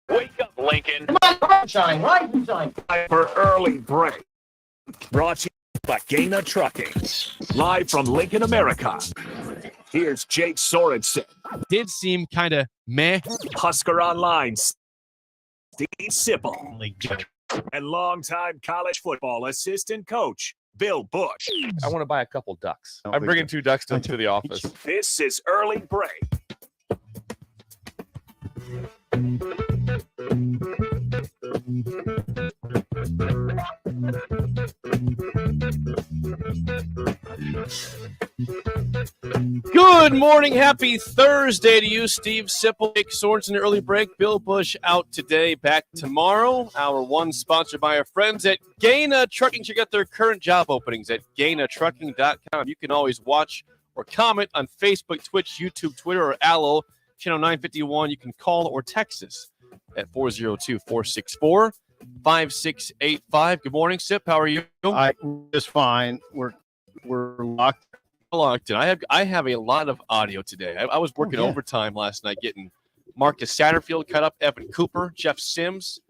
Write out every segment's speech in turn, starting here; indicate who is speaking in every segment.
Speaker 1: Wake up, Lincoln.
Speaker 2: Come on, shine, rise and shine.
Speaker 1: Time for early break. Brought to you by Gaina Trucking. Live from Lincoln, America. Here's Jake Sorensen.
Speaker 3: Did seem kind of meh.
Speaker 1: Husker Online, Steve Sipple. And longtime college football assistant coach, Bill Busch.
Speaker 4: I want to buy a couple ducks.
Speaker 5: Oh,
Speaker 4: I'm bringing 2 ducks to the office.
Speaker 1: This is Early Break.
Speaker 3: Good morning. Happy Thursday to you, Steve Sipple, Jake Sorensen, Early Break. Bill Busch out today, back tomorrow. Hour 1 sponsored by our friends at Gaina Trucking. Check out their current job openings at GainaTrucking.com. You can always watch or comment on Facebook, Twitch, YouTube, Twitter, or Allo, channel 951. You can call or text us at 402-464-5685. Good morning, Sip. How are you?
Speaker 5: Just fine. We're locked
Speaker 3: in. I have a lot of audio today. I was working overtime last night getting Marcus Satterfield cut up, Evan Cooper, Jeff Sims.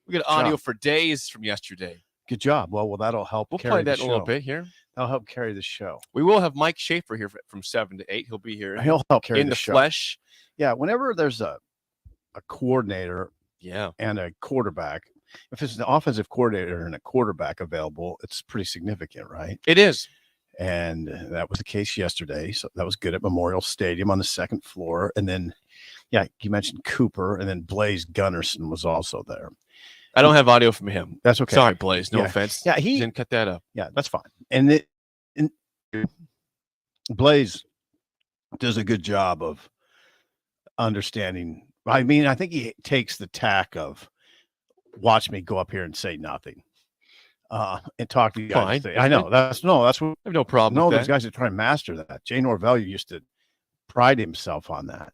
Speaker 3: We got audio for days from yesterday.
Speaker 5: Good job. Well, that'll help.
Speaker 3: We'll play that in a little bit here.
Speaker 5: That'll help carry the show.
Speaker 3: We will have Mike Shaffer here from 7 to 8. He'll be here.
Speaker 5: He'll help carry
Speaker 3: in the
Speaker 5: show.
Speaker 3: flesh.
Speaker 5: Yeah. Whenever there's a coordinator, and a quarterback, if it's an offensive coordinator and a quarterback available, it's pretty significant, right?
Speaker 3: It is.
Speaker 5: And that was the case yesterday. So that was good at Memorial Stadium on the second floor. And then, you mentioned Cooper, and then Blaze Gunnarsson was also there.
Speaker 3: I don't have audio from him.
Speaker 5: That's okay.
Speaker 3: Sorry, Blaze. No offense.
Speaker 5: Yeah, he
Speaker 3: didn't cut that up.
Speaker 5: Yeah, that's fine. And Blaze does a good job of understanding. I mean, I think he takes the tack of watch me go up here and say nothing. And talk to you guys.
Speaker 3: Fine.
Speaker 5: I know that's what
Speaker 3: I have no problem.
Speaker 5: No,
Speaker 3: with
Speaker 5: those guys are trying to master that. Jay Norvell used to pride himself on that.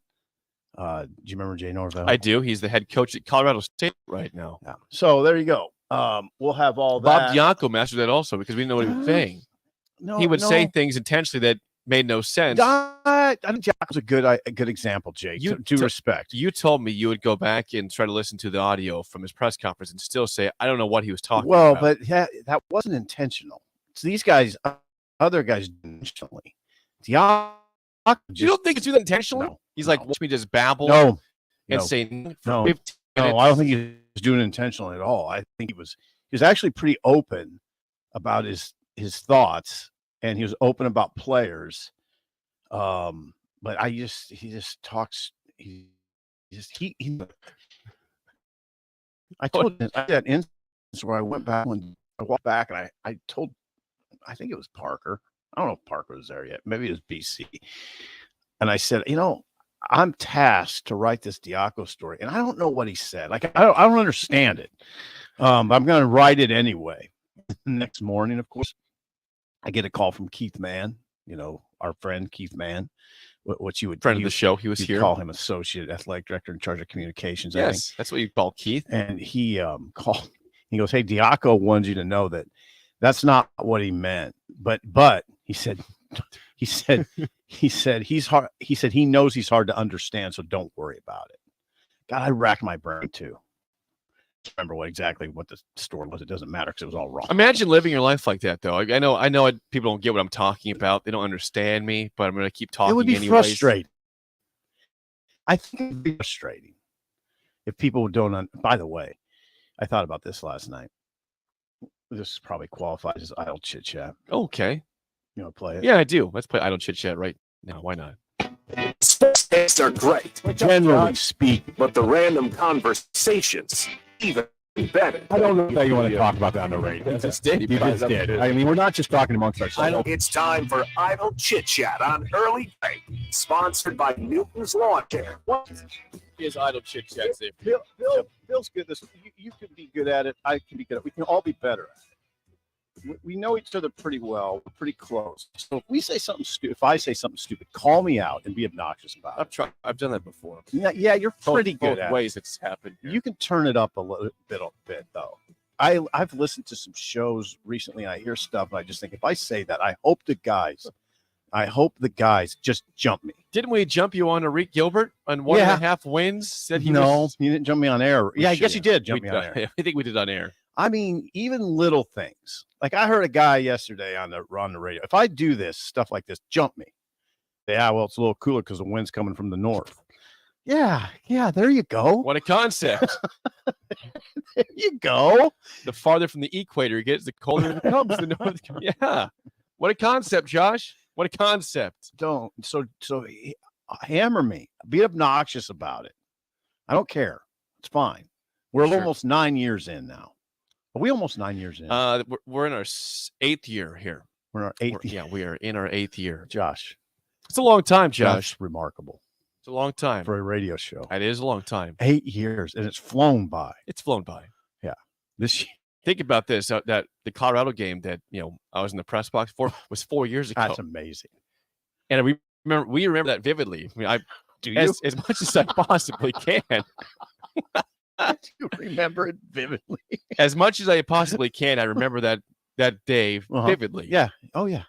Speaker 5: Do you remember Jay Norvell?
Speaker 3: I do. He's the head coach at Colorado State right now.
Speaker 5: Yeah. So there you go. We'll have all
Speaker 3: Bob
Speaker 5: that.
Speaker 3: Bianco mastered that also because we didn't know what he was saying. He would say things intentionally that made no sense.
Speaker 5: I think Jack was a good example, Jake. Due respect.
Speaker 3: You told me you would go back and try to listen to the audio from his press conference and still say, I don't know what he was talking
Speaker 5: about.
Speaker 3: Well,
Speaker 5: but that wasn't intentional. So these guys, other guys, intentionally.
Speaker 3: You don't think it's do that intentionally?
Speaker 5: No,
Speaker 3: He's like, watch me just babble and say
Speaker 5: no.
Speaker 3: 15 minutes.
Speaker 5: No, I don't think he was doing it intentionally at all. I think he was actually pretty open about his thoughts, and he was open about players. But he just talks. I told him I had that instance where I went back when I walked back, and I think it was Parker. I don't know if Parker was there yet. Maybe it was BC. And I said, I'm tasked to write this Diaco story, and I don't know what he said. Like I don't understand it. I'm going to write it anyway. Next morning, of course, I get a call from Keith Mann. Our friend Keith Mann. What you would
Speaker 3: friend of the show. He was here.
Speaker 5: Call him associate athletic director in charge of communications.
Speaker 3: Yes,
Speaker 5: I think.
Speaker 3: That's what you call Keith.
Speaker 5: And he called. He goes, "Hey, Diaco wanted you to know that that's not what he meant, but he said he's hard. He said he knows he's hard to understand, so don't worry about it." God, I racked my brain too. Remember what the story was. It doesn't matter because it was all wrong.
Speaker 3: Imagine living your life like that, though. I know people don't get what I'm talking about. They don't understand me, but I'm going to keep talking.
Speaker 5: It would be
Speaker 3: anyways.
Speaker 5: frustrating. I think it would be frustrating if people don't. By the way, I thought about this last night. This probably qualifies as idle chit chat.
Speaker 3: Okay,
Speaker 5: play it.
Speaker 3: Yeah, I do. Let's play idle chit chat right now. Why not?
Speaker 1: Sports takes are great,
Speaker 5: generally speaking,
Speaker 1: but the random conversations even better.
Speaker 6: I don't know that you want to talk about that on the radio.
Speaker 3: You just did.
Speaker 6: I mean, we're not just talking amongst ourselves.
Speaker 1: It's time for Idle Chit Chat on Early Break, sponsored by Newton's Lawn Care.
Speaker 3: What is idle chit chat?
Speaker 5: Bill's good. You can be good at it. I can be good at it. We can all be better at it. We know each other pretty well. We're pretty close. So if we say something stupid, if I say something stupid, call me out and be obnoxious about it.
Speaker 3: I've done that before.
Speaker 5: Yeah, you're pretty good at
Speaker 3: ways it's happened.
Speaker 5: You can turn it up a little bit though. I've listened to some shows recently, and I hear stuff, and I just think if I say that, I hope the guys I hope the guys just jump me.
Speaker 3: Didn't we jump you on Arik Gilbert on 1.5 wins? Said he was.
Speaker 5: You didn't jump me on air. Yeah, I guess you did jump me on air.
Speaker 3: I think we did on air.
Speaker 5: I mean, even little things. Like I heard a guy yesterday on the radio. If I do this stuff like this, jump me. Yeah, well, it's a little cooler because the wind's coming from the north. Yeah, there you go.
Speaker 3: What a concept.
Speaker 5: There you go.
Speaker 3: The farther from the equator it gets, the colder it becomes. The north. Yeah. What a concept, Josh. What a concept.
Speaker 5: Don't. So hammer me. Be obnoxious about it. I don't care. It's fine. We're almost 9 years in now. Are we almost 9 years in?
Speaker 3: We're in our 8th year here.
Speaker 5: We're in our 8th year.
Speaker 3: Yeah, we are in our 8th year.
Speaker 5: Josh.
Speaker 3: It's a long time, Josh.
Speaker 5: That's remarkable.
Speaker 3: It's a long time.
Speaker 5: For a radio show.
Speaker 3: It is a long time.
Speaker 5: 8 years, and it's flown by.
Speaker 3: It's flown by.
Speaker 5: Yeah. This year.
Speaker 3: Think about this, that the Colorado game that, I was in the press box for was 4 years ago.
Speaker 5: That's amazing.
Speaker 3: And we remember that vividly. I mean,
Speaker 5: do you?
Speaker 3: As much as I possibly can.
Speaker 5: You remember it vividly.
Speaker 3: As much as I possibly can, I remember that day vividly.
Speaker 5: Yeah. Oh, yeah.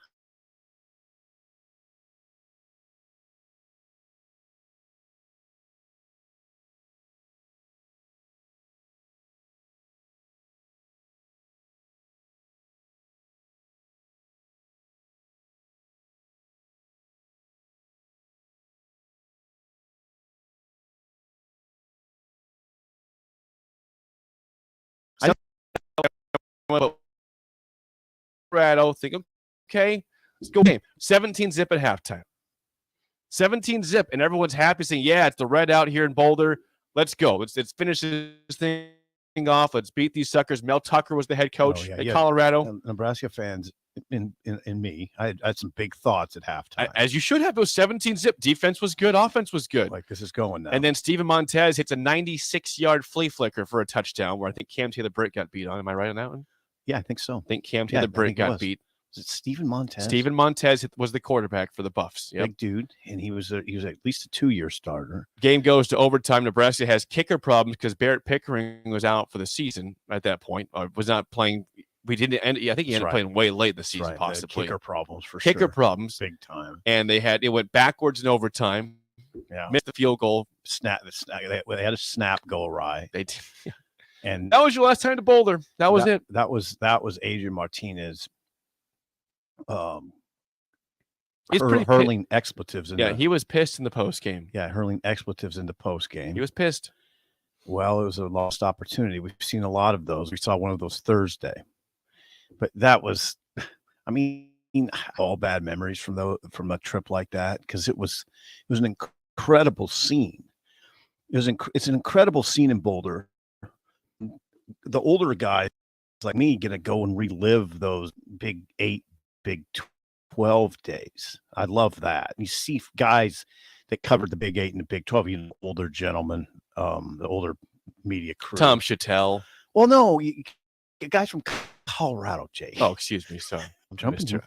Speaker 3: Colorado, think, okay, let's go game. 17-zip at halftime. 17-zip, and everyone's happy saying, yeah, it's the red out here in Boulder. Let's go. Let's finish this thing off. Let's beat these suckers. Mel Tucker was the head coach at Colorado.
Speaker 5: Nebraska fans in me, I had some big thoughts at halftime.
Speaker 3: As you should have. It was 17-zip. Defense was good. Offense was good.
Speaker 5: Like, this is going now.
Speaker 3: And then Steven Montez hits a 96-yard flea flicker for a touchdown where I think Cam Taylor-Britt got beat on. Am I right on that one?
Speaker 5: Yeah, I think so.
Speaker 3: I think Cam Taylor-Britt got beat.
Speaker 5: Was it Steven Montez?
Speaker 3: Steven Montez was the quarterback for the Buffs. Yep.
Speaker 5: Big dude, and he was at least a 2-year starter.
Speaker 3: Game goes to overtime. Nebraska has kicker problems because Barrett Pickering was out for the season at that point. Was not playing. We didn't end. I think he ended up playing way late in the season, possibly.
Speaker 5: Kicker problems for sure.
Speaker 3: Kicker problems,
Speaker 5: big time.
Speaker 3: And it went backwards in overtime.
Speaker 5: Yeah,
Speaker 3: missed the field goal.
Speaker 5: They had a snap go awry.
Speaker 3: They did.
Speaker 5: And
Speaker 3: that was your last time to Boulder. That was it.
Speaker 5: That was Adrian Martinez.
Speaker 3: He's
Speaker 5: hurling expletives.
Speaker 3: He was pissed in the post game.
Speaker 5: Yeah, hurling expletives in the post game.
Speaker 3: He was pissed.
Speaker 5: Well, it was a lost opportunity. We've seen a lot of those. We saw one of those Thursday, but that was, I mean, all bad memories from a trip like that, because it was an incredible scene. It's an incredible scene in Boulder. The older guys like me gonna go and relive those Big 8, Big 12 days. I love that. You see guys that covered the Big 8 and the Big 12, older gentlemen, the older media crew.
Speaker 3: Tom Chattel.
Speaker 5: Well, no, guys from Colorado, Jay.
Speaker 3: Oh, excuse me. Sorry.
Speaker 5: I'm jumping.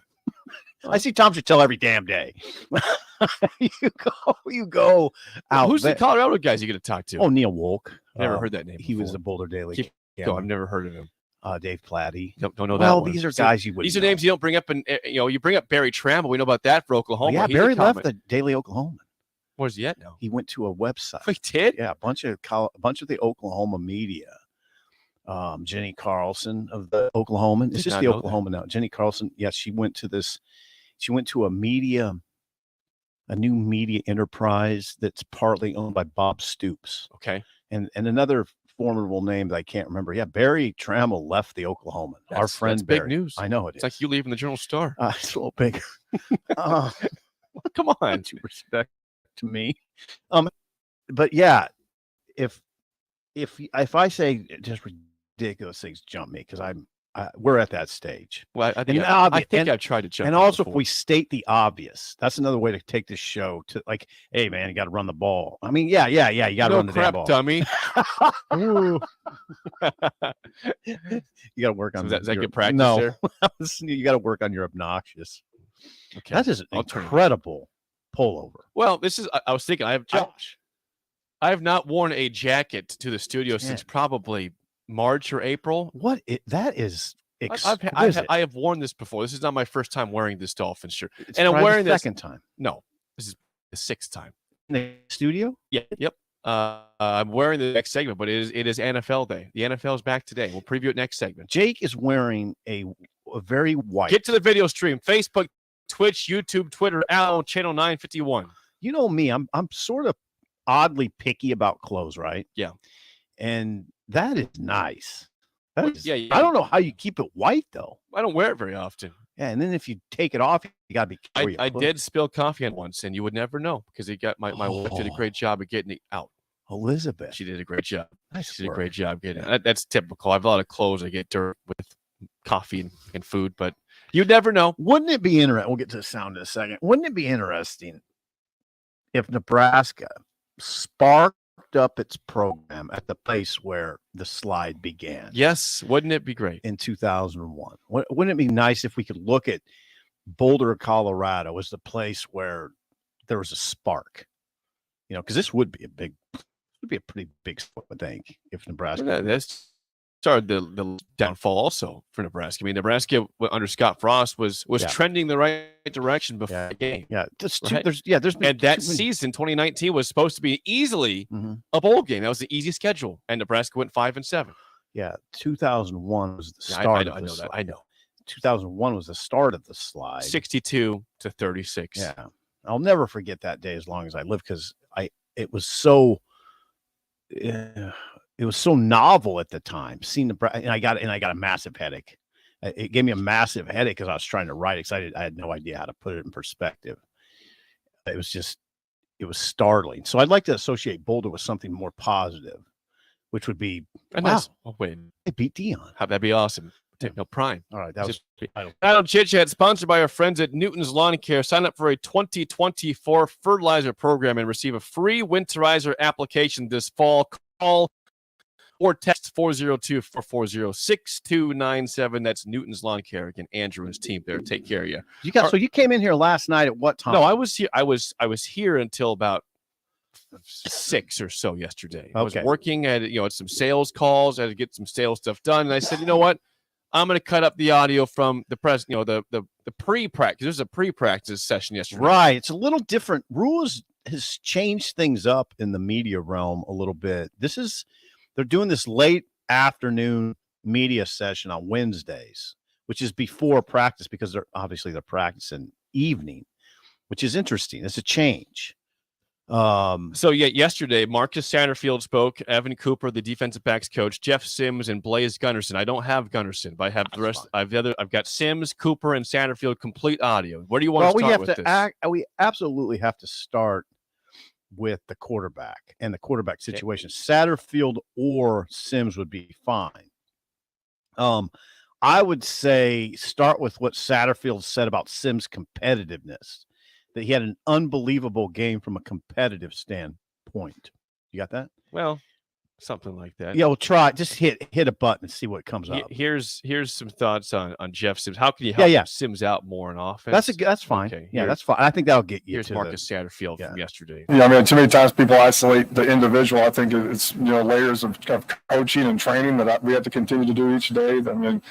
Speaker 5: I see Tom Chattel every damn day. you go out.
Speaker 3: Who's the Colorado guys you going to talk to?
Speaker 5: Oh, Neil Wolk.
Speaker 3: Never heard that name
Speaker 5: He
Speaker 3: before.
Speaker 5: was the Boulder Daily.
Speaker 3: I've never heard of him.
Speaker 5: Dave Platty.
Speaker 3: Don't know that.
Speaker 5: Well,
Speaker 3: one.
Speaker 5: these are guys you would.
Speaker 3: These are names you don't bring up, and you bring up Barry Tramble. We know about that for Oklahoma.
Speaker 5: Yeah, Barry left the Daily Oklahoman.
Speaker 3: Where's he at now?
Speaker 5: He went to a website.
Speaker 3: He did?
Speaker 5: Yeah, a bunch of the Oklahoma media. Jenny Carlson of the Oklahoman. It's just the Oklahoma now. Jenny Carlson. Yes, she went to this. She went to a new media enterprise that's partly owned by Bob Stoops.
Speaker 3: Okay.
Speaker 5: And another formidable name that I can't remember. Yeah, Barry Trammell left the Oklahoman. Our friend
Speaker 3: that's
Speaker 5: Barry.
Speaker 3: Big news.
Speaker 5: I know it is.
Speaker 3: It's like you leaving the Journal Star.
Speaker 5: It's a little bigger.
Speaker 3: Come on.
Speaker 5: Due respect to me. But yeah, if I say just ridiculous things, jump me, because we're at that stage.
Speaker 3: Well, I think I've tried to jump.
Speaker 5: And also,
Speaker 3: before.
Speaker 5: if we state the obvious, that's another way to take this show to, like, hey man, you got to run the ball. I mean, yeah, you got to run the damn ball,
Speaker 3: dummy.
Speaker 5: You got to work on.
Speaker 3: So is that good practice?
Speaker 5: No,
Speaker 3: there?
Speaker 5: You got to work on your obnoxious.
Speaker 3: Okay,
Speaker 5: that is an incredible pullover.
Speaker 3: Well, this is. I was thinking. I have not worn a jacket to the studio since probably March or April.
Speaker 5: That is exquisite.
Speaker 3: I have worn this before. This is not my first time wearing this Dolphin shirt.
Speaker 5: It's
Speaker 3: and I'm
Speaker 5: probably
Speaker 3: wearing
Speaker 5: the
Speaker 3: this
Speaker 5: second time.
Speaker 3: No, this is the 6th time.
Speaker 5: In the studio?
Speaker 3: Yeah. Yep. I'm wearing the next segment, but it is NFL day. The NFL is back today. We'll preview it next segment.
Speaker 5: Jake is wearing a very white.
Speaker 3: Get to the video stream. Facebook, Twitch, YouTube, Twitter, channel 951.
Speaker 5: You know me, I'm sort of oddly picky about clothes, right?
Speaker 3: Yeah.
Speaker 5: And that is nice. That is,
Speaker 3: yeah.
Speaker 5: I don't know how you keep it white though.
Speaker 3: I don't wear it very often.
Speaker 5: Yeah, and then if you take it off, you gotta be careful.
Speaker 3: I did spill coffee on once, and you would never know because he got my wife did a great job of getting it out.
Speaker 5: Elizabeth.
Speaker 3: She did a great job.
Speaker 5: Nice
Speaker 3: She did a
Speaker 5: work.
Speaker 3: great job getting it. That's typical. I have a lot of clothes. I get dirt with coffee and food, but you never know.
Speaker 5: Wouldn't it be interesting? We'll get to the sound in a second. Wouldn't it be interesting if Nebraska sparked up its program at the place where the slide began?
Speaker 3: Yes, wouldn't it be great?
Speaker 5: In 2001. Wouldn't it be nice if we could look at Boulder, Colorado as the place where there was a spark? You know, because this would be a pretty big sport, I think, if Nebraska.
Speaker 3: Well, that's started the downfall also for Nebraska. I mean, Nebraska under Scott Frost was trending the right direction before the game.
Speaker 5: Yeah,
Speaker 3: there's
Speaker 5: been
Speaker 3: and that season 2019 was supposed to be easily a bowl game. That was the easy schedule, and Nebraska went 5-7.
Speaker 5: Yeah, 2001 was the start.
Speaker 3: I know that. I know.
Speaker 5: 2001 was the start of the slide.
Speaker 3: 62-36.
Speaker 5: Yeah, I'll never forget that day as long as I live because it was so novel at the time. Seeing and I got a massive headache. It gave me a massive headache because I was trying to write. Excited, I had no idea how to put it in perspective. It was startling. So I'd like to associate Boulder with something more positive, which would be
Speaker 3: win.
Speaker 5: They beat Dion.
Speaker 3: That'd be awesome. No prime.
Speaker 5: All right, that was
Speaker 3: Idle Chit Chat, sponsored by our friends at Newton's Lawn Care. Sign up for a 2024 fertilizer program and receive a free winterizer application this fall. Call or text 402-440-6297. That's Newton's Lawn Care. Again, Andrew and his team there. Take care of you.
Speaker 5: So you came in here last night at what time?
Speaker 3: No, I was here. I was here until about 6 or so yesterday. I was working at some sales calls. I had to get some sales stuff done, and I said, you know what? I'm going to cut up the audio from the press. The pre-practice. There's a pre-practice session yesterday.
Speaker 5: Right. It's a little different. Rules has changed things up in the media realm a little bit. They're doing this late afternoon media session on Wednesdays, which is before practice because they're practicing evening, which is interesting. It's a change.
Speaker 3: Yesterday Marcus Satterfield spoke, Evan Cooper, the defensive backs coach, Jeff Sims, and Blaze Gunnerson. I don't have Gunnerson, but I have the rest. I've got Sims, Cooper, and Satterfield complete audio. Where do you want to start with this?
Speaker 5: We absolutely have to start with the quarterback and the quarterback situation. Satterfield or Sims would be fine. I would say start with what Satterfield said about Sims' competitiveness, that he had an unbelievable game from a competitive standpoint. You got that?
Speaker 3: Well, something like that.
Speaker 5: Yeah, we'll try. Just hit a button and see what comes up.
Speaker 3: Here's some thoughts on Jeff Sims. How can you help Sims out more in offense?
Speaker 5: That's fine.
Speaker 3: Okay,
Speaker 5: that's fine. I think that'll get you.
Speaker 3: Here's Marcus Satterfield from yesterday.
Speaker 7: Yeah, I mean, too many times people isolate the individual. I think it's layers of coaching and training that we have to continue to do each day. I mean,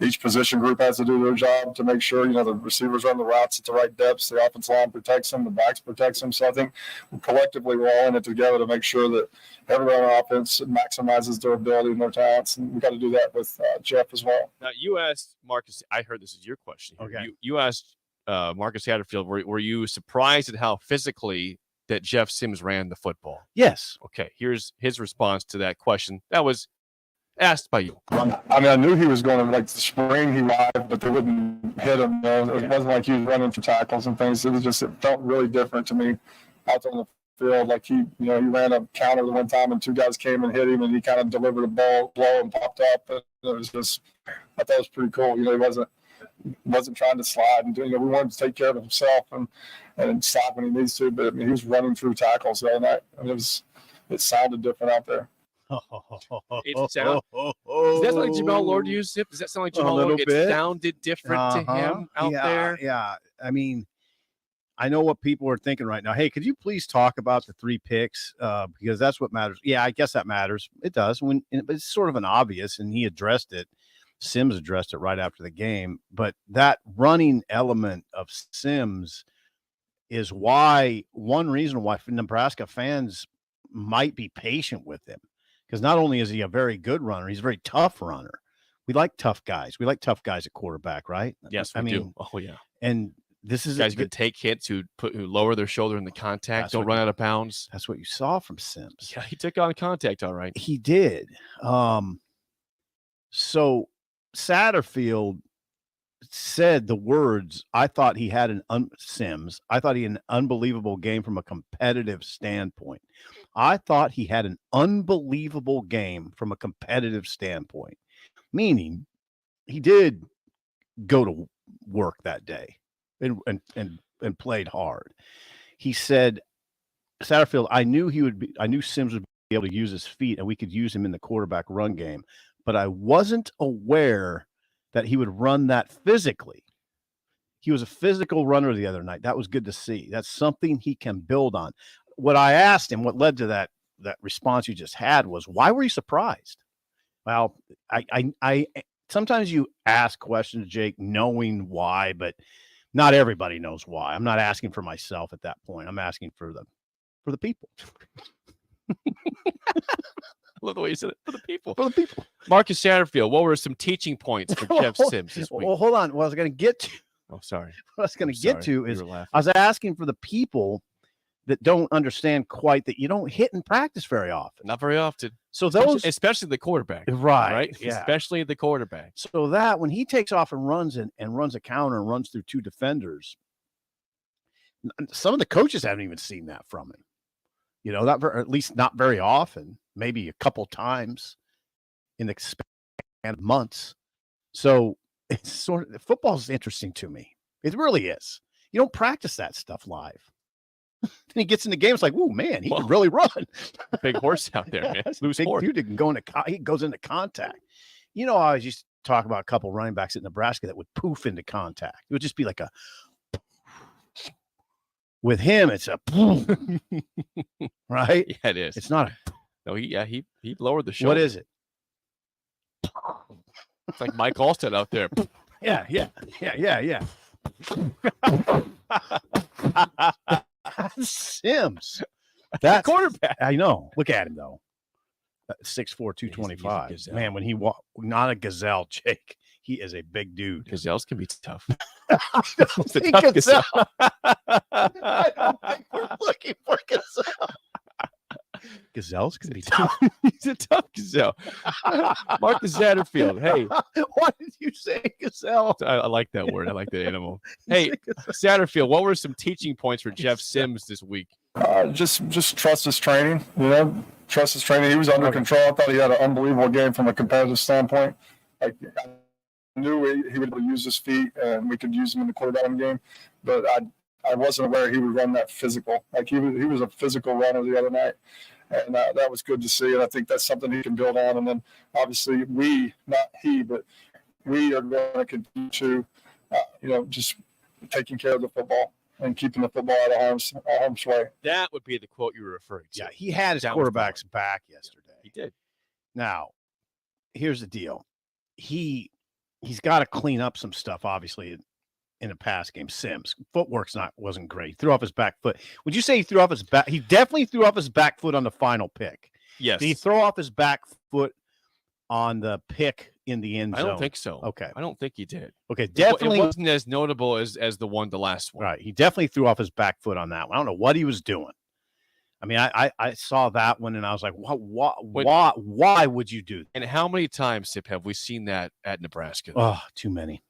Speaker 7: each position group has to do their job to make sure the receivers run the routes at the right depths, the offensive line protects them, the backs protects them. So I think collectively we're all in it together to make sure that everyone on offense maximizes their ability and their talents, and we've got to do that with Jeff as well.
Speaker 3: Now, you asked Marcus. I heard this is your question.
Speaker 5: Okay.
Speaker 3: You asked Marcus Satterfield. Were you surprised at how physically that Jeff Sims ran the football?
Speaker 5: Yes.
Speaker 3: Okay. Here's his response to that question. That was asked by you.
Speaker 7: I mean, I knew he was going to the spring he arrived, but they wouldn't hit him. It wasn't like he was running for tackles and things. It felt really different to me out on the field. Like he ran a counter the one time and two guys came and hit him, and he kind of delivered a blow and popped up. And it was just, I thought it was pretty cool. He wasn't trying to slide, and we wanted to take care of himself and stop when he needs to. But I mean, he was running through tackles the other night. I mean, it sounded different out there.
Speaker 3: Does that sound like Jamal Lord used it? Does that sound like Jamal Lord? It sounded different to him out there.
Speaker 5: Yeah, I mean, I know what people are thinking right now. Hey, could you please talk about the 3 picks? Because that's what matters. Yeah, I guess that matters. It does. But it's sort of an obvious, and he addressed it. Sims addressed it right after the game. But that running element of Sims is one reason why Nebraska fans might be patient with him. Because not only is he a very good runner, he's a very tough runner. We like tough guys. We like tough guys at quarterback, right?
Speaker 3: Yes, we do. Oh, yeah.
Speaker 5: And this is
Speaker 3: guys who can take hits, who lower their shoulder in the contact, don't run out of bounds.
Speaker 5: That's what you saw from Sims.
Speaker 3: Yeah, he took on contact all right.
Speaker 5: He did. So Satterfield said the words, I thought he had Sims. I thought he had an unbelievable game from a competitive standpoint. I thought he had an unbelievable game from a competitive standpoint, meaning he did go to work that day and played hard. He said, Satterfield, I knew Sims would be able to use his feet and we could use him in the quarterback run game, but I wasn't aware that he would run that physically. He was a physical runner the other night. That was good to see. That's something he can build on. What I asked him, what led to that response you just had was, why were you surprised? Well, I sometimes you ask questions, Jake, knowing why, but not everybody knows why. I'm not asking for myself at that point. I'm asking for the people.
Speaker 3: I love the way you said it. For the people.
Speaker 5: For the people.
Speaker 3: Marcus Satterfield, what were some teaching points for Jeff Sims this week?
Speaker 5: Well, hold on. What I was going to get to.
Speaker 3: Oh, sorry.
Speaker 5: What I was going to get to is I was asking for the people that don't understand quite that you don't hit in practice very often.
Speaker 3: Not very often.
Speaker 5: So those,
Speaker 3: especially the quarterback.
Speaker 5: Right. Yeah.
Speaker 3: Especially the quarterback.
Speaker 5: So that when he takes off and runs and runs a counter and runs through two defenders, some of the coaches haven't even seen that from him. You know, or at least not very often, maybe a couple times in the span of months. So it's sort of, football is interesting to me. It really is. You don't practice that stuff live. Then he gets in the game. It's like, oh man, he can really run.
Speaker 3: Big horse out there, man. Loose
Speaker 5: big
Speaker 3: horse.
Speaker 5: Dude can go he goes into contact. You know, I always used to talk about a couple running backs at Nebraska that would poof into contact. It would just be like a. With him, it's a right.
Speaker 3: Yeah, it is.
Speaker 5: It's not a.
Speaker 3: No, he lowered the shoulder.
Speaker 5: What is it?
Speaker 3: It's like Mike Allsted out there.
Speaker 5: Yeah. Sims. That's
Speaker 3: quarterback.
Speaker 5: I know. Look at him though. 6'4", 225. Man, when he walked, not a gazelle, Jake. He is a big dude.
Speaker 3: Gazelles can be tough.
Speaker 5: It's a tough gazelle. I don't think we're looking for gazelle. Gazelles can be tough.
Speaker 3: He's a tough gazelle. Marcus Satterfield. Hey.
Speaker 5: Why did you say gazelle?
Speaker 3: I like that word. I like that animal. Hey, Satterfield, what were some teaching points for Jeff Sims this week?
Speaker 7: Just trust his training. You know, trust his training. He was under control. I thought he had an unbelievable game from a competitive standpoint. I knew he would use his feet and we could use him in the quarterback game, but I wasn't aware he would run that physical. Like he was a physical runner the other night, and that was good to see. And I think that's something he can build on. And then obviously we are going to continue to, just taking care of the football and keeping the football out of harm's way.
Speaker 3: That would be the quote you were referring to.
Speaker 5: Yeah, he had his quarterback's back yesterday.
Speaker 3: He did.
Speaker 5: Now, here's the deal. He's got to clean up some stuff, obviously, in a pass game. Sims footwork's wasn't great. He threw off his back foot. Would you say he threw off his back? He definitely threw off his back foot on the final pick.
Speaker 3: Yes.
Speaker 5: Did he throw off his back foot on the pick in the end zone?
Speaker 3: I don't think so.
Speaker 5: Okay.
Speaker 3: I don't think he did.
Speaker 5: Okay. Definitely.
Speaker 3: It wasn't as notable as the last one.
Speaker 5: Right. He definitely threw off his back foot on that one. I don't know what he was doing. I mean, I saw that one and I was like, why would you do that?
Speaker 3: And how many times, Sip, have we seen that at Nebraska?
Speaker 5: Oh, too many.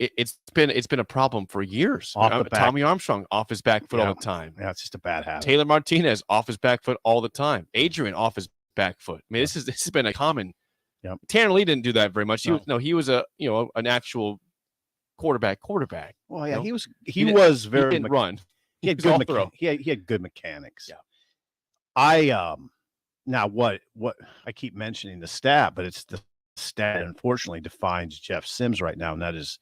Speaker 3: It's been a problem for years. Tommy Armstrong off his back foot all the time.
Speaker 5: Yeah, it's just a bad habit.
Speaker 3: Taylor Martinez off his back foot all the time. Adrian off his back foot. I mean, this has been a common.
Speaker 5: Yep.
Speaker 3: Tanner Lee didn't do that very much. He was an actual quarterback.
Speaker 5: Well, yeah, he was very.
Speaker 3: He didn't run.
Speaker 5: He had good he had good mechanics.
Speaker 3: Yeah.
Speaker 5: Now what I keep mentioning the stat, but it's the stat that unfortunately defines Jeff Sims right now, and that is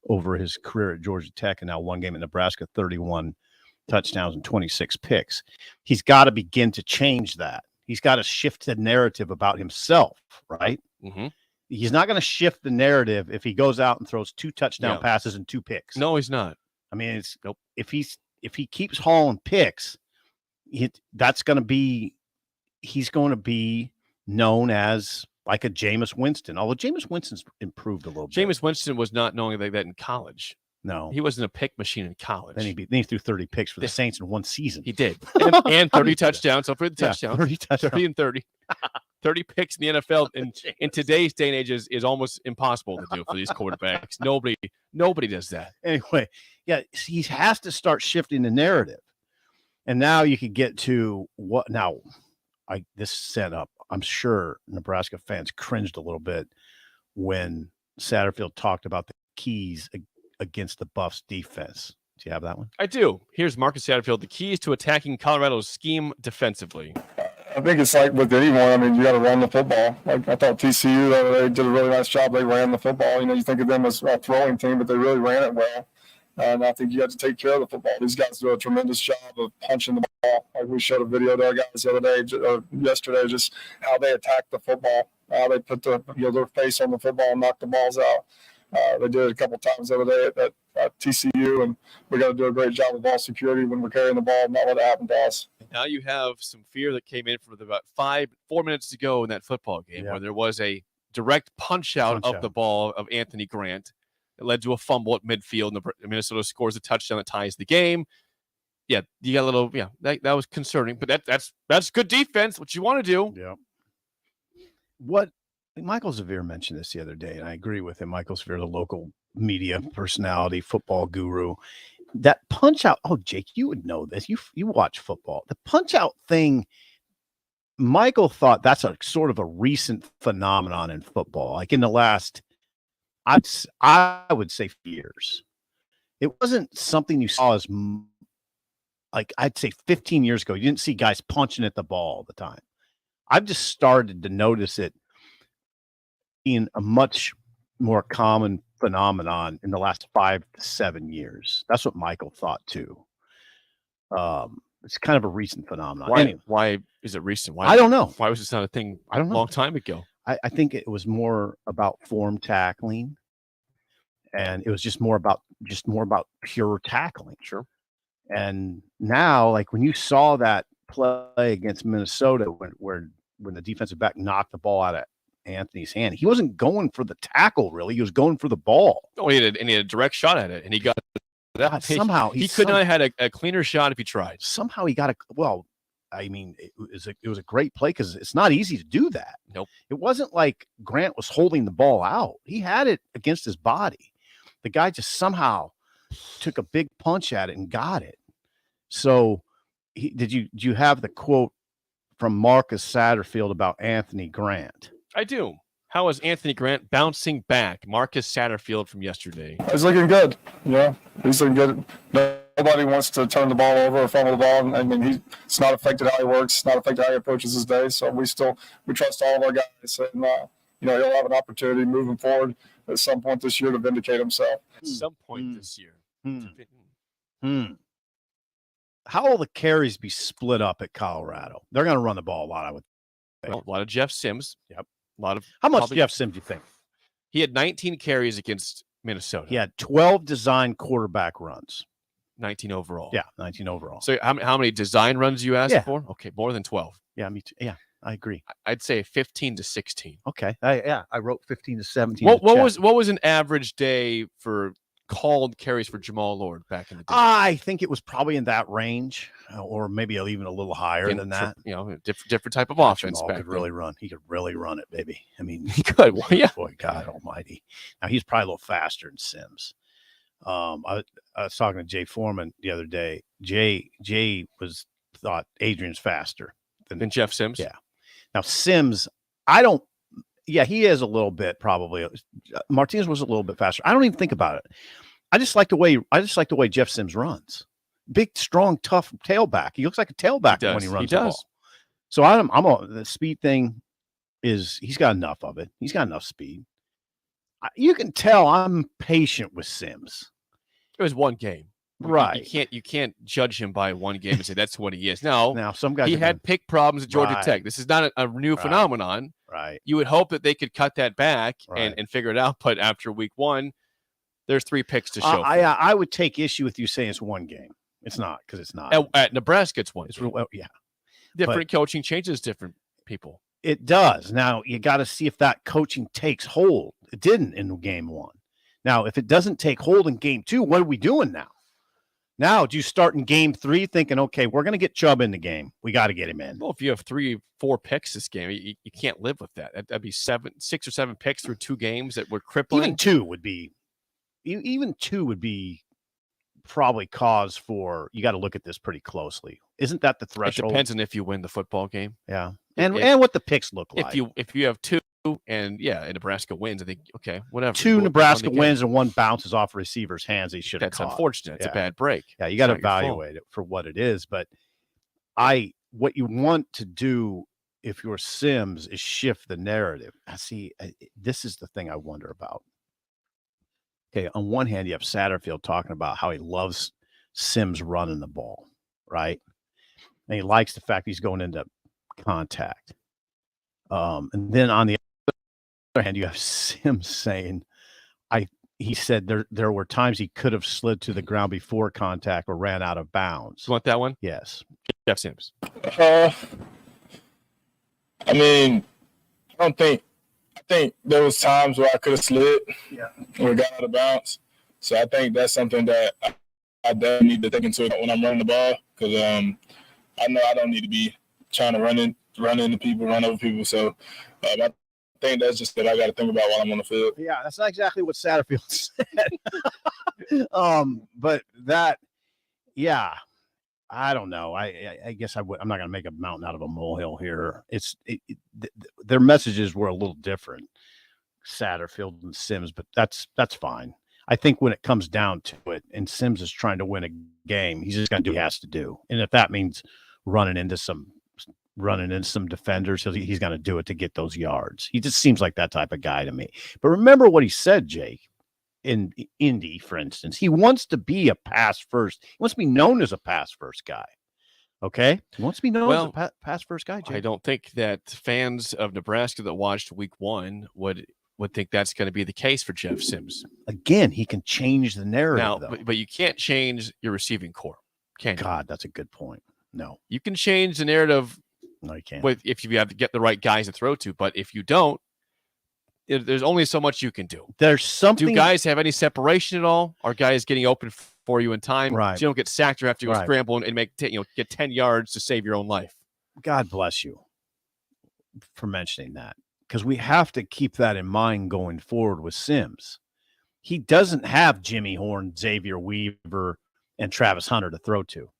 Speaker 5: over his career at Georgia Tech and now one game at Nebraska, 31 touchdowns and 26 picks. He's got to begin to change that. He's got to shift the narrative about himself, right?
Speaker 3: Mm-hmm.
Speaker 5: He's not going to shift the narrative if he goes out and throws 2 touchdown passes and 2 picks.
Speaker 3: No, he's not.
Speaker 5: I mean, it's if he keeps hauling picks, that's going to be he's going to be known as like a Jameis Winston. Although Jameis Winston's improved a little bit.
Speaker 3: Jameis Winston was not knowing like that in college.
Speaker 5: No,
Speaker 3: he wasn't a pick machine in college.
Speaker 5: Then he threw 30 picks for the Saints in one season.
Speaker 3: He did, and 30 touchdowns. So for the touchdowns, 30 and 30. 30 picks in the NFL in today's day and age is almost impossible to do for these quarterbacks. Nobody does that.
Speaker 5: Anyway, he has to start shifting the narrative. And now you could get to what now this setup. I'm sure Nebraska fans cringed a little bit when Satterfield talked about the keys against the Buffs defense. Do you have that one?
Speaker 3: I do. Here's Marcus Satterfield. The keys to attacking Colorado's scheme defensively.
Speaker 7: I think it's like with anyone. I mean, you got to run the football. Like I thought TCU, they did a really nice job. They ran the football. You think of them as a throwing team, but they really ran it well. And I think you have to take care of the football. These guys do a tremendous job of punching the ball. Like we showed a video to our guys the other day, or yesterday, just how they attack the football, how they put their face on the football and knock the balls out. They did it a couple times the other day at TCU, and we got to do a great job of ball security when we're carrying the ball and not let it happen to us.
Speaker 3: Now you have some fear that came in from about 4 minutes to go in that football game where there was a direct punch out of the ball of Anthony Grant. It led to a fumble at midfield. Minnesota scores a touchdown that ties the game. Yeah, you got a little. Yeah, that was concerning, but that's good defense. What you want to do?
Speaker 5: Yeah. What Michael Zavir mentioned this the other day, and I agree with him. Michael Zavir, the local media personality, football guru. That punch out. Oh, Jake, you would know this. You watch football. The punch out thing. Michael thought that's a sort of a recent phenomenon in football, like in the last. I would say years. It wasn't something you saw as like I'd say 15 years ago. You didn't see guys punching at the ball all the time. I've just started to notice it being a much more common phenomenon in the last 5 to 7 years. That's what Michael thought too. It's kind of a recent phenomenon.
Speaker 3: Why is it recent?
Speaker 5: I don't know.
Speaker 3: Why was this not a thing
Speaker 5: I don't know.
Speaker 3: A long time ago?
Speaker 5: I think it was more about form tackling, and it was just more about pure tackling.
Speaker 3: Sure.
Speaker 5: And now, like when you saw that play against Minnesota, when the defensive back knocked the ball out of Anthony's hand, he wasn't going for the tackle really. He was going for the ball.
Speaker 3: Oh, he had a direct shot at it, and he got that.
Speaker 5: Somehow
Speaker 3: he could not have had a cleaner shot if he tried.
Speaker 5: Somehow he got I mean, it was a great play because it's not easy to do that.
Speaker 3: Nope.
Speaker 5: It wasn't like Grant was holding the ball out. He had it against his body. The guy just somehow took a big punch at it and got it. So did you have the quote from Marcus Satterfield about Anthony Grant?
Speaker 3: I do. How is Anthony Grant bouncing back? Marcus Satterfield from yesterday.
Speaker 7: He's looking good. Yeah, he's looking good. Nobody wants to turn the ball over or fumble the ball. I mean, it's not affected how he works. It's not affected how he approaches his day. So we trust all of our guys. And, he'll have an opportunity moving forward at some point this year to vindicate himself.
Speaker 3: At some point this year.
Speaker 5: How will the carries be split up at Colorado? They're going to run the ball a lot, I would think.
Speaker 3: Well, a lot of Jeff Sims.
Speaker 5: Yep.
Speaker 3: How
Speaker 5: much Jeff Sims do you think?
Speaker 3: He had 19 carries against Minnesota.
Speaker 5: He had 12 design quarterback runs.
Speaker 3: 19 overall.
Speaker 5: Yeah, 19 overall.
Speaker 3: So how many design runs you asked for? Okay, more than 12.
Speaker 5: Yeah, me too. Yeah, I agree.
Speaker 3: I'd say 15 to 16.
Speaker 5: Okay. I wrote 15 to 17.
Speaker 3: What was an average day for called carries for Jamal Lord back in the day?
Speaker 5: I think it was probably in that range, or maybe even a little higher than that.
Speaker 3: Different type of offense.
Speaker 5: He could really run. He could really run it, baby. I mean,
Speaker 3: he could. Well, yeah.
Speaker 5: Boy, God Almighty. Now he's probably a little faster than Sims. I was talking to Jay Foreman the other day. Jay thought Adrian's faster
Speaker 3: than Jeff Sims.
Speaker 5: Yeah. Now Sims, he is a little bit probably. Martinez was a little bit faster. I don't even think about it. I just like the way Jeff Sims runs. Big, strong, tough tailback. He looks like a tailback when he runs the ball. So the speed thing he's got enough of it. He's got enough speed. You can tell I'm patient with Sims.
Speaker 3: It was one game.
Speaker 5: Right.
Speaker 3: You can't judge him by one game and say that's what he is. Now
Speaker 5: some guys
Speaker 3: had pick problems at Georgia Tech. This is not a new phenomenon.
Speaker 5: Right.
Speaker 3: You would hope that they could cut that back
Speaker 5: Right.
Speaker 3: and figure it out. But after week 1, there's 3 picks to show.
Speaker 5: I would take issue with you saying it's one game. It's not, because it's not.
Speaker 3: At Nebraska, it's 1.
Speaker 5: It's well, yeah.
Speaker 3: Different coaching changes different people.
Speaker 5: It does. Now you got to see if that coaching takes hold. It didn't in game 1. Now, if it doesn't take hold in game 2, what are we doing now? Now, do you start in game 3 thinking, okay, we're going to get Chubb in the game. We got to get him in.
Speaker 3: Well, if you have 3, 4 picks this game, you can't live with that. That'd be 6 or 7 picks through 2 games that would crippling.
Speaker 5: Even two would be probably cause for, you got to look at this pretty closely. Isn't that the threshold?
Speaker 3: It depends on if you win the football game.
Speaker 5: Yeah. And what the picks look like.
Speaker 3: If you have 2 and Nebraska wins, I think, okay, whatever.
Speaker 5: 2 Nebraska wins and 1 bounces off a receiver's hands he should have caught.
Speaker 3: That's unfortunate. It's a bad break.
Speaker 5: Yeah, you got to evaluate it for what it is. But what you want to do if you're Sims is shift the narrative. This is the thing I wonder about. Okay, on one hand, you have Satterfield talking about how he loves Sims running the ball, right? And he likes the fact he's going into contact. And then on the other hand, you have Sims saying, he said there were times he could have slid to the ground before contact or ran out of bounds.
Speaker 3: You want that one?
Speaker 5: Yes.
Speaker 3: Jeff Sims.
Speaker 7: I mean, I think there was times where I could have slid or got out of bounds. So I think that's something that I definitely need to take into account when I'm running the ball, because I know I don't need to be trying to run into people, run over people. So I think that's just that I got to think about while I'm on the field.
Speaker 5: Yeah, that's not exactly what Satterfield said. But that, yeah, I don't know. I guess I'm not going to make a mountain out of a molehill here. Their messages were a little different, Satterfield and Sims, but that's fine. I think when it comes down to it, and Sims is trying to win a game, he's just going to do what he has to do. And if that means running into some defenders, he's going to do it to get those yards. He just seems like that type of guy to me. But remember what he said, Jake, in Indy, for instance. He wants to be a pass first. He wants to be known as a pass first guy. Okay? He wants to be known as a pass first guy, Jake.
Speaker 3: I don't think that fans of Nebraska that watched week 1 would think that's going to be the case for Jeff Sims.
Speaker 5: Again, he can change the narrative,
Speaker 3: now,
Speaker 5: though.
Speaker 3: but you can't change your receiving core, can you?
Speaker 5: God, that's a good point. No.
Speaker 3: You can change the narrative.
Speaker 5: No, you can't.
Speaker 3: If you have to get the right guys to throw to, but if you don't, there's only so much you can do.
Speaker 5: There's something.
Speaker 3: Do guys have any separation at all? Are guys getting open for you in time?
Speaker 5: Right.
Speaker 3: So you don't get sacked or have to go scramble and get 10 yards to save your own life.
Speaker 5: God bless you for mentioning that, because we have to keep that in mind going forward with Sims. He doesn't have Jimmy Horn, Xavier Weaver, and Travis Hunter to throw to.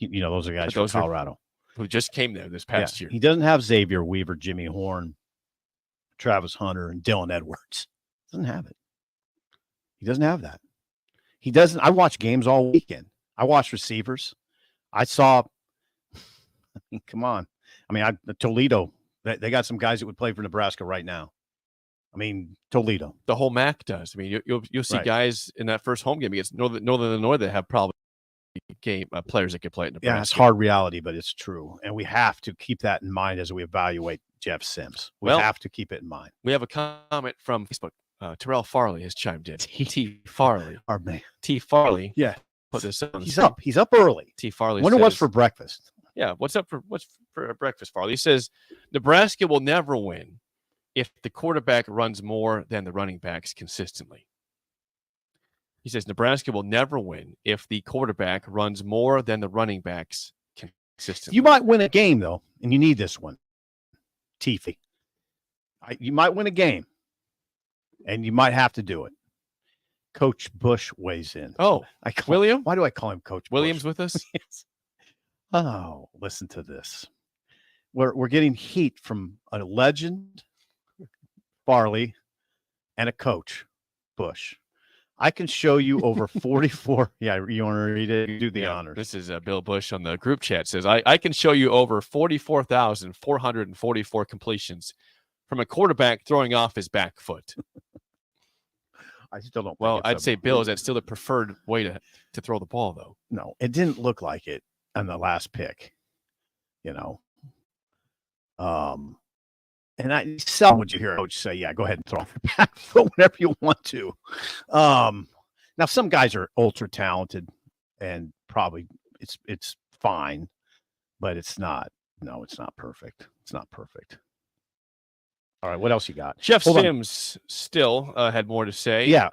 Speaker 5: Those are guys from Colorado
Speaker 3: who just came there this past year.
Speaker 5: He doesn't have Xavier Weaver, Jimmy Horn, Travis Hunter, and Dylan Edwards. Doesn't have it. He doesn't have that. He doesn't. I watched games all weekend. I watched receivers. I saw. Come on. Toledo. They got some guys that would play for Nebraska right now. Toledo.
Speaker 3: The whole MAC does. You'll see guys in that first home game against Northern Illinois that have probably players that can play at Nebraska.
Speaker 5: Yeah, it's hard reality, but it's true. And we have to keep that in mind as we evaluate Jeff Sims. We have to keep it in mind.
Speaker 3: We have a comment from Facebook. Terrell Farley has chimed in. T. Farley.
Speaker 5: Our man.
Speaker 3: T. Farley.
Speaker 5: Yeah.
Speaker 3: Put this on.
Speaker 5: He's up. He's up early.
Speaker 3: T. Farley
Speaker 5: Wonder
Speaker 3: says,
Speaker 5: what's for breakfast.
Speaker 3: Yeah, what's for breakfast, Farley? He says, Nebraska will never win if the quarterback runs more than the running backs consistently. He says Nebraska will never win if the quarterback runs more than the running backs consistently.
Speaker 5: You might win a game, though, and you need this one, Teefy. You might win a game, and you might have to do it. Coach Busch weighs in.
Speaker 3: Oh, William?
Speaker 5: Why do I call him Coach
Speaker 3: Williams
Speaker 5: Busch?
Speaker 3: with us?
Speaker 5: Oh, listen to this. We're getting heat from a legend, Farley, and a coach, Busch. I can show you over 44. Yeah, you want to read it? Do the honors.
Speaker 3: This is Bill Busch on the group chat. Says, I can show you over 44,444 completions from a quarterback throwing off his back foot.
Speaker 5: I still don't.
Speaker 3: Well, I'd say, Bill, is that still the preferred way to throw the ball, though?
Speaker 5: No, it didn't look like it on the last pick. And I seldom would you hear a coach say, "Yeah, go ahead and throw on the back foot whenever you want to." Now some guys are ultra talented, and probably it's fine, but it's not. No, it's not perfect. It's not perfect. All right, what else you got?
Speaker 3: Jeff
Speaker 5: Hold on.
Speaker 3: Sims still had more to say.
Speaker 5: Yeah.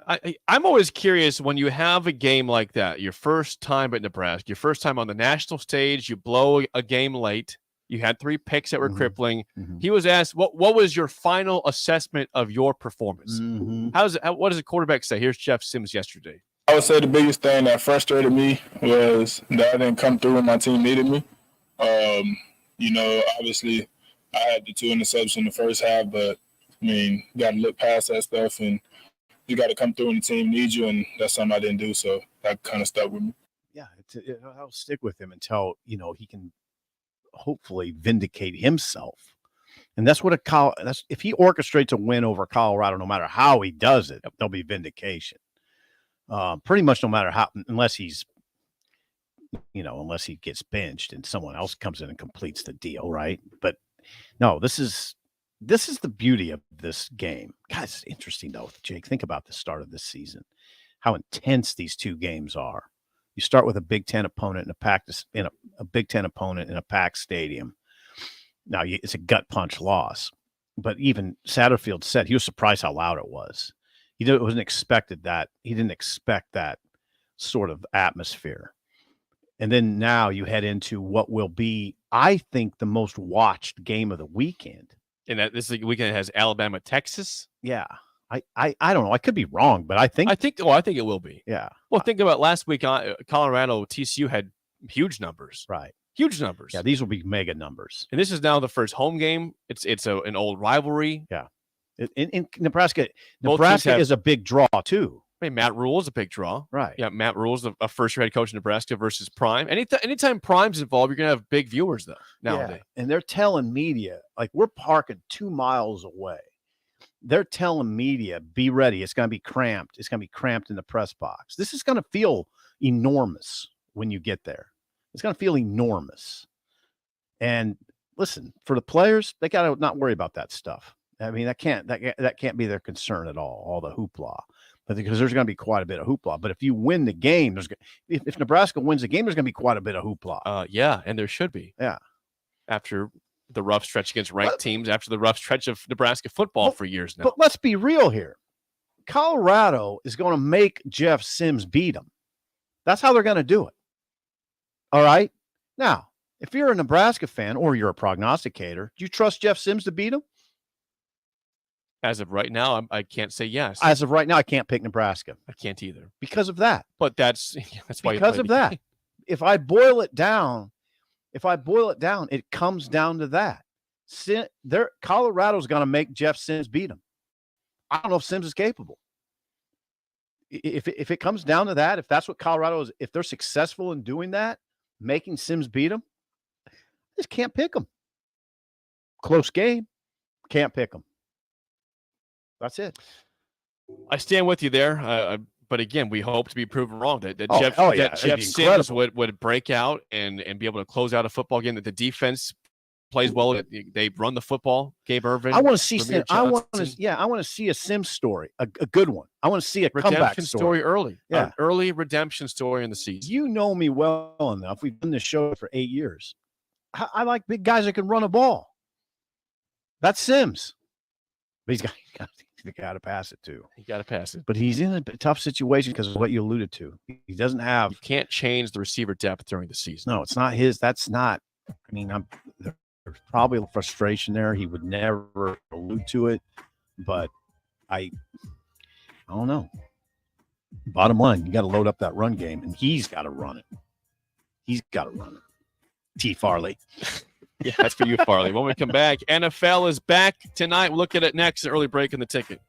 Speaker 3: I'm always curious when you have a game like that, your first time at Nebraska, your first time on the national stage, you blow a game late. You had 3 picks that were crippling. He was asked, what was your final assessment of your performance? What does a quarterback say? Here's Jeff Sims yesterday.
Speaker 7: I would say the biggest thing that frustrated me was that I didn't come through when my team needed me. Obviously I had the 2 interceptions in the first half, but you got to look past that stuff and you got to come through when the team needs you, and that's something I didn't do. So that kind of stuck with me.
Speaker 5: Yeah, I'll stick with him until he can hopefully vindicate himself. And that's what if he orchestrates a win over Colorado, no matter how he does it, there'll be vindication. Pretty much no matter how, unless he gets benched and someone else comes in and completes the deal, right? But no, this is the beauty of this game. God, it's interesting though, Jake. Think about the start of this season, how intense these 2 games are. You start with a Big Ten opponent in a Big Ten opponent in a packed stadium. Now it's a gut punch loss, but even Satterfield said he was surprised how loud it was. He wasn't expected that. He didn't expect that sort of atmosphere. And then now you head into what will be, I think, the most watched game of the weekend.
Speaker 3: And this weekend has Alabama, Texas.
Speaker 5: Yeah. I don't know. I could be wrong, but I think
Speaker 3: it will be.
Speaker 5: Yeah.
Speaker 3: Well, think about last week. Colorado, TCU had huge numbers.
Speaker 5: Right.
Speaker 3: Huge numbers.
Speaker 5: Yeah, these will be mega numbers.
Speaker 3: And this is now the first home game. It's an old rivalry.
Speaker 5: Yeah. In Nebraska
Speaker 3: Both teams
Speaker 5: is a big draw too.
Speaker 3: I mean, Matt Rule is a big draw.
Speaker 5: Right.
Speaker 3: Yeah, Matt Rule is a first-year head coach in Nebraska versus Prime. Anytime Prime's involved, you're going to have big viewers, though, nowadays.
Speaker 5: Yeah. And they're telling media, like we're parking 2 miles away. They're telling media, be ready. It's going to be cramped. It's going to be cramped in the press box. This is going to feel enormous when you get there. It's going to feel enormous. And listen, for the players, they got to not worry about that stuff. I mean, that can't be their concern at all the hoopla. But because there's going to be quite a bit of hoopla. But if you win the game, if Nebraska wins the game, there's going to be quite a bit of hoopla.
Speaker 3: Yeah, and there should be.
Speaker 5: Yeah.
Speaker 3: After the rough stretch against ranked teams, after the rough stretch of Nebraska football for years now.
Speaker 5: But let's be real here. Colorado is going to make Jeff Sims beat them. That's how they're going to do it. All right? Now, if you're a Nebraska fan or you're a prognosticator, do you trust Jeff Sims to beat him?
Speaker 3: As of right now, I can't say yes.
Speaker 5: As of right now, I can't pick Nebraska.
Speaker 3: I can't either.
Speaker 5: Because of that.
Speaker 3: But that's why
Speaker 5: because of that. If I boil it down, it comes down to that. Colorado's going to make Jeff Sims beat him. I don't know if Sims is capable. If it comes down to that, if that's what Colorado is, if they're successful in doing that, making Sims beat him, I just can't pick them. Close game, can't pick them. That's it.
Speaker 3: I stand with you there. But again, we hope to be proven wrong that Jeff Sims would break out and be able to close out a football game, that the defense plays well. They run the football. Gabe Irvin.
Speaker 5: I want to see Sims. I want to see a Sims story, a good one. I want to see a comeback
Speaker 3: story early.
Speaker 5: Yeah.
Speaker 3: An early redemption story in the season.
Speaker 5: You know me well enough. We've done this show for 8 years. I like big guys that can run a ball. That's Sims. But he's got to pass it too.
Speaker 3: He got to pass it.
Speaker 5: But he's in a tough situation because of what you alluded to. He doesn't have.
Speaker 3: You can't change the receiver depth during the season.
Speaker 5: No, it's not his. That's not. I mean, there's probably a frustration there. He would never allude to it, but I don't know. Bottom line, you got to load up that run game, and he's got to run it. He's got to run it. T. Farley.
Speaker 3: Yeah, that's for you, Farley. When we come back, NFL is back tonight. We'll look at it next. Early break in the ticket.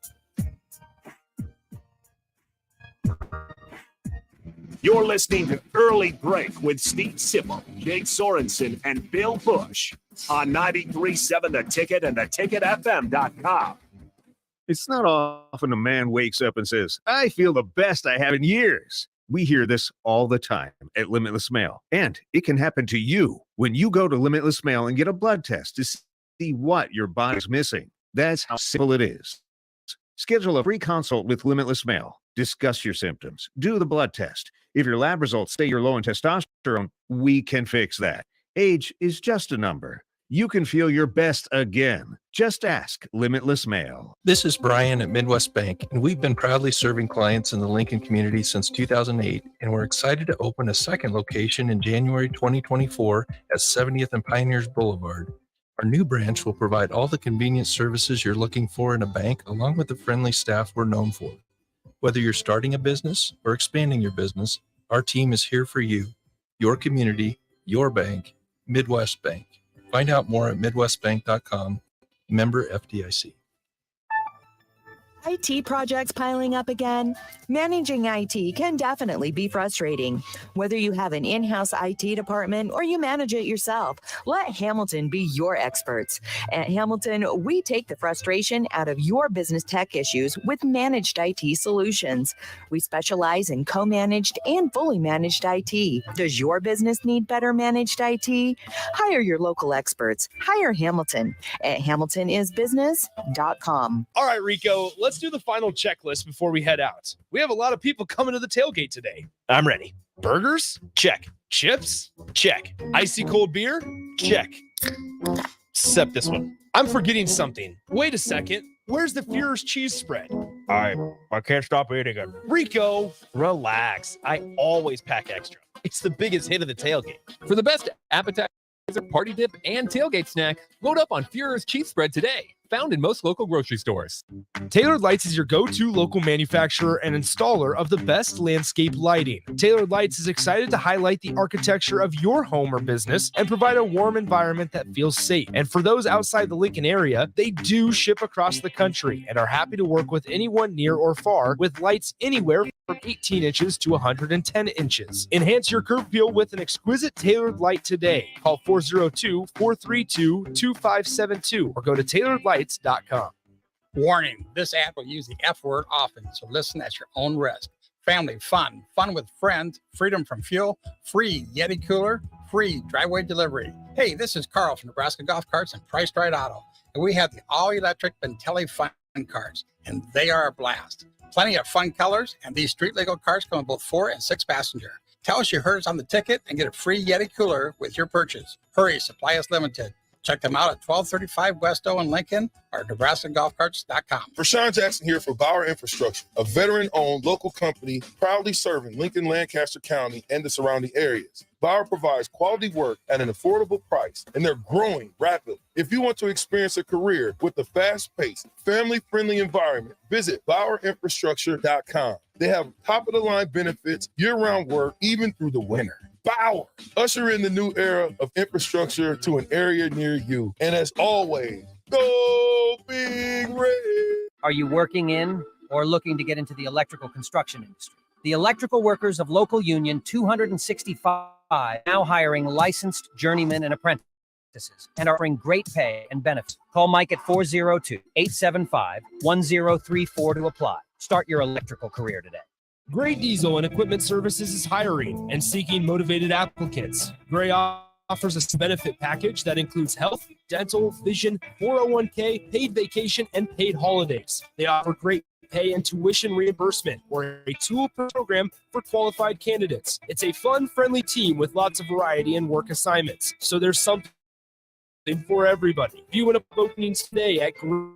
Speaker 1: You're listening to Early Break with Steve Sipple, Jake Sorensen, and Bill Busch on 93.7 The Ticket and theticketfm.com.
Speaker 8: It's not often a man wakes up and says, I feel the best I have in years. We hear this all the time at Limitless Mail, and it can happen to you when you go to Limitless Mail and get a blood test to see what your body's missing. That's how simple it is. Schedule a free consult with Limitless Male. Discuss your symptoms. Do the blood test. If your lab results say you're low in testosterone, we can fix that. Age is just a number. You can feel your best again. Just ask Limitless Male.
Speaker 9: This is Brian at Midwest Bank, and we've been proudly serving clients in the Lincoln community since 2008, and we're excited to open a second location in January 2024 at 70th and Pioneers Boulevard. Our new branch will provide all the convenient services you're looking for in a bank, along with the friendly staff we're known for. Whether you're starting a business or expanding your business, our team is here for you, your community, your bank, Midwest Bank. Find out more at midwestbank.com, member FDIC.
Speaker 10: IT projects piling up again? Managing IT can definitely be frustrating. Whether you have an in-house IT department or you manage it yourself, let Hamilton be your experts. At Hamilton, we take the frustration out of your business tech issues with managed IT solutions. We specialize in co-managed and fully managed IT. Does your business need better managed IT? Hire your local experts. Hire Hamilton at hamiltonisbusiness.com.
Speaker 3: All right, Rico, let's do the final checklist before we head out. We have a lot of people coming to the tailgate today. I'm ready. Burgers? Check. Chips? Check. Icy cold beer? Check. Except this one. I'm forgetting something. Wait a second. Where's the Führer's cheese spread?
Speaker 6: I can't stop eating it.
Speaker 3: Rico, relax. I always pack extra. It's the biggest hit of the tailgate.
Speaker 11: For the best appetizer, party dip, and tailgate snack, load up on Führer's cheese spread today. Found in most local grocery stores.
Speaker 12: Tailored Lights is your go-to local manufacturer and installer of the best landscape lighting. Tailored Lights is excited to highlight the architecture of your home or business and provide a warm environment that feels safe. And for those outside the Lincoln area, they do ship across the country and are happy to work with anyone near or far with lights anywhere from 18 inches to 110 inches. Enhance your curb appeal with an exquisite Tailored Light today. Call 402-432-2572 or go to tailoredlights.com.
Speaker 13: Warning, this ad will use the F word often, so listen at your own risk. Family fun, fun with friends, freedom from fuel, free Yeti cooler, free driveway delivery. Hey, this is Carl from Nebraska Golf Carts and Priced Right Auto, and we have the all-electric Bentelli Fun Carts, and they are a blast. Plenty of fun colors, and these street-legal carts come in both 4 and 6 passenger. Tell us you heard us on the ticket and get a free Yeti cooler with your purchase. Hurry, supply is limited. Check them out at 1235 West O in Lincoln or NebraskaGolfCarts.com.
Speaker 14: Rashawn Jackson here for Bauer Infrastructure, a veteran-owned local company proudly serving Lincoln, Lancaster County, and the surrounding areas. Bauer provides quality work at an affordable price, and they're growing rapidly. If you want to experience a career with a fast-paced, family-friendly environment, visit BauerInfrastructure.com. They have top-of-the-line benefits, year-round work, even through the winter. Bauer, usher in the new era of infrastructure to an area near you. And as always, go Big Red.
Speaker 15: Are you working in or looking to get into the electrical construction industry? The Electrical Workers of Local Union 265 now hiring licensed journeymen and apprentices and offering great pay and benefits. Call Mike at 402-875-1034 to apply. Start your electrical career today.
Speaker 12: Gray Diesel and Equipment Services is hiring and seeking motivated applicants. Gray offers a benefit package that includes health, dental, vision, 401k, paid vacation, and paid holidays. They offer great pay and tuition reimbursement or a tool program for qualified candidates. It's a fun, friendly team with lots of variety and work assignments. So there's something for everybody. View and openings today at Gray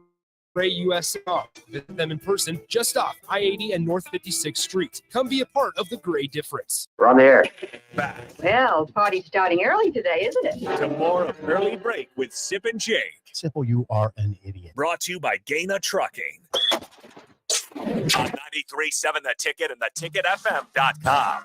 Speaker 12: USR. Visit them in person just off I-80 and North 56th Street. Come be a part of the Gray difference.
Speaker 2: We're on the air.
Speaker 1: Back
Speaker 16: Well, party's starting early today, isn't it?
Speaker 1: to more of Early Break with Sip and Jake.
Speaker 6: Simple, you are an idiot.
Speaker 1: Brought to you by Gaina Trucking. On 93.7 The Ticket and theticketfm.com.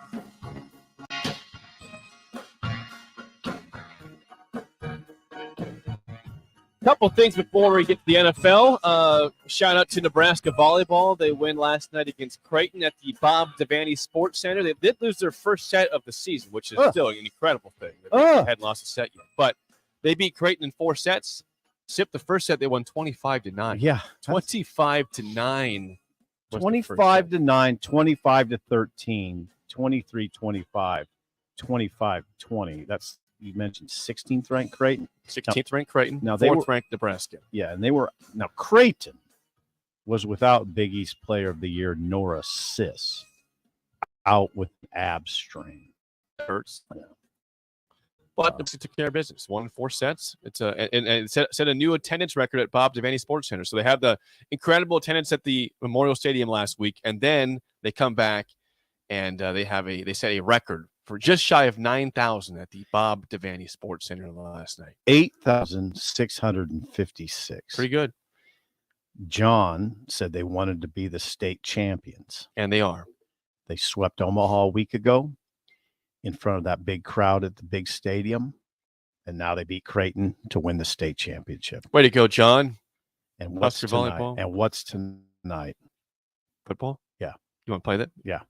Speaker 3: Couple things before we get to the NFL. Shout out to Nebraska volleyball. They win last night against Creighton at the Bob Devaney Sports Center. They did lose their first set of the season, which is still an incredible thing. They hadn't lost a set yet, but they beat Creighton in 4 sets. Sip the first set, they won 25-9.
Speaker 5: Yeah,
Speaker 3: 25-9.
Speaker 5: 25-9, 25-13, 23-25, 25-20. That's you mentioned 16th ranked Creighton.
Speaker 3: 16th ranked Creighton.
Speaker 5: Now
Speaker 3: 4th ranked Nebraska.
Speaker 5: Yeah, and they were now Creighton was without Big East Player of the Year Nora Sis out with an ab strain.
Speaker 3: Hurts. Yeah. But Nebraska took care of business. Won 4 sets. It's and set a new attendance record at Bob Devaney Sports Center. So they have the incredible attendance at the Memorial Stadium last week, and then they come back and they set a record for just shy of 9,000 at the Bob Devaney Sports Center last night.
Speaker 5: 8,656.
Speaker 3: Pretty good.
Speaker 5: John said they wanted to be the state champions.
Speaker 3: And they are.
Speaker 5: They swept Omaha a week ago in front of that big crowd at the big stadium. And now they beat Creighton to win the state championship.
Speaker 3: Way to go, John.
Speaker 5: And what's tonight?
Speaker 3: Volleyball?
Speaker 5: And what's tonight?
Speaker 3: Football?
Speaker 5: Yeah.
Speaker 3: You want to play that?
Speaker 5: Yeah.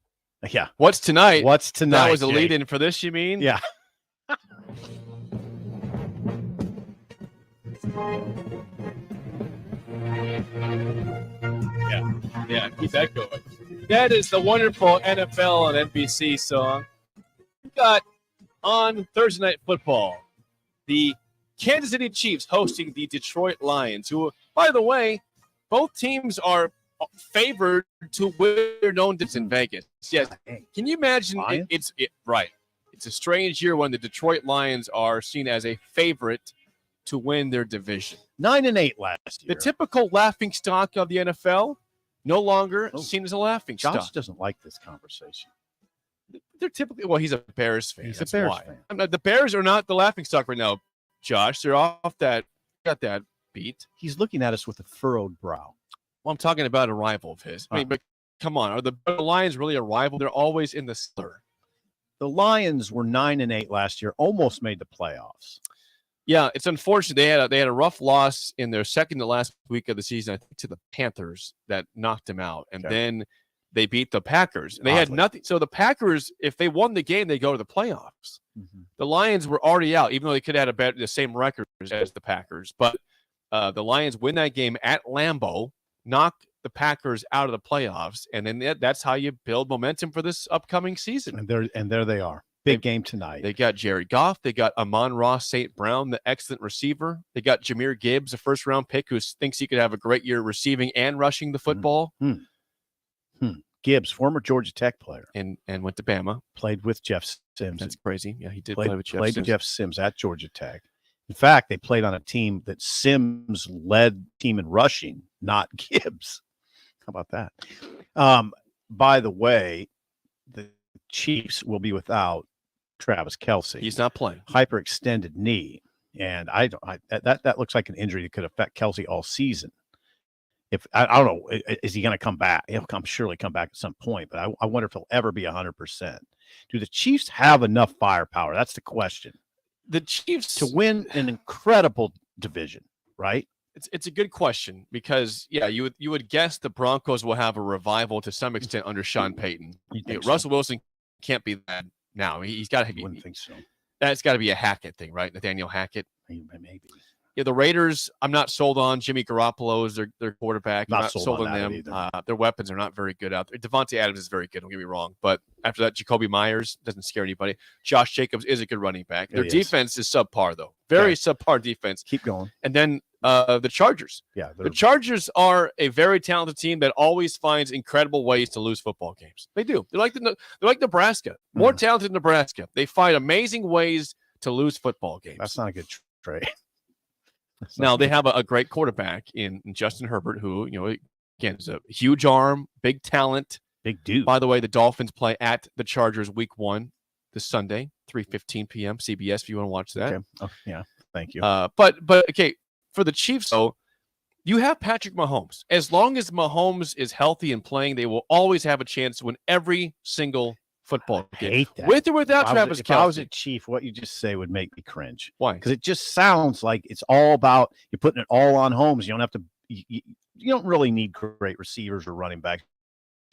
Speaker 5: Yeah.
Speaker 3: What's tonight?
Speaker 5: What's tonight?
Speaker 3: That was a
Speaker 5: Jake?
Speaker 3: lead-in for this, you mean?
Speaker 5: Yeah.
Speaker 3: Yeah, keep that going. That is the wonderful NFL on NBC song. We got on Thursday Night Football the Kansas City Chiefs hosting the Detroit Lions, who, by the way, both teams are favored to win their known distance in Vegas. Yes. Can you imagine? It's right. It's a strange year when the Detroit Lions are seen as a favorite to win their division.
Speaker 5: 9-8 last year.
Speaker 3: The typical laughing stock of the NFL, no longer seen as a laughing
Speaker 5: Josh
Speaker 3: stock.
Speaker 5: doesn't like this conversation.
Speaker 3: They're typically, well, he's a Bears fan.
Speaker 5: He's a
Speaker 3: That's
Speaker 5: Bears
Speaker 3: why.
Speaker 5: fan.
Speaker 3: I mean, the Bears are not the laughing stock right now, Josh. They're off that, got that beat.
Speaker 5: He's looking at us with a furrowed brow.
Speaker 3: Well, I'm talking about a rival of his. I mean, but come on, are the Lions really a rival? They're always in the cellar.
Speaker 5: The Lions were 9-8 last year, almost made the playoffs.
Speaker 3: Yeah, it's unfortunate. They had a rough loss in their second to last week of the season, I think, to the Panthers that knocked them out, and then they beat the Packers. They had nothing. So the Packers, if they won the game, they go to the playoffs.
Speaker 5: Mm-hmm.
Speaker 3: The Lions were already out, even though they could have had the same record as the Packers. But the Lions win that game at Lambeau, knock the Packers out of the playoffs, and then that's how you build momentum for this upcoming season.
Speaker 5: And there they are. Big game tonight.
Speaker 3: They got Jared Goff. They got Amon-Ra St. Brown, the excellent receiver. They got Jahmyr Gibbs, a first-round pick who thinks he could have a great year receiving and rushing the football.
Speaker 5: Gibbs, former Georgia Tech player.
Speaker 3: And went to Bama.
Speaker 5: Played with Jeff Sims.
Speaker 3: That's crazy. Yeah, he did
Speaker 5: play
Speaker 3: with Jeff
Speaker 5: Sims.
Speaker 3: Sims.
Speaker 5: Played with Jeff Sims at Georgia Tech. In fact, they played on a team that Sims led team in rushing, not Gibbs. How about that? By the way, the Chiefs will be without Travis Kelce.
Speaker 3: He's not playing.
Speaker 5: Hyperextended knee. And that looks like an injury that could affect Kelce all season. If I don't know, is he going to come back? He'll surely come back at some point, but I wonder if he'll ever be 100%. Do the Chiefs have enough firepower? That's the question.
Speaker 3: The Chiefs
Speaker 5: to win an incredible division, right?
Speaker 3: It's a good question because you would guess the Broncos will have a revival to some extent under Sean Payton. Russell Wilson can't be that now. He's got to be.
Speaker 5: I wouldn't think so.
Speaker 3: That's got to be a Hackett thing, right? Nathaniel Hackett.
Speaker 5: Maybe.
Speaker 3: Yeah, the Raiders, I'm not sold on. Jimmy Garoppolo is their quarterback. I'm
Speaker 5: Not sold on
Speaker 3: them.
Speaker 5: either.
Speaker 3: Their weapons are not very good out there. Devontae Adams is very good, don't get me wrong. But after that, Jacoby Myers doesn't scare anybody. Josh Jacobs is a good running back. Their defense is subpar, though. Very subpar defense.
Speaker 5: Keep going.
Speaker 3: And then the Chargers.
Speaker 5: Yeah,
Speaker 3: the Chargers are a very talented team that always finds incredible ways to lose football games. They do. They're like Nebraska. More talented than Nebraska. They find amazing ways to lose football games.
Speaker 5: That's not a good trade.
Speaker 3: Now they have a great quarterback in Justin Herbert, who again is a huge arm, big talent,
Speaker 5: big dude.
Speaker 3: By the way, the Dolphins play at the Chargers Week 1 this Sunday, 3:15 p.m. CBS. If you want to watch that,
Speaker 5: okay. Oh, yeah, thank you.
Speaker 3: But okay, for the Chiefs, though, you have Patrick Mahomes. As long as Mahomes is healthy and playing, they will always have a chance to win every single football game.
Speaker 5: Hate that.
Speaker 3: With or without Travis Kelce.
Speaker 5: If I was a Chief, what you just say would make me cringe.
Speaker 3: Why?
Speaker 5: Because it just sounds like it's all about you're putting it all on Holmes. You don't have to. You don't really need great receivers or running backs.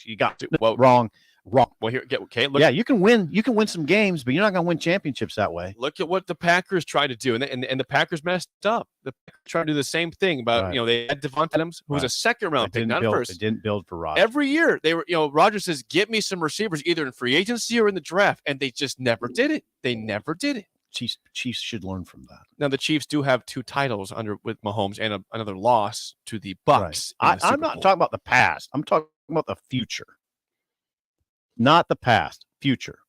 Speaker 5: You got to.
Speaker 3: Well,
Speaker 5: wrong.
Speaker 3: Well, here, okay. Look,
Speaker 5: yeah, you can win. You can win some games, but you're not going to win championships that way.
Speaker 3: Look at what the Packers tried to do, and the Packers messed up. The Packers tried to do the same thing about they had Devontae Adams, who was a second-round pick, not first.
Speaker 5: They didn't build for Rodgers.
Speaker 3: Every year they were, Rodgers says, "Get me some receivers, either in free agency or in the draft," and they just never did it. They never did it.
Speaker 5: Chiefs should learn from that.
Speaker 3: Now the Chiefs do have 2 titles with Mahomes and another loss to the Bucks.
Speaker 5: Right. I'm not talking about the past. I'm talking about the future. Not the past, future.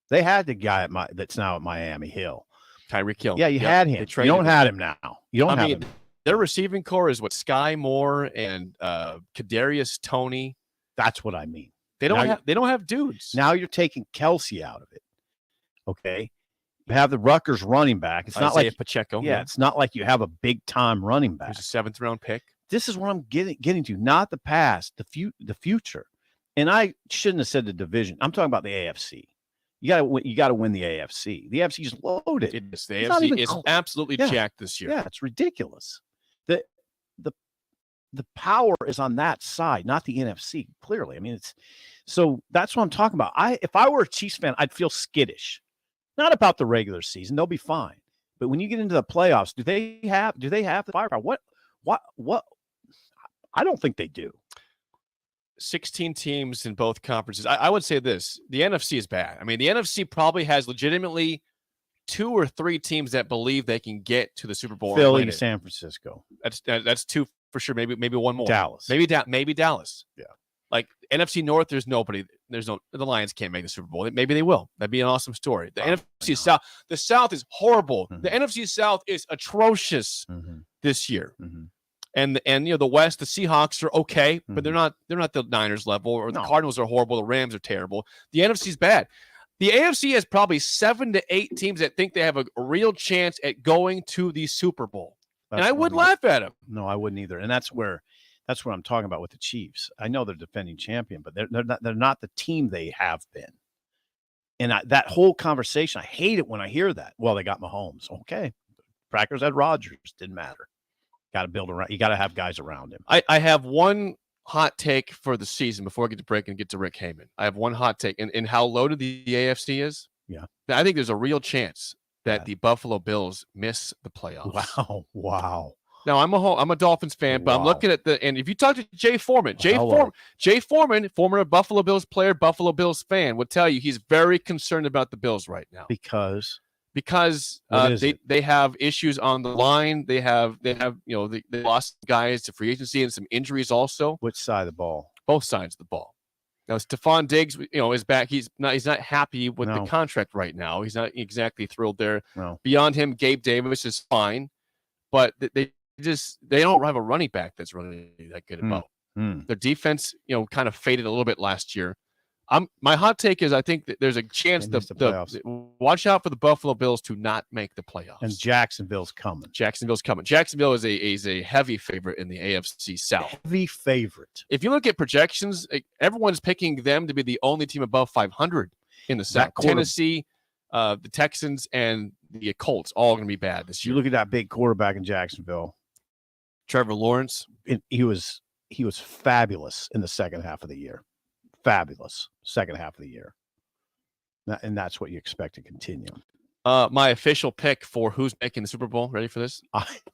Speaker 5: They had the guy that's now at Miami, Hill.
Speaker 3: Tyreek Hill.
Speaker 5: Yeah, you had him. You don't have him now. You don't have him.
Speaker 3: Their receiving core is what Sky Moore and Kadarius Toney.
Speaker 5: That's what I mean.
Speaker 3: They don't have dudes.
Speaker 5: Now you're taking Kelsey out of it. Okay. You have the Rutgers running back. It's not like
Speaker 3: Pacheco.
Speaker 5: Yeah, it's not like you have a big time running back.
Speaker 3: There's a 7th round pick.
Speaker 5: This is what I'm getting to, not the past, the future. And I shouldn't have said the division. I'm talking about the AFC. You got to win the AFC. The AFC is loaded.
Speaker 3: The AFC is absolutely jacked this year.
Speaker 5: Yeah, it's ridiculous. The power is on that side, not the NFC. Clearly, I mean, so that's what I'm talking about. If I were a Chiefs fan, I'd feel skittish. Not about the regular season; they'll be fine. But when you get into the playoffs, do they have the firepower? What? I don't think they do.
Speaker 3: 16 teams in both conferences. I would say this: the NFC is bad. I mean, the NFC probably has legitimately 2 or 3 teams that believe they can get to the Super Bowl.
Speaker 5: Philly and San Francisco.
Speaker 3: That's 2 for sure. Maybe one more.
Speaker 5: Dallas.
Speaker 3: Maybe Dallas.
Speaker 5: Yeah.
Speaker 3: Like NFC North, there's nobody. The Lions can't make the Super Bowl. Maybe they will. That'd be an awesome story. The NFC South. The South is horrible.
Speaker 5: Mm-hmm.
Speaker 3: The NFC South is atrocious this year. Mm-hmm. And the West, the Seahawks are okay, but they're not the Niners level, or the Cardinals are horrible. The Rams are terrible. The NFC's bad. The AFC has probably 7 to 8 teams that think they have a real chance at going to the Super Bowl. And I wouldn't laugh at them.
Speaker 5: No, I wouldn't either. And that's what I'm talking about with the Chiefs. I know they're defending champion, but they're not the team they have been. And that whole conversation, I hate it when I hear that. Well, they got Mahomes. Okay. Packers had Rodgers. Didn't matter. Got to build around. You got to have guys around him.
Speaker 3: I have one hot take for the season before I get to break and get to Rick Heyman. I have one hot take in how loaded the AFC is.
Speaker 5: Yeah.
Speaker 3: I think there's a real chance that the Buffalo Bills miss the playoffs.
Speaker 5: Wow.
Speaker 3: Now I'm a Dolphins fan, but I'm looking at and if you talk to Jay Foreman, former Buffalo Bills player, Buffalo Bills fan, would tell you he's very concerned about the Bills right now
Speaker 5: because
Speaker 3: they have issues on the line. They lost guys to free agency and some injuries also.
Speaker 5: Which side of the ball?
Speaker 3: Both sides of the ball. Now Stephon Diggs, is back. He's not happy with the contract right now. He's not exactly thrilled there.
Speaker 5: No.
Speaker 3: Beyond him, Gabe Davis is fine, but they don't have a running back that's really that good about. Their defense, kind of faded a little bit last year. My hot take is I think that there's a chance watch out for the Buffalo Bills to not make the playoffs.
Speaker 5: And Jacksonville's coming.
Speaker 3: Jacksonville is a heavy favorite in the AFC South.
Speaker 5: Heavy favorite.
Speaker 3: If you look at projections, everyone's picking them to be the only team above 500 in the South. Tennessee, the Texans, and the Colts all going to be bad this year.
Speaker 5: You look at that big quarterback in Jacksonville,
Speaker 3: Trevor Lawrence.
Speaker 5: He was fabulous in the second half of the year. Fabulous second half of the year. And that's what you expect to continue.
Speaker 3: My official pick for who's making the Super Bowl. Ready for this?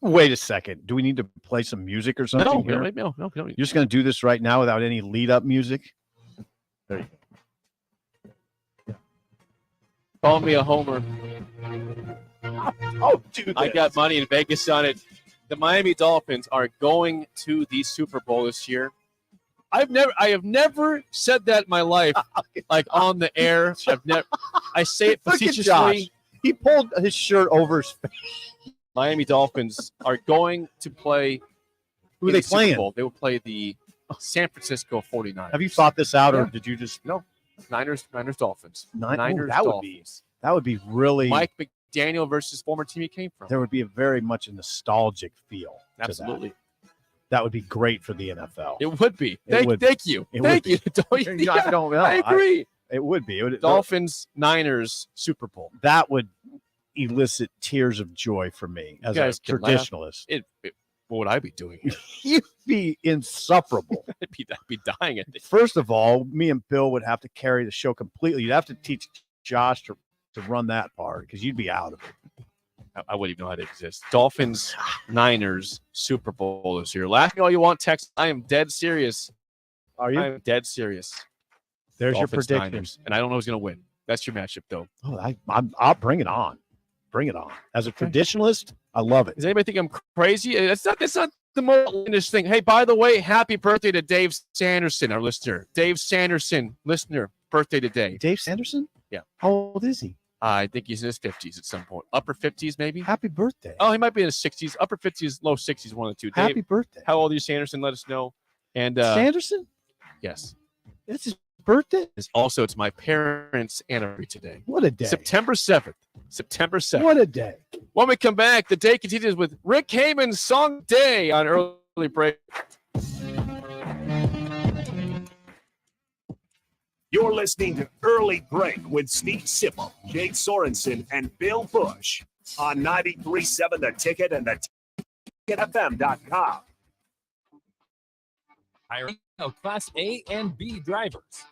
Speaker 5: Wait a second. Do we need to play some music or something here?
Speaker 3: No.
Speaker 5: You're just going to do this right now without any lead-up music? There you
Speaker 3: go. Call me a homer.
Speaker 5: Oh, dude.
Speaker 3: I got money in Vegas on it. The Miami Dolphins are going to the Super Bowl this year. I have never said that in my life, like on the air. I say it facetiously.
Speaker 5: He pulled his shirt over his face.
Speaker 3: Miami Dolphins are going to play.
Speaker 5: Who are they playing?
Speaker 3: They will play the San Francisco 49ers.
Speaker 5: Have you thought this out, or did you just
Speaker 3: no? Niners, Dolphins.
Speaker 5: Niners,
Speaker 3: Dolphins.
Speaker 5: That would be really
Speaker 3: Mike McDaniel versus former team he came from.
Speaker 5: There would be a very much a nostalgic feel.
Speaker 3: Absolutely.
Speaker 5: That would be great for the NFL.
Speaker 3: It would be. Thank you.
Speaker 5: Thank you.
Speaker 3: I agree.
Speaker 5: It would be.
Speaker 3: Dolphins, Niners, Super Bowl.
Speaker 5: That would elicit tears of joy for me as a traditionalist.
Speaker 3: What would I be doing here?
Speaker 5: You'd be insufferable.
Speaker 3: I'd be dying at it.
Speaker 5: First of all, me and Bill would have to carry the show completely. You'd have to teach Josh to run that part because you'd be out of it.
Speaker 3: I wouldn't even know how to exist. Dolphins, Niners, Super Bowl this year. Laugh me all you want, Texas. I am dead serious.
Speaker 5: Are you?
Speaker 3: I am dead serious.
Speaker 5: There's
Speaker 3: Dolphins,
Speaker 5: your prediction.
Speaker 3: Niners, and I don't know who's going to win. That's your matchup, though.
Speaker 5: Oh, I'll bring it on. Bring it on. As a traditionalist, I love it.
Speaker 3: Does anybody think I'm crazy? That's not the most outlandish thing. Hey, by the way, happy birthday to Dave Sanderson, our listener. Dave Sanderson, listener, birthday today.
Speaker 5: Dave Sanderson?
Speaker 3: Yeah.
Speaker 5: How old is he?
Speaker 3: I think he's in his 50s at some point. Upper 50s, maybe?
Speaker 5: Happy birthday.
Speaker 3: Oh, he might be in his 60s. Upper 50s, low 60s, one of the two.
Speaker 5: Happy
Speaker 3: Dave,
Speaker 5: birthday.
Speaker 3: how old are you, Sanderson? Let us know. And
Speaker 5: Sanderson?
Speaker 3: Yes.
Speaker 5: It's his birthday?
Speaker 3: It's my parents' anniversary today.
Speaker 5: What a day.
Speaker 3: September 7th. September 7th.
Speaker 5: What a day.
Speaker 3: When we come back, the day continues with Rick Heyman's Song Day on Early Break.
Speaker 1: You're listening to Early Break with Steve Sipple, Jake Sorensen, and Bill Busch on 93.7 The Ticket and the ticketfm.com.
Speaker 11: Hiring of Class A and B drivers.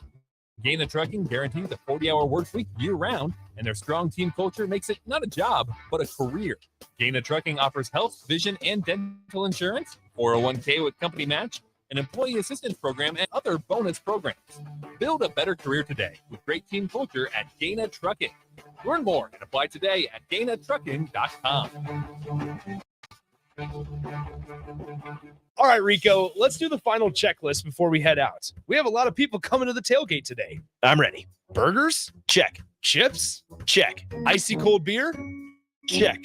Speaker 11: Gaina Trucking guarantees a 40-hour work week year-round, and their strong team culture makes it not a job, but a career. Gaina Trucking offers health, vision, and dental insurance, 401k with company match, an employee assistance program, and other bonus programs. Build a better career today with great team culture at Gaina Trucking. Learn more and apply today at GainaTrucking.com.
Speaker 12: All right, Rico, let's do the final checklist before we head out. We have a lot of people coming to the tailgate today. I'm ready. Burgers? Check. Chips? Check. Icy cold beer? Check.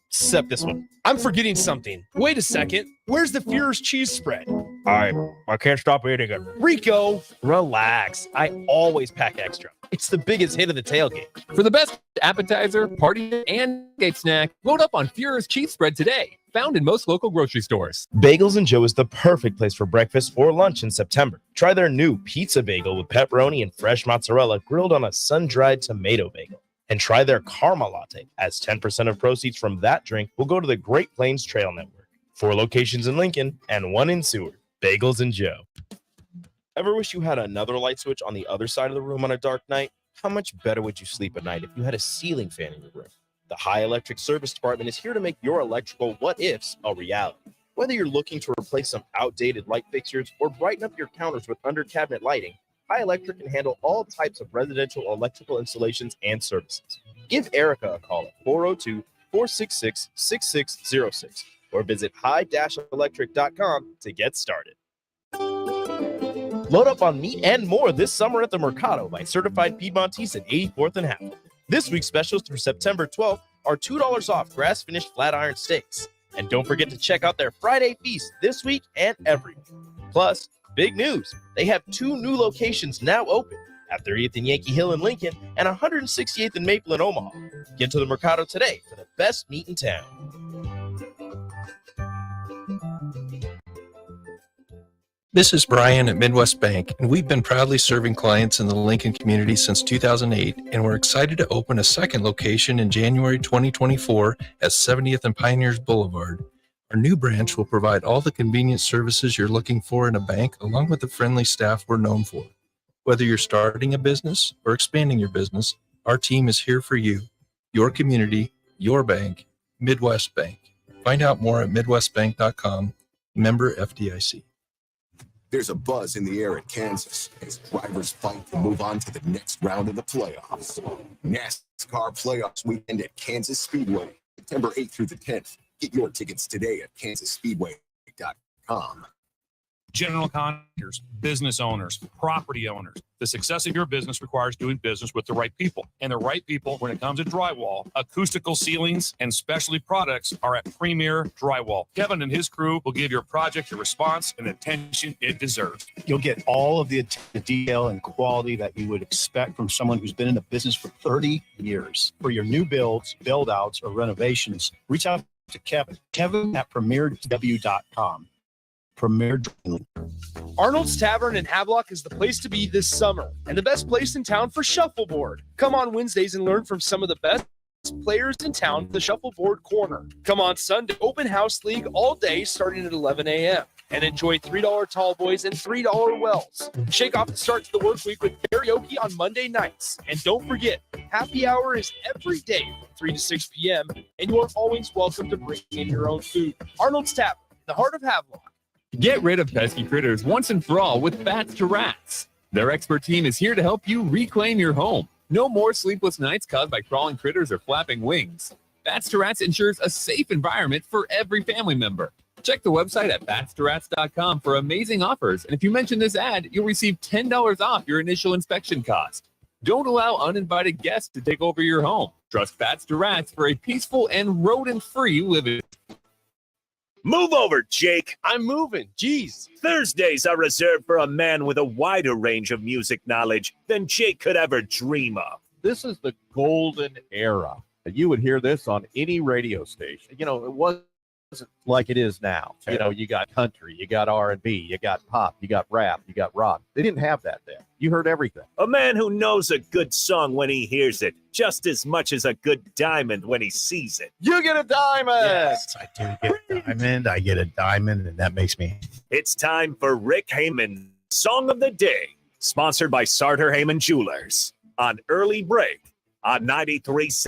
Speaker 12: Except this one. I'm forgetting something. Wait a second. Where's the Führer's cheese spread?
Speaker 6: I can't stop eating it.
Speaker 12: Rico, relax. I always pack extra. It's the biggest hit of the tailgate.
Speaker 11: For the best appetizer, party, and tailgate snack, load up on Führer's cheese spread today. Found in most local grocery stores.
Speaker 17: Bagels and Joe is the perfect place for breakfast or lunch in September. Try their new pizza bagel with pepperoni and fresh mozzarella grilled on a sun-dried tomato bagel. And try their Karma Latte, as 10% of proceeds from that drink will go to the Great Plains Trail Network. 4 locations in Lincoln and 1 in Seward. Bagels and Joe. Ever wish you had another light switch on the other side of the room on a dark night? How much better would you sleep at night if you had a ceiling fan in your room? The High Electric Service Department is here to make your electrical what-ifs a reality. Whether you're looking to replace some outdated light fixtures or brighten up your counters with under-cabinet lighting, High Electric can handle all types of residential electrical installations and services. Give Erica a call at 402-466-6606 or visit high-electric.com to get started. Load up on meat and more this summer at the Mercado by Certified Piedmontese at 84th and Half. This week's specials through September 12th are $2 off grass-finished flat iron steaks. And don't forget to check out their Friday feast this week and every week. Plus, big news, they have 2 new locations now open at 30th and Yankee Hill in Lincoln and 168th and Maple in Omaha. Get to the Mercado today for the best meat in town.
Speaker 9: This is Brian at Midwest Bank, and we've been proudly serving clients in the Lincoln community since 2008, and we're excited to open a second location in January 2024 at 70th and Pioneers Boulevard. Our new branch will provide all the convenient services you're looking for in a bank, along with the friendly staff we're known for. Whether you're starting a business or expanding your business, our team is here for you, your community, your bank, Midwest Bank. Find out more at midwestbank.com, member FDIC.
Speaker 18: There's a buzz in the air at Kansas as drivers fight to move on to the next round of the playoffs. NASCAR Playoffs Weekend at Kansas Speedway, September 8th through the 10th. Get your tickets today at kansasspeedway.com.
Speaker 6: General contractors, business owners, property owners. The success of your business requires doing business with the right people. And the right people, when it comes to drywall, acoustical ceilings, and specialty products, are at Premier Drywall. Kevin and his crew will give your project the response and attention it deserves.
Speaker 5: You'll get all of the detail and quality that you would expect from someone who's been in the business for 30 years. For your new builds, build-outs, or renovations, reach out to Kevin at premierw.com. Premier.
Speaker 12: Arnold's Tavern in Havelock is the place to be this summer and the best place in town for shuffleboard. Come on Wednesdays and learn from some of the best players in town, the Shuffleboard Corner. Come on Sunday, open house league all day starting at 11 a.m. and enjoy $3 tall boys and $3 wells. Shake off the start to the work week with karaoke on Monday nights. And don't forget, happy hour is every day from 3 to 6 p.m. and you are always welcome to bring in your own food. Arnold's Tavern, in the heart of Havelock.
Speaker 11: Get rid of pesky critters once and for all with Bats to Rats. Their expert team is here to help you reclaim your home. No more sleepless nights caused by crawling critters or flapping wings. Bats to Rats ensures a safe environment for every family member. Check the website at batstoRats.com for amazing offers. And if you mention this ad, you'll receive $10 off your initial inspection cost. Don't allow uninvited guests to take over your home. Trust Bats to Rats for a peaceful and rodent-free living.
Speaker 1: Move over, Jake.
Speaker 3: I'm moving. Jeez.
Speaker 1: Thursdays are reserved for a man with a wider range of music knowledge than Jake could ever dream of.
Speaker 19: This is the golden era. You would hear this on any radio station. You know, it wasn't like it is now. You know, you got country, you got R&B, you got pop, you got rap, you got rock. They didn't have that then. You heard everything.
Speaker 1: A man who knows a good song when he hears it, just as much as a good diamond when he sees it.
Speaker 3: You get a diamond.
Speaker 5: Yes, I do get a diamond. I get a diamond, and that makes me.
Speaker 1: It's time for Rick Heyman Song of the Day, sponsored by Sartor Heyman Jewelers on Early Break on 93.7.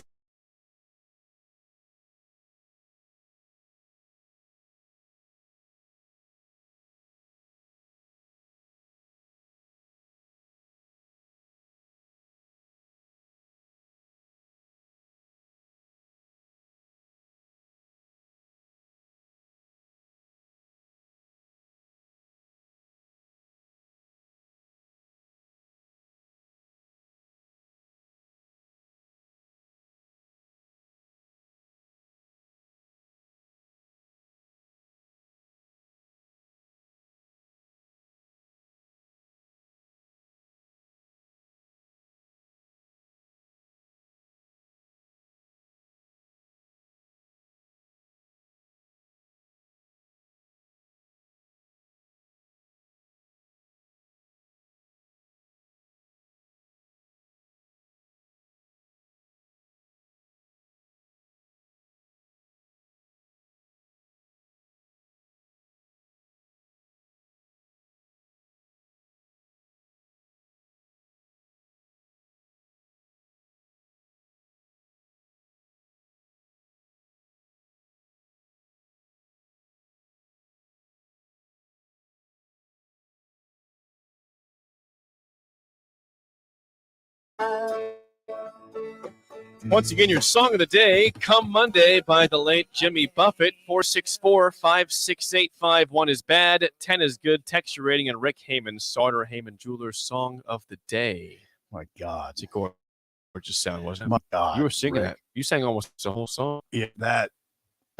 Speaker 3: Once again, your song of the day, Come Monday, by the late Jimmy Buffett. 464-568-51 is bad, 10 is good. Text your rating and Rick Heyman, Sartor Heyman Jewelers, song of the day.
Speaker 5: My God.
Speaker 3: It's a gorgeous sound, wasn't it?
Speaker 5: My God.
Speaker 3: You were singing
Speaker 5: Rick.
Speaker 3: that. You sang almost the whole song.
Speaker 5: Yeah, that.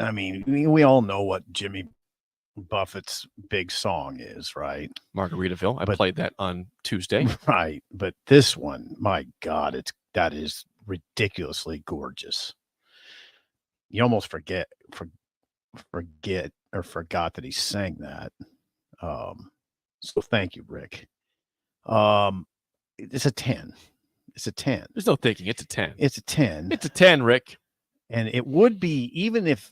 Speaker 5: I mean, we all know what Jimmy Buffett's big song is, right?
Speaker 3: Margaritaville. I played that on Tuesday.
Speaker 5: Right. But this one, my God, that is ridiculously gorgeous. You almost forgot that he sang that. So thank you, Rick. It's a 10. It's a 10.
Speaker 3: There's no thinking. It's a 10.
Speaker 5: It's a 10.
Speaker 3: It's a 10, Rick.
Speaker 5: And it would be, even if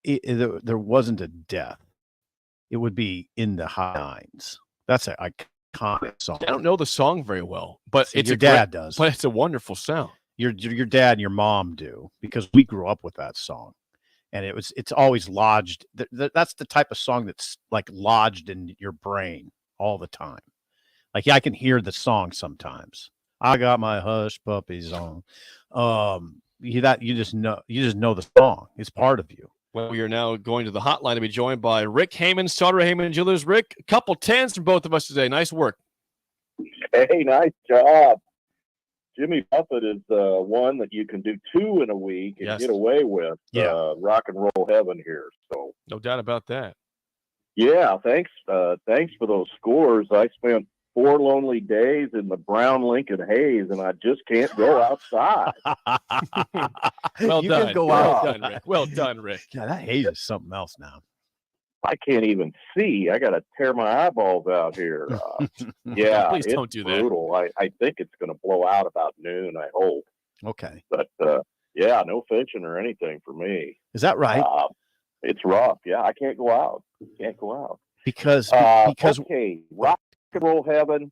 Speaker 5: there wasn't a death, it would be in the high nines. That's an iconic song.
Speaker 3: I don't know the song very well, but
Speaker 5: See,
Speaker 3: it's
Speaker 5: your dad does.
Speaker 3: But it's a wonderful sound.
Speaker 5: Your dad and your mom do, because we grew up with that song, and it's always lodged. That's the type of song that's like lodged in your brain all the time. Like, yeah, I can hear the song sometimes. I got my hush puppies on. You just know the song. It's part of you.
Speaker 3: Well, we are now going to the hotline to be joined by Rick Heyman, Sartor Heyman Jewelers. Rick, a couple 10s from both of us today. Nice work.
Speaker 20: Hey, nice job. Jimmy Buffett is one that you can do two in a week and get away with.
Speaker 5: Yeah.
Speaker 20: Rock and roll heaven here. So
Speaker 3: no doubt about that.
Speaker 20: Yeah, thanks for those scores. I spent 4 lonely days in the brown Lincoln haze, and I just can't go outside.
Speaker 3: Well
Speaker 5: You
Speaker 3: done.
Speaker 5: can go
Speaker 3: well
Speaker 5: out.
Speaker 3: done, Rick. Well done, Rick.
Speaker 5: Yeah, that haze is something else now.
Speaker 20: I can't even see. I got to tear my eyeballs out here. Yeah,
Speaker 3: Please
Speaker 20: it's
Speaker 3: don't do that.
Speaker 20: brutal. I think it's going to blow out about noon, I hope.
Speaker 5: Okay.
Speaker 20: But, yeah, no fishing or anything for me.
Speaker 5: Is that right?
Speaker 20: It's rough. Yeah, I can't go out.
Speaker 5: Because
Speaker 20: okay, rock and roll heaven.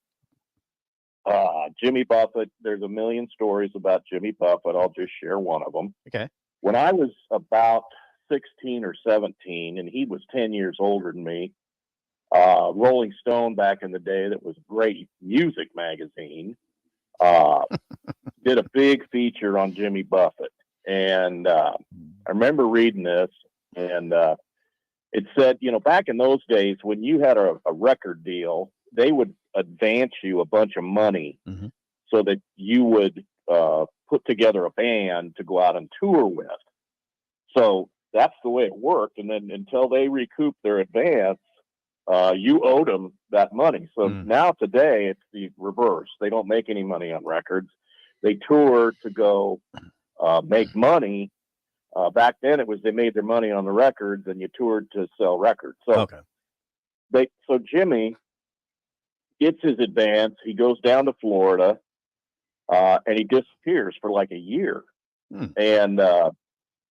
Speaker 20: Jimmy Buffett. There's a million stories about Jimmy Buffett. I'll just share one of them.
Speaker 5: Okay.
Speaker 20: When I was about 16 or 17, and he was 10 years older than me, Rolling Stone back in the day, that was a great music magazine. did a big feature on Jimmy Buffett. And I remember reading this, and it said, back in those days when you had a record deal, they would advance you a bunch of money so that you would put together a band to go out and tour with. So that's the way it worked. And then until they recouped their advance, you owed them that money. So now today it's the reverse. They don't make any money on records. They tour to go make money. Back then it was they made their money on the records and you toured to sell records. So so Jimmy gets his advance. He goes down to Florida and he disappears for like a year. And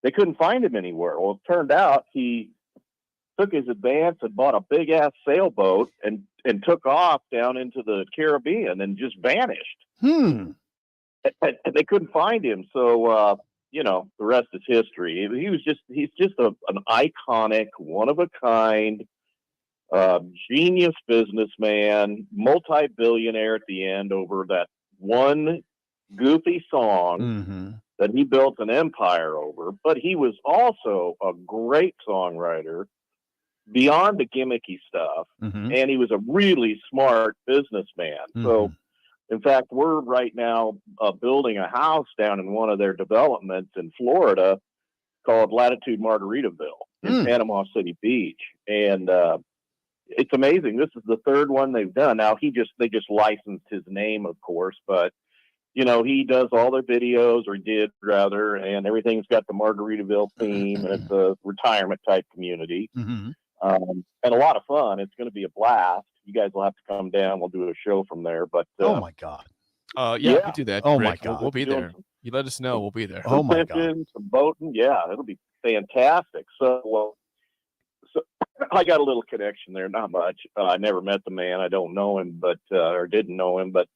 Speaker 20: they couldn't find him anywhere. Well, it turned out he took his advance and bought a big ass sailboat and took off down into the Caribbean and just vanished. And they couldn't find him. So, the rest is history. He's just an iconic, one of a kind, genius businessman, multi-billionaire at the end over that one goofy song that he built an empire over. But he was also a great songwriter beyond the gimmicky stuff. And he was a really smart businessman. So, in fact, we're right now building a house down in one of their developments in Florida called Latitude Margaritaville in Panama City Beach. And it's amazing. This is the third one they've done. Now, they just licensed his name, of course, but he does all their videos, or did rather, and everything's got the Margaritaville theme, and it's a retirement type community. And a lot of fun. It's going to be a blast. You guys will have to come down. We'll do a show from there. But
Speaker 5: oh my God.
Speaker 3: We'll do that.
Speaker 5: Oh
Speaker 3: Rick.
Speaker 5: my God.
Speaker 3: We'll be there. You let us know. We'll be there.
Speaker 5: Oh my God.
Speaker 20: Some boating. Yeah, it'll be fantastic. So I got a little connection there. Not much. I never met the man. I don't know him, but or didn't know him. But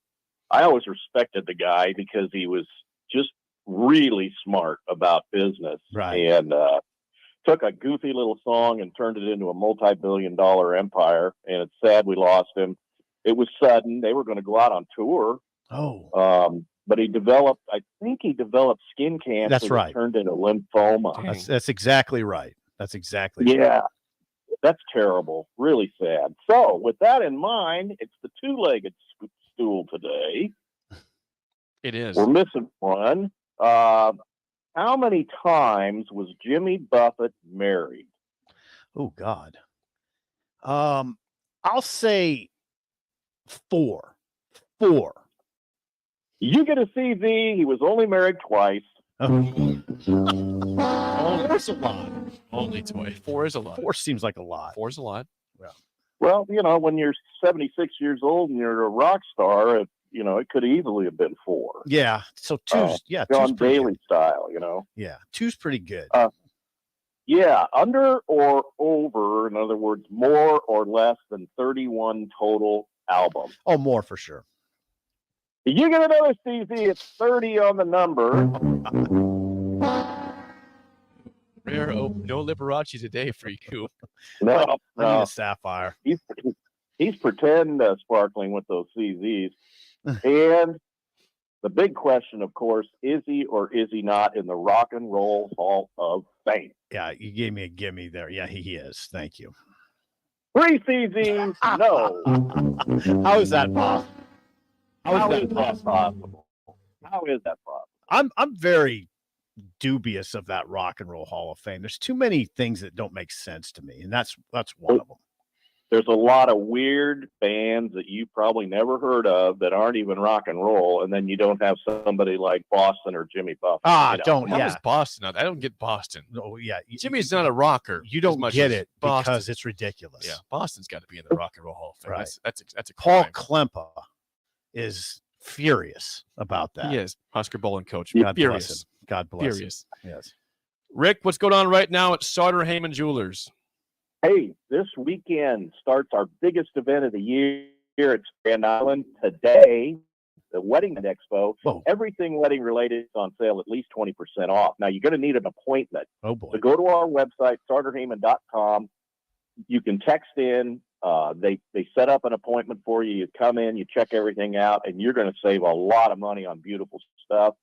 Speaker 20: I always respected the guy because he was just really smart about business.
Speaker 5: Right.
Speaker 20: And took a goofy little song and turned it into a multi-billion-dollar empire. And it's sad we lost him. It was sudden. They were going to go out on tour. But I think he developed skin cancer.
Speaker 5: That's right.
Speaker 20: That turned into lymphoma.
Speaker 5: That's exactly right. That's exactly
Speaker 20: yeah.
Speaker 5: right.
Speaker 20: That's terrible. Really sad. So with that in mind, it's the two-legged stool today.
Speaker 3: It is.
Speaker 20: We're missing one. How many times was Jimmy Buffett married?
Speaker 5: Oh God. I'll say 4.
Speaker 20: You get a CV. He was only married twice.
Speaker 3: Four's a lot. Only twice. 4 is a lot.
Speaker 5: 4 seems like a lot.
Speaker 3: 4 is a lot.
Speaker 5: Yeah.
Speaker 20: Well, when you're 76 years old and you're a rock star, it could easily have been 4.
Speaker 5: Yeah. So 2's,
Speaker 20: John Daly
Speaker 5: good.
Speaker 20: style,
Speaker 5: Yeah. 2's pretty good.
Speaker 20: Yeah. Under or over, in other words, more or less than 31 total albums.
Speaker 5: Oh, more for sure.
Speaker 20: You get another CV, it's 30 on the number.
Speaker 3: Rare no Liberace today for you.
Speaker 20: No.
Speaker 5: I need a sapphire.
Speaker 20: He's pretend sparkling with those CZs. And the big question, of course, is he or is he not in the Rock and Roll Hall of Fame?
Speaker 5: Yeah, you gave me a gimme there. Yeah, he is. Thank you.
Speaker 20: 3 CZs, no.
Speaker 5: How is that possible?
Speaker 20: How is that possible?
Speaker 5: I'm very dubious of that Rock and Roll Hall of Fame. There's too many things that don't make sense to me, and that's one of them.
Speaker 20: There's a lot of weird bands that you probably never heard of that aren't even rock and roll, and then you don't have somebody like Boston or Jimmy Buffett.
Speaker 5: How is
Speaker 3: Boston? I don't get Boston.
Speaker 5: Oh, yeah.
Speaker 3: Jimmy's not a rocker.
Speaker 5: You don't get it because it's ridiculous.
Speaker 3: Yeah, Boston's got to be in the Rock and Roll Hall of Fame.
Speaker 5: Right.
Speaker 3: That's a
Speaker 5: Paul
Speaker 3: crime.
Speaker 5: Klempa is furious about that.
Speaker 3: He is. Oscar Bowling coach.
Speaker 5: God
Speaker 3: Furious.
Speaker 5: bless him. God bless
Speaker 3: Furious.
Speaker 5: him. Yes.
Speaker 3: Rick, what's going on right now at Sauter Heyman Jewelers?
Speaker 20: Hey, this weekend starts our biggest event of the year at Grand Island. Today, the Wedding Expo.
Speaker 5: Whoa.
Speaker 20: Everything wedding related is on sale at least 20% off. Now, you're going to need an appointment.
Speaker 5: Oh, boy.
Speaker 20: So go to our website, starterheyman.com. You can text in They set up an appointment for you. You come in, you check everything out, and you're going to save a lot of money on beautiful stuff.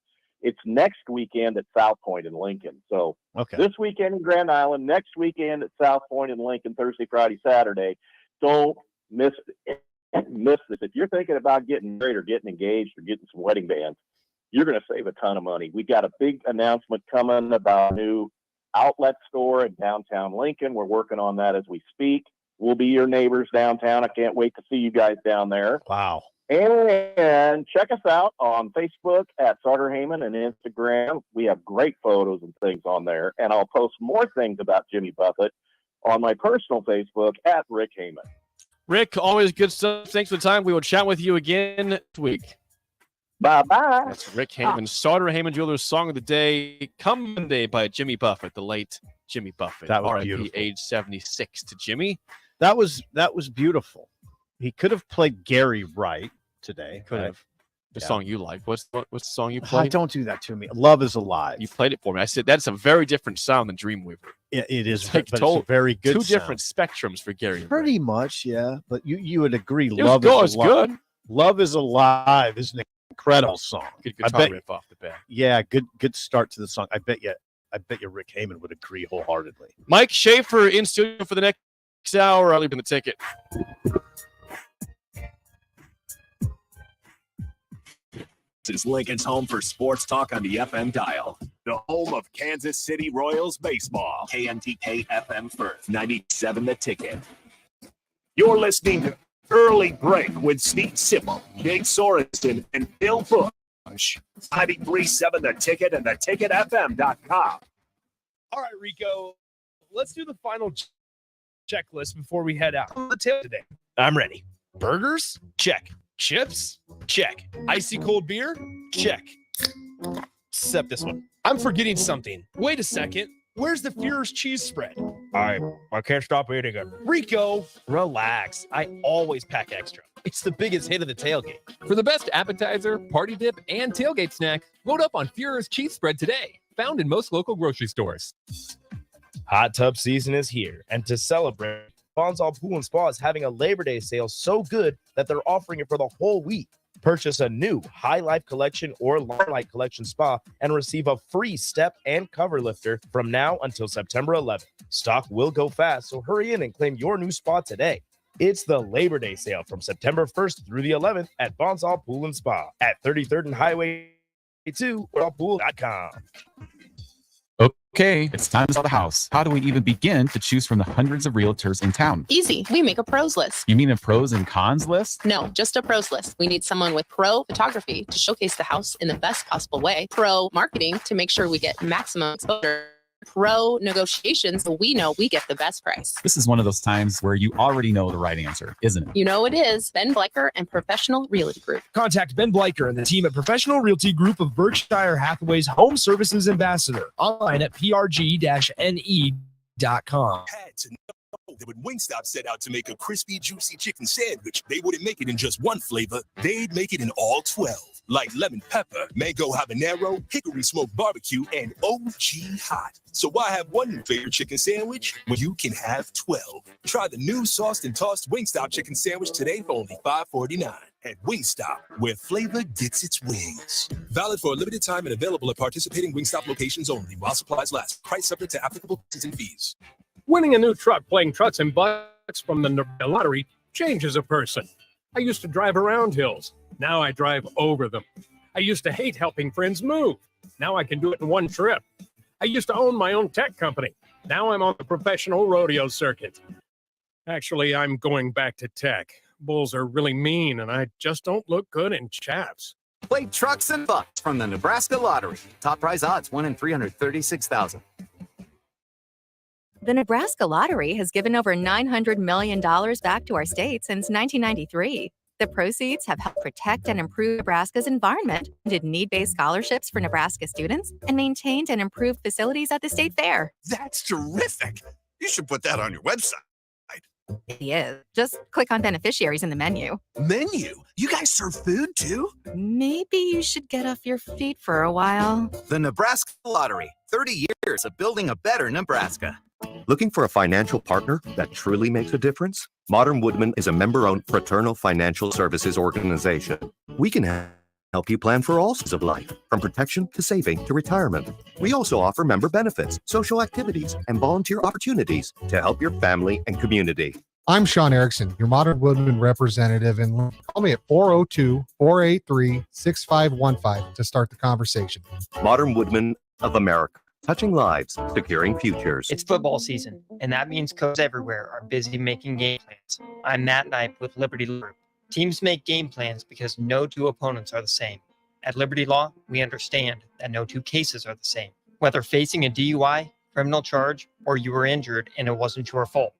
Speaker 20: It's next weekend at South Point in Lincoln. So this weekend in Grand Island, next weekend at South Point in Lincoln, Thursday, Friday, Saturday. Don't miss this. If you're thinking about getting married or getting engaged or getting some wedding bands, you're going to save a ton of money. We got a big announcement coming about a new outlet store in downtown Lincoln. We're working on that as we speak. We'll be your neighbors downtown. I can't wait to see you guys down there.
Speaker 5: Wow.
Speaker 20: And check us out on Facebook at Sartor Heyman and Instagram. We have great photos and things on there. And I'll post more things about Jimmy Buffett on my personal Facebook at Rick Heyman.
Speaker 3: Rick, always good stuff. Thanks for the time. We will chat with you again next week.
Speaker 20: Bye-bye.
Speaker 3: That's Rick Heyman. Sartor Heyman Jewelers Song of the Day, Come Monday by Jimmy Buffett, the late Jimmy Buffett.
Speaker 5: That was
Speaker 3: R.I.P.
Speaker 5: beautiful.
Speaker 3: Age 76 to Jimmy.
Speaker 5: That was beautiful. He could have played Gary Wright today.
Speaker 3: Could have. The
Speaker 5: Yeah.
Speaker 3: song you like. What's the song you
Speaker 5: Oh,
Speaker 3: played?
Speaker 5: don't do that to me. Love is Alive.
Speaker 3: You played it for me. I said that's a very different sound than Dreamweaver.
Speaker 5: It is,
Speaker 3: It's like
Speaker 5: but it's a very good
Speaker 3: two
Speaker 5: sound.
Speaker 3: different spectrums for Gary.
Speaker 5: Pretty much, yeah. But you would agree.
Speaker 3: was
Speaker 5: Love
Speaker 3: good.
Speaker 5: is
Speaker 3: It's
Speaker 5: Alive.
Speaker 3: good.
Speaker 5: Love is Alive is an incredible song.
Speaker 3: Good
Speaker 5: I
Speaker 3: guitar
Speaker 5: bet-
Speaker 3: riff off the bat.
Speaker 5: Yeah, good start to the song. I bet you Rick Heyman would agree wholeheartedly.
Speaker 3: Mike Shaffer in studio for the next hour. I'll leave him the ticket.
Speaker 1: This is Lincoln's home for sports talk on the FM dial. The home of Kansas City Royals baseball. KNTK FM Firth, 97 The Ticket. You're listening to Early Break with Steve Sipple, Jake Sorensen, and Bill Busch. 93.7 The Ticket and theticketfm.com.
Speaker 12: All right, Rico, let's do the final checklist before we head out. On the tail today.
Speaker 17: I'm ready.
Speaker 12: Burgers? Check. Chips? Check. Icy cold beer? Check.
Speaker 17: Except this one.
Speaker 12: I'm forgetting something. Wait a second. Where's the Führer's cheese spread?
Speaker 17: I can't stop eating it.
Speaker 12: Rico,
Speaker 17: Relax. I always pack extra. It's the biggest hit of the tailgate.
Speaker 11: For the best appetizer, party dip, and tailgate snack, load up on Führer's cheese spread today. Found in most local grocery stores.
Speaker 17: Hot tub season is here, and to celebrate, Bonsall Pool and Spa is having a Labor Day sale so good that they're offering it for the whole week. Purchase a new High Life Collection or Limelight Collection spa and receive a free step and cover lifter from now until September 11th. Stock will go fast, so hurry in and claim your new spa today. It's the Labor Day sale from September 1st through the 11th at Bonsall Pool and Spa at 33rd and Highway 2 or pool.com.
Speaker 21: Okay, it's time to sell the house. How do we even begin to choose from the hundreds of realtors in town?
Speaker 22: Easy. We make a pros list.
Speaker 21: You mean a pros and cons list?
Speaker 22: No, just a pros list. We need someone with pro photography to showcase the house in the best possible way, pro marketing to make sure we get maximum exposure, pro negotiations so we know we get the best price.
Speaker 21: This is one of those times where you already know the right answer, isn't it?
Speaker 22: You know it is. Ben Blecker and Professional Realty Group.
Speaker 12: contact Ben Bleicher and the team at Professional Realty Group of Berkshire Hathaway's Home Services Ambassador. Online at prg-ne.com.
Speaker 23: Had to know that when Wingstop set out to make a crispy, juicy chicken sandwich, they wouldn't make it in just one flavor. They'd make it in all 12, like lemon pepper, mango habanero, hickory smoked barbecue, and OG hot. So why have one new favorite chicken sandwich when you can have 12? Try the new sauced and tossed Wingstop chicken sandwich today for only $5.49. At Wingstop, where flavor gets its wings. Valid for a limited time and available at participating Wingstop locations only while supplies last. Price subject to applicable taxes and fees.
Speaker 24: Winning a new truck playing trucks and bucks from the Nebraska lottery changes a person. I used to drive around hills. Now I drive over them. I used to hate helping friends move. Now I can do it in one trip. I used to own my own tech company. Now I'm on the professional rodeo circuit. Actually, I'm going back to tech. Bulls are really mean, and I just don't look good in chaps.
Speaker 25: Play trucks and bucks from the Nebraska lottery. Top prize odds 1 in 336,000.
Speaker 26: The Nebraska Lottery has given over $900 million back to our state since 1993. The proceeds have helped protect and improve Nebraska's environment, funded need-based scholarships for Nebraska students, and maintained and improved facilities at the state fair.
Speaker 23: That's terrific. You should put that on your website.
Speaker 26: It is. Just click on beneficiaries in the menu.
Speaker 23: Menu? You guys serve food too?
Speaker 26: Maybe you should get off your feet for a while.
Speaker 25: The Nebraska lottery. 30 years of building a better Nebraska.
Speaker 27: Looking for a financial partner that truly makes a difference?
Speaker 4: Modern Woodman is a member-owned fraternal financial services organization. We can help you plan for all sorts of life, from protection to saving to retirement. We also offer member benefits, social activities, and volunteer opportunities to help your family and community.
Speaker 7: I'm Sean Erickson, your Modern Woodman representative, and call me at 402-483-6515 to start the conversation.
Speaker 4: Modern Woodman of America. Touching lives, securing futures.
Speaker 8: It's football season, and that means coaches everywhere are busy making game plans. I'm Matt Knipe with Liberty Law Group. Teams make game plans because no two opponents are the same. At Liberty Law, we understand that no two cases are the same. Whether facing a DUI, criminal charge, or you were injured and it wasn't your fault,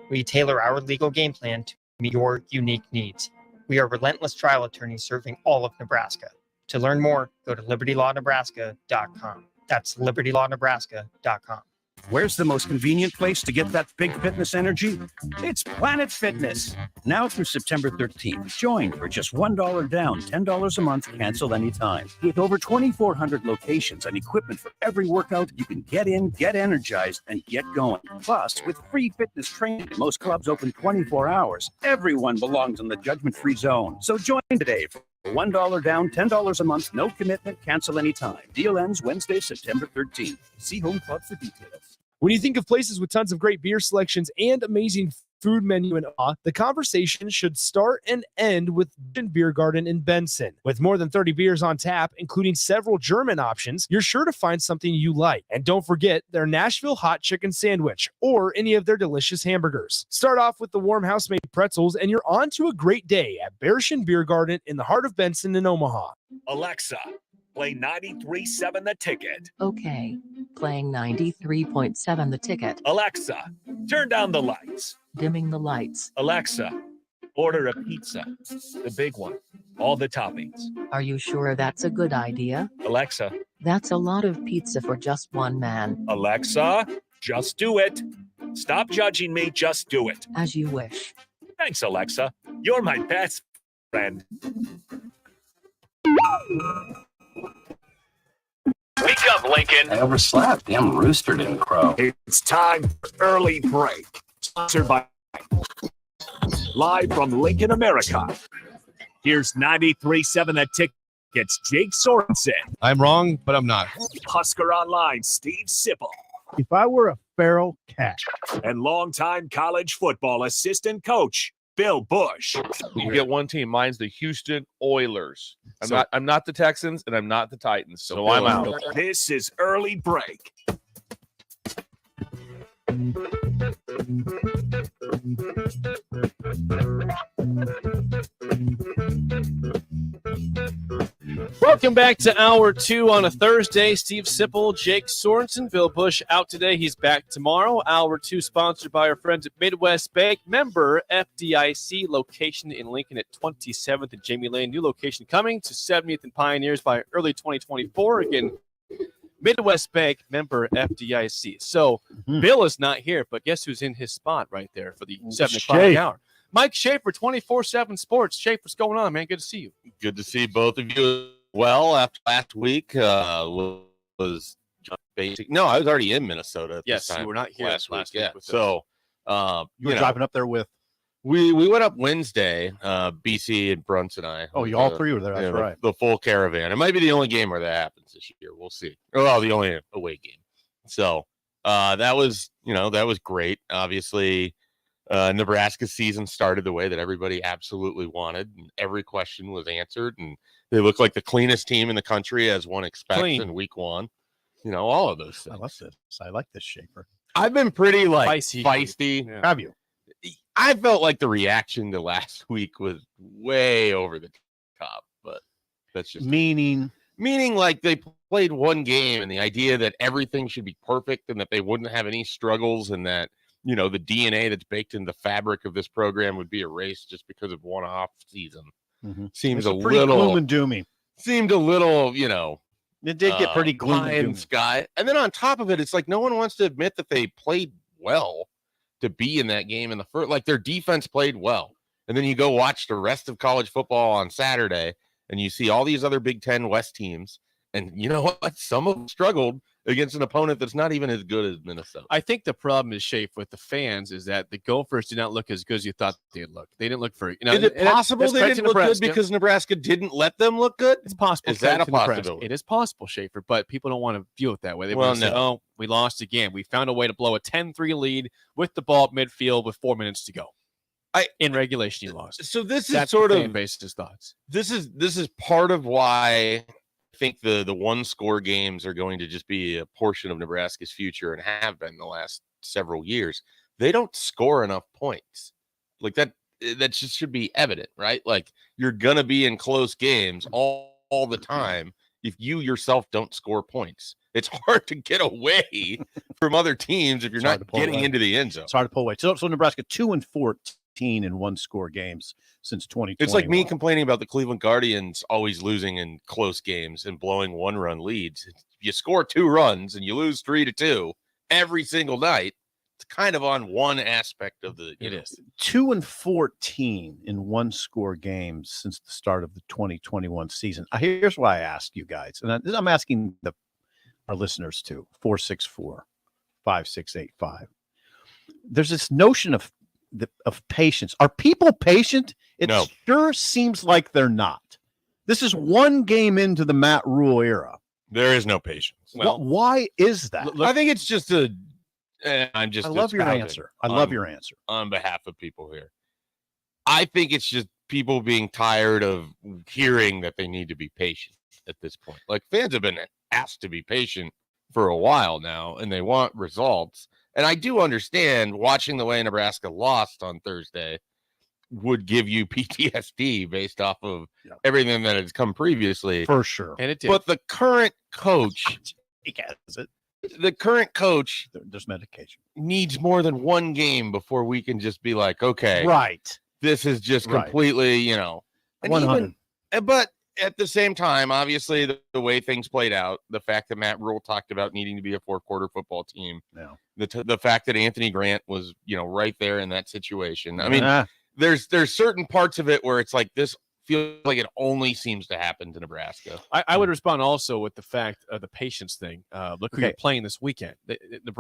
Speaker 8: we tailor our legal game plan to meet your unique needs. We are relentless trial attorneys serving all of Nebraska. To learn more, go to libertylawnebraska.com. That's libertylawnebraska.com.
Speaker 10: Where's the most convenient place to get that big fitness energy? It's Planet Fitness. Now through September 13th, join for just $1 down, $10 a month, cancel anytime. With over 2,400 locations and equipment for every workout, you can get in, get energized, and get going. Plus, with free fitness training, most clubs open 24 hours. Everyone belongs in the judgment-free zone. So join today for $1 down, $10 a month, no commitment, cancel anytime. Deal ends Wednesday, September 13th. See Home Club for details.
Speaker 12: When you think of places with tons of great beer selections and amazing food menu and the conversation should start and end with Beer Garden in Benson. With more than 30 beers on tap, including several German options, you're sure to find something you like. And don't forget their Nashville hot chicken sandwich or any of their delicious hamburgers. Start off with the warm house-made pretzels and you're on to a great day at Beer Garden in the heart of Benson in Omaha.
Speaker 1: Alexa, play 93.7 The Ticket.
Speaker 13: Okay, playing 93.7 The Ticket.
Speaker 1: Alexa, turn down the lights.
Speaker 13: Dimming the lights.
Speaker 1: Alexa, order a pizza, the big one, all the toppings.
Speaker 13: Are you sure that's a good idea?
Speaker 1: Alexa.
Speaker 13: That's a lot of pizza for just one man.
Speaker 1: Alexa, just do it. Stop judging me, just do it.
Speaker 13: As you wish.
Speaker 1: Thanks, Alexa. You're my best friend. Wake up, Lincoln.
Speaker 14: I overslept. Damn rooster didn't crow.
Speaker 1: It's time for Early Break. Sponsored by live from Lincoln, America. Here's 93.7 The Ticket's Jake Sorensen.
Speaker 3: I'm wrong, but I'm not.
Speaker 1: Husker Online, Steve Sipple.
Speaker 5: If I were a feral cat.
Speaker 1: And longtime college football assistant coach, Bill Busch.
Speaker 3: You get one team. Mine's the Houston Oilers. I'm not the Texans, and I'm not the Titans. So I'm out.
Speaker 1: This is Early Break.
Speaker 3: Welcome back to Hour 2 on a Thursday. Steve Sipple, Jake Sorensen, Bill Busch out today. He's back tomorrow. Hour 2 sponsored by our friends at Midwest Bank. Member FDIC, location in Lincoln at 27th and Jamie Lane. New location coming to 70th and Pioneers by early 2024. Again, Midwest Bank, member FDIC. So Bill is not here, but guess who's in his spot right there for the 7 o'clock hour? Mike Shaffer, 24/7 Sports. Shaffer, what's going on, man? Good to see you.
Speaker 27: Good to see both of you. Well, after last week was basic. No, I was already in Minnesota at
Speaker 3: yes,
Speaker 27: this time.
Speaker 3: You were not here last week.
Speaker 27: Yeah. So
Speaker 5: you were driving up there with.
Speaker 27: We went up Wednesday, BC and Brunts and I.
Speaker 5: Oh, you all three were there. That's right.
Speaker 27: The full caravan. It might be the only game where that happens this year. We'll see. Well, the only away game. So that was great. Obviously, Nebraska season started the way that everybody absolutely wanted, and every question was answered. And they look like the cleanest team in the country, as one expects in week one. All of those things.
Speaker 5: I love this. I like this Shaffer.
Speaker 27: I've been pretty feisty.
Speaker 5: Yeah. Have you?
Speaker 27: I felt like the reaction to last week was way over the top, but that's just
Speaker 5: meaning
Speaker 27: like they played one game and the idea that everything should be perfect and that they wouldn't have any struggles and that, the DNA that's baked in the fabric of this program would be erased just because of one off season. Seems a little
Speaker 5: gloom and doomy.
Speaker 27: Seemed a little,
Speaker 5: it did get pretty gloom and
Speaker 27: sky. And then on top of it, it's like no one wants to admit that they played well to be in that game in the first. Like their defense played well. And then you go watch the rest of college football on Saturday and you see all these other Big Ten West teams. And you know what? Some of them struggled against an opponent that's not even as good as Minnesota.
Speaker 3: I think the problem is, Shafe, with the fans is that the Gophers did not look as good as you thought they'd look. They didn't look very.
Speaker 27: Is it possible they didn't look good because Nebraska didn't let them look good?
Speaker 3: It's possible.
Speaker 27: Is that a possibility?
Speaker 3: It is possible, Schaefer, but people don't want to view it that way. They
Speaker 27: Well,
Speaker 3: want to say,
Speaker 27: no.
Speaker 3: "Oh, we lost again. We found a way to blow a 10-3 lead with the ball at midfield with 4 minutes to go." In regulation, you lost.
Speaker 27: So this is
Speaker 3: That's
Speaker 27: sort
Speaker 3: the
Speaker 27: of
Speaker 3: fan base's thoughts.
Speaker 27: This is part of why I think the one score games are going to just be a portion of Nebraska's future and have been the last several years. They don't score enough points. Like that just should be evident, right? Like you're gonna be in close games all the time if you yourself don't score points. It's hard to get away from other teams if you're not getting into the end zone.
Speaker 5: It's hard to pull away. So Nebraska 2-14 in one-score games since 2020.
Speaker 27: It's like me complaining about the Cleveland Guardians always losing in close games and blowing one-run leads. You score 2 runs and you lose 3-2 every single night. It's kind of on one aspect of the.
Speaker 3: It is
Speaker 5: 2-14 in one-score games since the start of the 2021 season. Here's why I ask you guys, and I'm asking our listeners too. 464-5685. There's this notion of patience. Are people patient? It sure seems like they're not. This is one game into the Matt Rule era.
Speaker 27: There is no patience.
Speaker 5: Well, why is that?
Speaker 27: I think it's just I
Speaker 5: love your answer. I love your answer.
Speaker 27: On behalf of people here. I think it's just people being tired of hearing that they need to be patient at this point. Like fans have been asked to be patient for a while now, and they want results. And I do understand watching the way Nebraska lost on Thursday would give you PTSD based off of everything that has come previously.
Speaker 5: For sure.
Speaker 3: And it did.
Speaker 27: But the current coach, the current coach,
Speaker 5: there's medication,
Speaker 27: needs more than one game before we can just be like, okay,
Speaker 5: right,
Speaker 27: this is just completely, and
Speaker 5: 100.
Speaker 27: But at the same time, obviously, the way things played out, the fact that Matt Rule talked about needing to be a 4-quarter football team, the fact that Anthony Grant was, right there in that situation. I mean, there's certain parts of it where it's like this feels like it only seems to happen to Nebraska.
Speaker 3: I would respond also with the fact of the patience thing. Look who you're playing this weekend.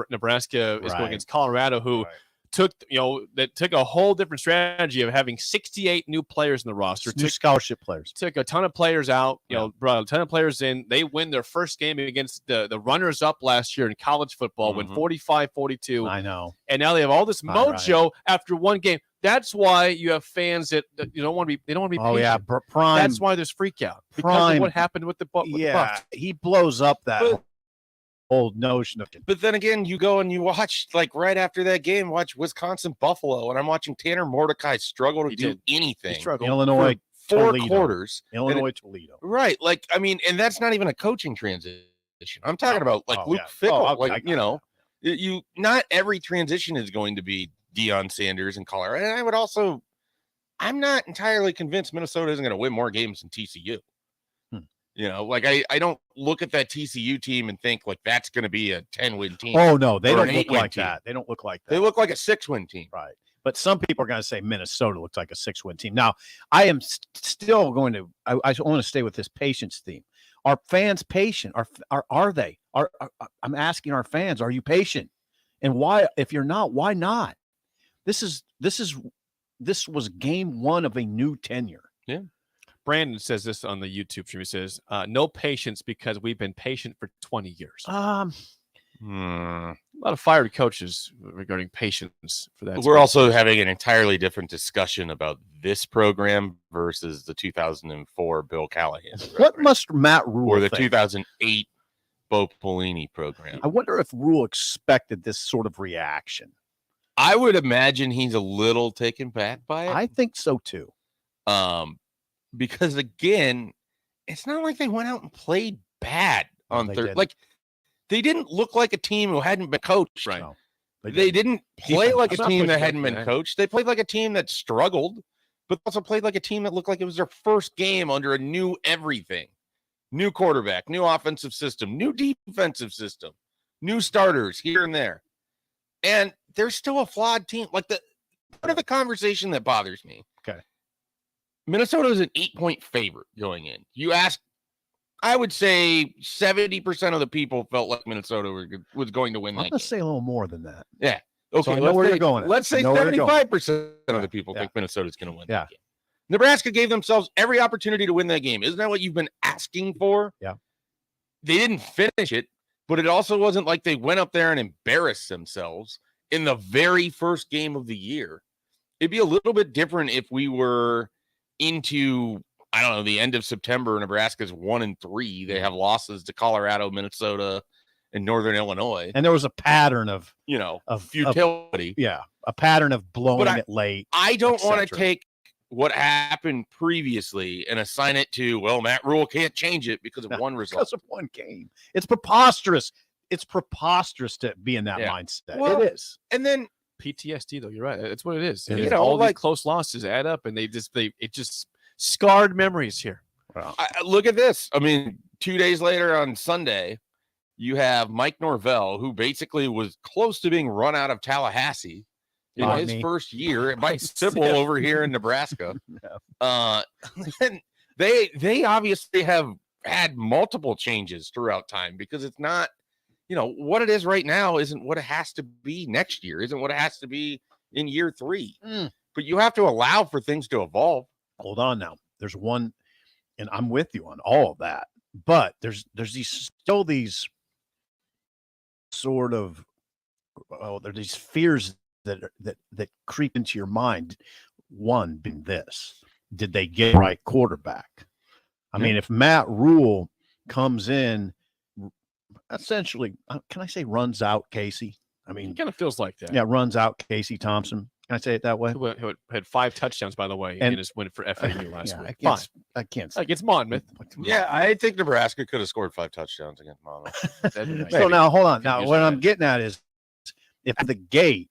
Speaker 3: Nebraska is going against Colorado, who took a whole different strategy of having 68 new players in the roster,
Speaker 5: new scholarship players,
Speaker 3: took a ton of players out, brought a ton of players in. They win their first game against the runners up last year in college football, win 45-42.
Speaker 5: I know.
Speaker 3: And now they have all this mojo after one game. That's why you have fans that you don't want to be. They don't want to be.
Speaker 5: Oh
Speaker 3: patient.
Speaker 5: yeah, Prime.
Speaker 3: That's why there's freak out because of what happened with the Buff.
Speaker 5: He blows up that old notion of.
Speaker 27: But then again, you go and you watch right after that game, watch Wisconsin Buffalo, and I'm watching Tanner Mordecai struggle to do anything.
Speaker 5: Illinois,
Speaker 27: for 4
Speaker 5: Toledo.
Speaker 27: quarters.
Speaker 5: Illinois, Toledo.
Speaker 27: Right, and that's not even a coaching transition. I'm talking about Luke Fickell. You not every transition is going to be Deion Sanders and Colorado. And I would also, I'm not entirely convinced Minnesota isn't going to win more games than TCU. I don't look at that TCU team and think that's going to be a 10-win team.
Speaker 5: Oh no, they don't look like that. They don't look like that.
Speaker 27: They look like a 6-win team.
Speaker 5: Right. But some people are going to say Minnesota looks like a 6-win team. Now, I am still going to. I want to stay with this patience theme. Are fans patient? Are they? I'm asking our fans. Are you patient? And why? If you're not, why not? This was game 1 of a new tenure.
Speaker 3: Yeah. Brandon says this on the YouTube stream. He says, "No patience because we've been patient for 20 years." A lot of fired coaches regarding patience for that.
Speaker 27: We're also having an entirely different discussion about this program versus the 2004 Bill Callahan program.
Speaker 5: What must Matt Rule
Speaker 27: or the
Speaker 5: think?
Speaker 27: 2008 Bo Pelini program?
Speaker 5: I wonder if Rule expected this sort of reaction.
Speaker 27: I would imagine he's a little taken back by it.
Speaker 5: I think so too.
Speaker 27: Because again, it's not like they went out and played bad on Thursday. They didn't look like a team who hadn't been coached.
Speaker 3: Right.
Speaker 27: No, they didn't play like a team that hadn't been coached. They played like a team that struggled, but also played like a team that looked like it was their first game under a new everything. New quarterback, new offensive system, new defensive system, new starters here and there. And they're still a flawed team. Part of the conversation that bothers me.
Speaker 5: Okay.
Speaker 27: Minnesota is an 8-point favorite going in. You ask I would say 70% of the people felt like Minnesota was going to win
Speaker 5: I'm
Speaker 27: that
Speaker 5: going
Speaker 27: game.
Speaker 5: to say a little more than that.
Speaker 27: Yeah.
Speaker 5: So
Speaker 27: Okay.
Speaker 5: I know where you're going.
Speaker 27: Let's say 75% of the people think Minnesota's going to win that game. Nebraska gave themselves every opportunity to win that game. Isn't that what you've been asking for?
Speaker 5: Yeah.
Speaker 27: They didn't finish it, but it also wasn't like they went up there and embarrassed themselves in the very first game of the year. It'd be a little bit different if we were into, I don't know, the end of September. Nebraska's 1-3. They have losses to Colorado, Minnesota, and Northern Illinois.
Speaker 5: And there was a pattern of,
Speaker 27: of futility.
Speaker 5: A pattern of blowing it late.
Speaker 27: I don't want to take what happened previously and assign it to, well, Matt Rule can't change it because of one result.
Speaker 5: Because of one game. It's preposterous. It's preposterous to be in that mindset.
Speaker 27: Well,
Speaker 5: it is.
Speaker 27: And then
Speaker 3: PTSD, though. You're right. That's what it is.
Speaker 5: It
Speaker 3: You
Speaker 5: is.
Speaker 3: know, all these close losses add up, and it just scarred memories here.
Speaker 5: Well,
Speaker 27: look at this. I mean, 2 days later on Sunday, you have Mike Norvell, who basically was close to being run out of Tallahassee in his first year. Mike Sipple over here in Nebraska. They obviously have had multiple changes throughout time because it's not, what it is right now isn't what it has to be next year, isn't what it has to be in year 3. But you have to allow for things to evolve.
Speaker 5: Hold on now. There's one, and I'm with you on all of that, but there's still these sort of, there's these fears that creep into your mind. One being this: did they get the right quarterback? I mean, if Matt Rule comes in, essentially, can I say runs out Casey? I mean,
Speaker 3: It kind of feels like that.
Speaker 5: yeah, runs out Casey Thompson. Can I say it that way?
Speaker 3: Who had 5 touchdowns, by the way,
Speaker 5: And-
Speaker 3: in his win for FAU last week.
Speaker 5: Against
Speaker 3: Against Monmouth.
Speaker 27: Yeah, I think Nebraska could have scored 5 touchdowns against Monmouth.
Speaker 5: So now, hold on. Now, what I'm getting at is, if the gate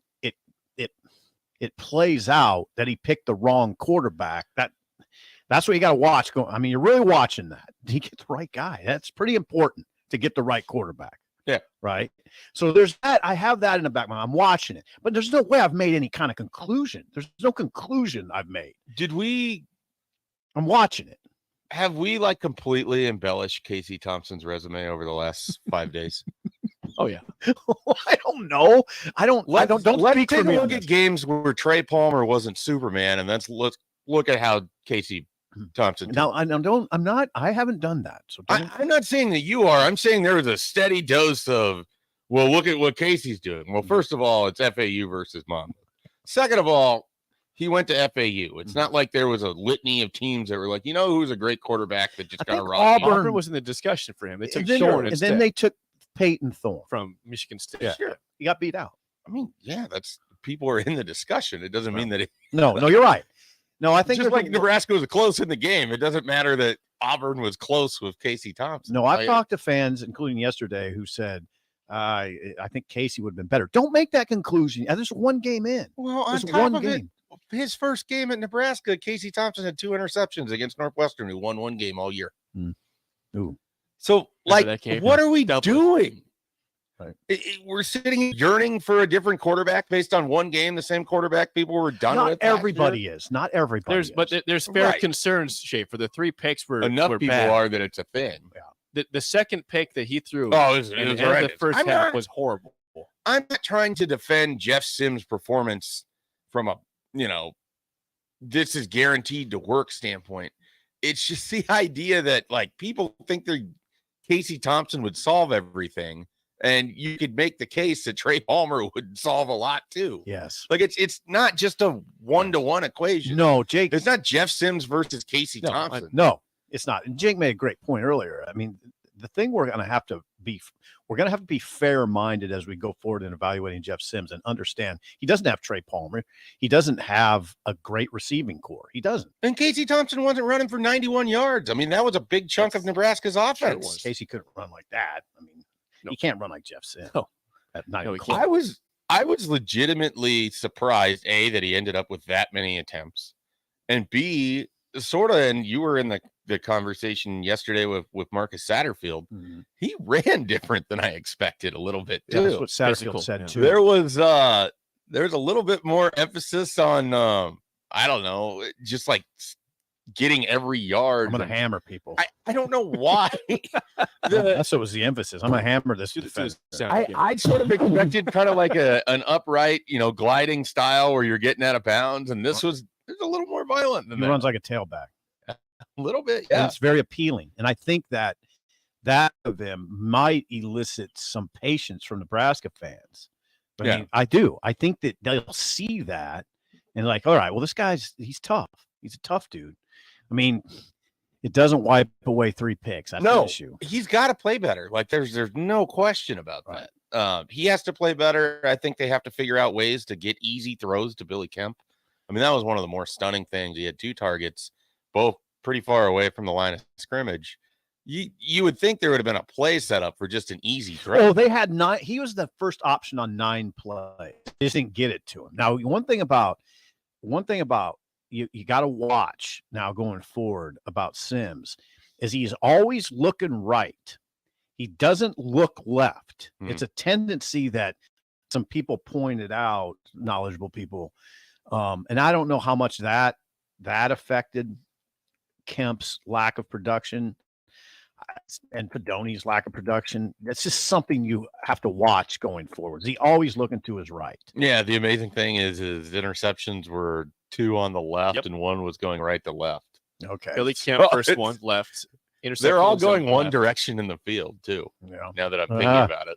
Speaker 5: it plays out that he picked the wrong quarterback, that's what you got to watch. I mean, you're really watching that. Did he get the right guy? That's pretty important to get the right quarterback.
Speaker 27: Yeah.
Speaker 5: Right. So there's that. I have that in the back of my mind. I'm watching it, but there's no way I've made any kind of conclusion. There's no conclusion I've made. I'm watching it.
Speaker 27: Have we completely embellished Casey Thompson's resume over the last 5 days?
Speaker 3: Oh yeah.
Speaker 5: I don't know. Let's
Speaker 27: take a look at games where Trey Palmer wasn't Superman, and let's look at how Casey Thompson.
Speaker 5: Now I haven't done that. So
Speaker 27: I'm not saying that you are. I'm saying there was a steady dose of, well, look at what Casey's doing. Well, first of all, it's FAU versus Monmouth. Second of all, he went to FAU. It's not like there was a litany of teams that were like, who's a great quarterback that just got a rock.
Speaker 3: Auburn was in the discussion for him. They took
Speaker 5: and then,
Speaker 3: Thorne
Speaker 5: and
Speaker 3: instead
Speaker 5: then they took Peyton Thorne
Speaker 3: from Michigan State.
Speaker 5: Yeah.
Speaker 27: Sure.
Speaker 5: He got beat out.
Speaker 27: I mean, yeah, people are in the discussion. It doesn't mean that
Speaker 5: No, you're right. No, I think
Speaker 27: just like Nebraska was close in the game. It doesn't matter that Auburn was close with Casey Thompson.
Speaker 5: No, I've talked to fans, including yesterday, who said, I think Casey would have been better. Don't make that conclusion. There's one game in.
Speaker 27: Well, on
Speaker 5: There's
Speaker 27: top
Speaker 5: one
Speaker 27: of
Speaker 5: game.
Speaker 27: it, his first game at Nebraska, Casey Thompson had 2 interceptions against Northwestern, who won 1 game all year.
Speaker 5: Ooh.
Speaker 27: So,
Speaker 3: game,
Speaker 27: what are we doing?
Speaker 5: Right.
Speaker 27: We're sitting yearning for a different quarterback based on 1 game, the same quarterback people were done
Speaker 5: Not
Speaker 27: with.
Speaker 5: everybody is. Not everybody is.
Speaker 3: There's fair
Speaker 27: Right.
Speaker 3: concerns, Schaefer. The 3 picks were
Speaker 27: Enough
Speaker 3: were
Speaker 27: people
Speaker 3: bad.
Speaker 27: are that it's a thing.
Speaker 3: The second pick that he threw
Speaker 27: it was
Speaker 3: in the
Speaker 27: horrendous.
Speaker 3: first
Speaker 27: I'm
Speaker 3: half
Speaker 27: not-
Speaker 3: was horrible.
Speaker 27: I'm not trying to defend Jeff Sims' performance from a, this is guaranteed to work standpoint. It's just the idea that people think Casey Thompson would solve everything, and you could make the case that Trey Palmer would solve a lot too.
Speaker 5: Yes.
Speaker 27: It's not just a 1-to-1 equation.
Speaker 5: No, Jake.
Speaker 27: It's not Jeff Sims versus Casey Thompson.
Speaker 5: No, it's not. And Jake made a great point earlier. I mean, the thing we're going to have to be fair-minded as we go forward in evaluating Jeff Sims and understand he doesn't have Trey Palmer. He doesn't have a great receiving core. He doesn't.
Speaker 27: And Casey Thompson wasn't running for 91 yards. I mean, that was a big chunk of Nebraska's offense.
Speaker 5: Casey couldn't run like that. I mean, he can't run like Jeff Sims.
Speaker 3: No.
Speaker 27: I was legitimately surprised, A, that he ended up with that many attempts, and B, sort of, and you were in the conversation yesterday with Marcus Satterfield. He ran different than I expected a little bit too.
Speaker 5: Yeah, that's what Satterfield said too.
Speaker 27: There was a little bit more emphasis on I don't know, just getting every yard.
Speaker 5: I'm going to hammer people.
Speaker 27: I don't know why.
Speaker 5: That's what was the emphasis. I'm going to hammer this defense.
Speaker 27: I sort of expected kind of like an upright, gliding style where you're getting out of bounds, and this was a little more violent than
Speaker 5: He
Speaker 27: that.
Speaker 5: runs like a tailback.
Speaker 27: A little bit,
Speaker 5: And
Speaker 27: yeah.
Speaker 5: it's very appealing. And I think that of him might elicit some patience from Nebraska fans. I mean, I do. I think that they'll see that and like, all right, well, he's tough. He's a tough dude. I mean, it doesn't wipe away 3 picks. That's the issue.
Speaker 27: He's got to play better. Like there's no question about that. He has to play better. I think they have to figure out ways to get easy throws to Billy Kemp. I mean, that was one of the more stunning things. He had 2 targets, both pretty far away from the line of scrimmage. You would think there would have been a play set up for just an easy throw.
Speaker 5: Oh, they had 9. He was the first option on 9 plays. They just didn't get it to him. Now, one thing about you got to watch now going forward about Sims is he's always looking right. He doesn't look left. It's a tendency that some people pointed out, knowledgeable people, and I don't know how much that affected Kemp's lack of production and Fedoni's lack of production. That's just something you have to watch going forward. Is he always looking to his right?
Speaker 27: Yeah, the amazing thing is his interceptions were 2 on the left and 1 was going right to left.
Speaker 5: Okay.
Speaker 3: Billy Kemp first one left.
Speaker 27: They're all going one direction in the field too.
Speaker 5: Yeah.
Speaker 27: Now that I'm thinking about it.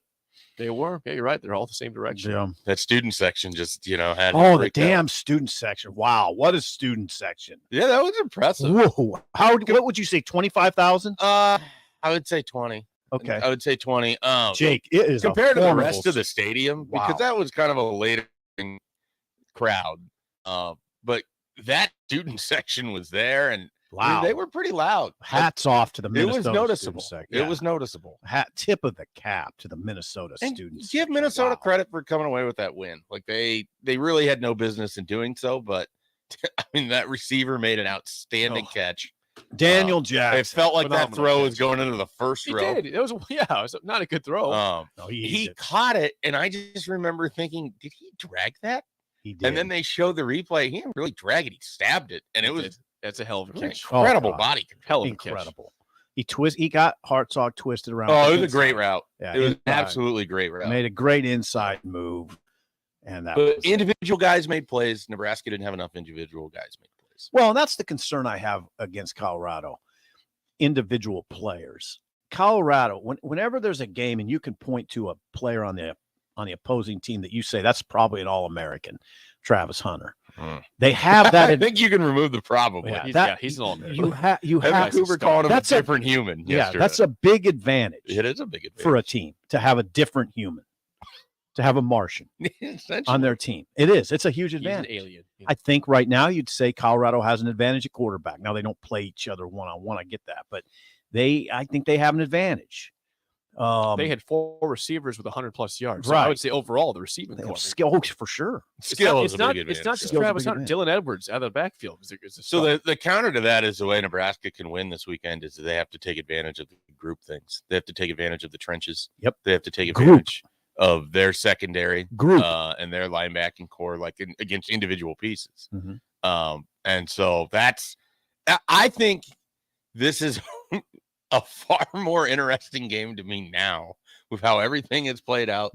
Speaker 3: They were. Yeah, you're right. They're all the same direction.
Speaker 5: Yeah.
Speaker 27: That student section just, had
Speaker 5: the damn student section. Wow, what a student section.
Speaker 27: Yeah, that was impressive.
Speaker 5: Whoa. What would you say, 25,000?
Speaker 27: I would say 20.
Speaker 5: Okay.
Speaker 27: I would say 20.
Speaker 5: Jake, it is
Speaker 27: compared to the
Speaker 5: formidable
Speaker 27: rest of the stadium, because that was kind of a later crowd. But that student section was there, and they were pretty loud.
Speaker 5: Hats off to the Minnesota.
Speaker 27: It was noticeable.
Speaker 5: Section.
Speaker 27: It was noticeable.
Speaker 5: Tip of the cap to the Minnesota
Speaker 27: and
Speaker 5: students.
Speaker 27: Give Minnesota credit for coming away with that win. Like they really had no business in doing so, but I mean that receiver made an outstanding catch.
Speaker 5: Daniel Jackson.
Speaker 27: It felt like that throw was going into the first row.
Speaker 3: Did. It was not a good throw.
Speaker 27: No, he caught it, and I just remember thinking, did he drag that?
Speaker 5: He did.
Speaker 27: And then they showed the replay. He didn't really drag it. He stabbed it, and it was
Speaker 3: that's a hell of a catch.
Speaker 27: Incredible body control.
Speaker 5: Incredible. He got Hartzog twisted around.
Speaker 27: Oh, it was a great route.
Speaker 5: Yeah,
Speaker 27: it was absolutely great route.
Speaker 5: Made a great inside move, and that.
Speaker 27: But individual guys made plays. Nebraska didn't have enough individual guys make plays.
Speaker 5: Well, and that's the concern I have against Colorado. Individual players. Colorado, whenever there's a game and you can point to a player on the opposing team that you say that's probably an All-American, Travis Hunter. They have that.
Speaker 27: I think you can remove the probably.
Speaker 3: He's an All-American.
Speaker 5: You have
Speaker 27: Cooper calling him a different human.
Speaker 5: Yeah,
Speaker 27: yesterday.
Speaker 5: that's a big advantage.
Speaker 27: It is a big advantage
Speaker 5: for a team to have a different human, to have a Martian on their team. It is. It's a huge advantage.
Speaker 3: He's an alien. Yeah.
Speaker 5: I think right now you'd say Colorado has an advantage at quarterback. Now they don't play each other one-on-one. I get that, but I think they have an advantage.
Speaker 3: They had 4 receivers with 100+ yards. So
Speaker 5: Right.
Speaker 3: I would say overall the receiving core.
Speaker 5: Skill for sure.
Speaker 27: Skill
Speaker 3: It's not just Travis Hunter. Dylan Edwards out of the backfield.
Speaker 27: So the counter to that is the way Nebraska can win this weekend is they have to take advantage of the group things. They have to take advantage of the trenches.
Speaker 5: Yep.
Speaker 27: They have to take advantage of their secondary
Speaker 5: group
Speaker 27: and their linebacking core, against individual pieces.
Speaker 5: Mm-hmm.
Speaker 27: And so I think this is a far more interesting game to me now with how everything is played out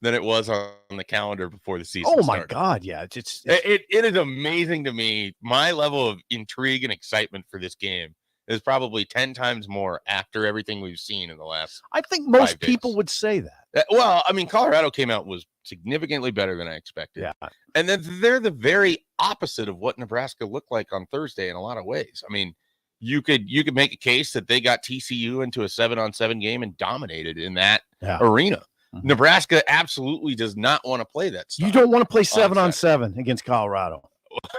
Speaker 27: than it was on the calendar before the season.
Speaker 5: Oh my
Speaker 27: started.
Speaker 5: God. Yeah.
Speaker 27: It is amazing to me. My level of intrigue and excitement for this game is probably 10 times more after everything we've seen in the last.
Speaker 5: I think most people would say that.
Speaker 27: Well, I mean, Colorado came out and was significantly better than I expected.
Speaker 5: Yeah.
Speaker 27: And then they're the very opposite of what Nebraska looked like on Thursday in a lot of ways. I mean, you could make a case that they got TCU into a 7-on-7 game and dominated in that arena.
Speaker 5: Mm-hmm.
Speaker 27: Nebraska absolutely does not want to play that style.
Speaker 5: You don't want to play 7-on-7 against Colorado.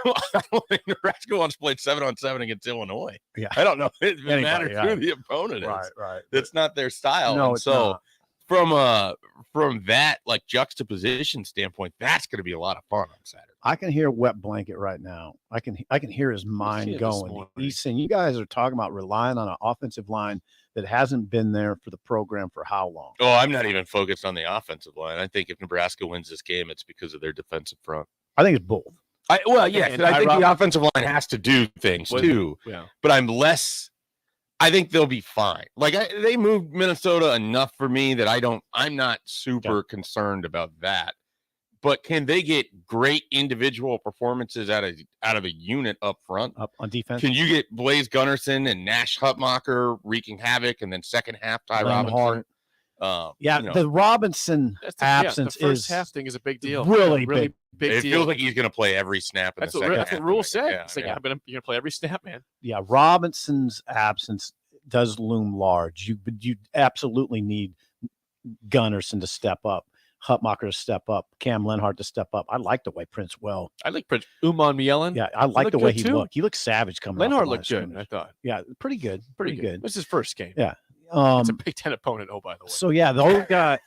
Speaker 27: I don't think Nebraska wants to play 7-on-7 against Illinois.
Speaker 5: Yeah.
Speaker 27: I don't know. It matters who the opponent is.
Speaker 5: Right.
Speaker 27: That's not their style.
Speaker 5: No,
Speaker 27: and
Speaker 5: it's
Speaker 27: so
Speaker 5: not.
Speaker 27: From that juxtaposition standpoint, that's going to be a lot of fun on Saturday.
Speaker 5: I can hear Wet Blanket right now. I can hear his mind going. He's saying, you guys are talking about relying on an offensive line that hasn't been there for the program for how long?
Speaker 27: Oh, I'm not even focused on the offensive line. I think if Nebraska wins this game, it's because of their defensive front.
Speaker 5: I think it's both.
Speaker 27: Yes, I think the offensive line has to do things too.
Speaker 3: Yeah.
Speaker 27: But I think they'll be fine. Like they moved Minnesota enough for me that I'm not super concerned about that. But can they get great individual performances out of a unit up front?
Speaker 5: Up on defense?
Speaker 27: Can you get Blaze Gunnarsson and Nash Hutmacher wreaking havoc, and then second half Ty Robinson?
Speaker 5: The Robinson absence
Speaker 3: the first
Speaker 5: is
Speaker 3: half thing is a big deal.
Speaker 5: Really
Speaker 3: big
Speaker 27: It
Speaker 3: deal.
Speaker 27: feels like he's going to play every snap in the second half.
Speaker 3: That's what Rule said.
Speaker 27: Yeah,
Speaker 3: It's like, you're going to play every snap, man.
Speaker 5: Yeah, Robinson's absence does loom large. You absolutely need Gunnarsson to step up, Hutmacher to step up, Cam Lenhart to step up. I like the way Prince Well.
Speaker 3: I like Prince Uman Mielen.
Speaker 5: Yeah, I like the way he looked. He looked savage coming.
Speaker 3: Lenhart looked good, I thought.
Speaker 5: Yeah, pretty good. Pretty good.
Speaker 3: This is his first game.
Speaker 5: Yeah.
Speaker 3: It's a Big Ten opponent. Oh, by the way.
Speaker 5: So yeah, those guys.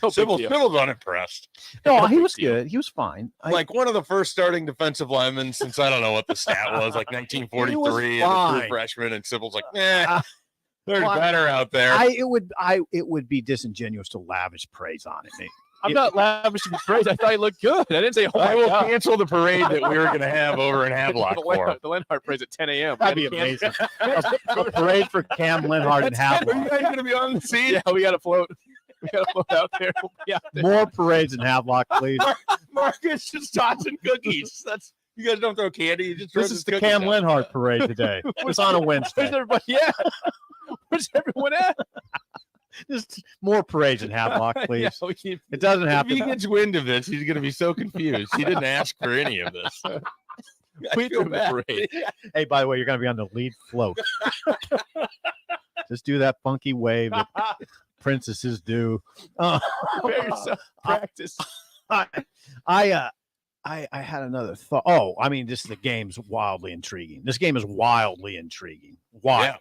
Speaker 27: Sybil's unimpressed.
Speaker 5: No, he was good. He was fine.
Speaker 27: Like one of the first starting defensive linemen since I don't know what the stat was, like 1943, and a true freshman, and Sybil's like, there's better out there.
Speaker 5: It would be disingenuous to lavish praise on it.
Speaker 3: I'm not lavishing praise. I thought he looked good. I didn't say,
Speaker 27: I will cancel the parade that we were going to have over in Havelock for
Speaker 3: the Lenhart parade at 10 a.m.
Speaker 5: That'd be amazing. a parade for Cam Lenhart and Havelock.
Speaker 27: Are you guys going to be on the scene?
Speaker 3: Yeah, we got to float. We got to float out there. Yeah.
Speaker 5: More parades in Havelock, please.
Speaker 27: Marcus just tossing cookies. You guys don't throw candy. You just
Speaker 5: This is the Cam Lenhart parade today. It's on a Wednesday.
Speaker 3: Where's everybody? Yeah. Where's everyone at?
Speaker 5: Just more parades in Havelock, please.
Speaker 3: Yeah,
Speaker 5: it doesn't happen.
Speaker 27: If he gets wind of this, he's going to be so confused. He didn't ask for any of this.
Speaker 3: We threw the parade.
Speaker 5: Hey, by the way, you're going to be on the lead float. Just do that funky wave that princesses do.
Speaker 3: Prepare yourself. Practice.
Speaker 5: I had another thought. Oh, I mean, the game's wildly intriguing. This game is wildly intriguing. Wild.
Speaker 27: Yeah.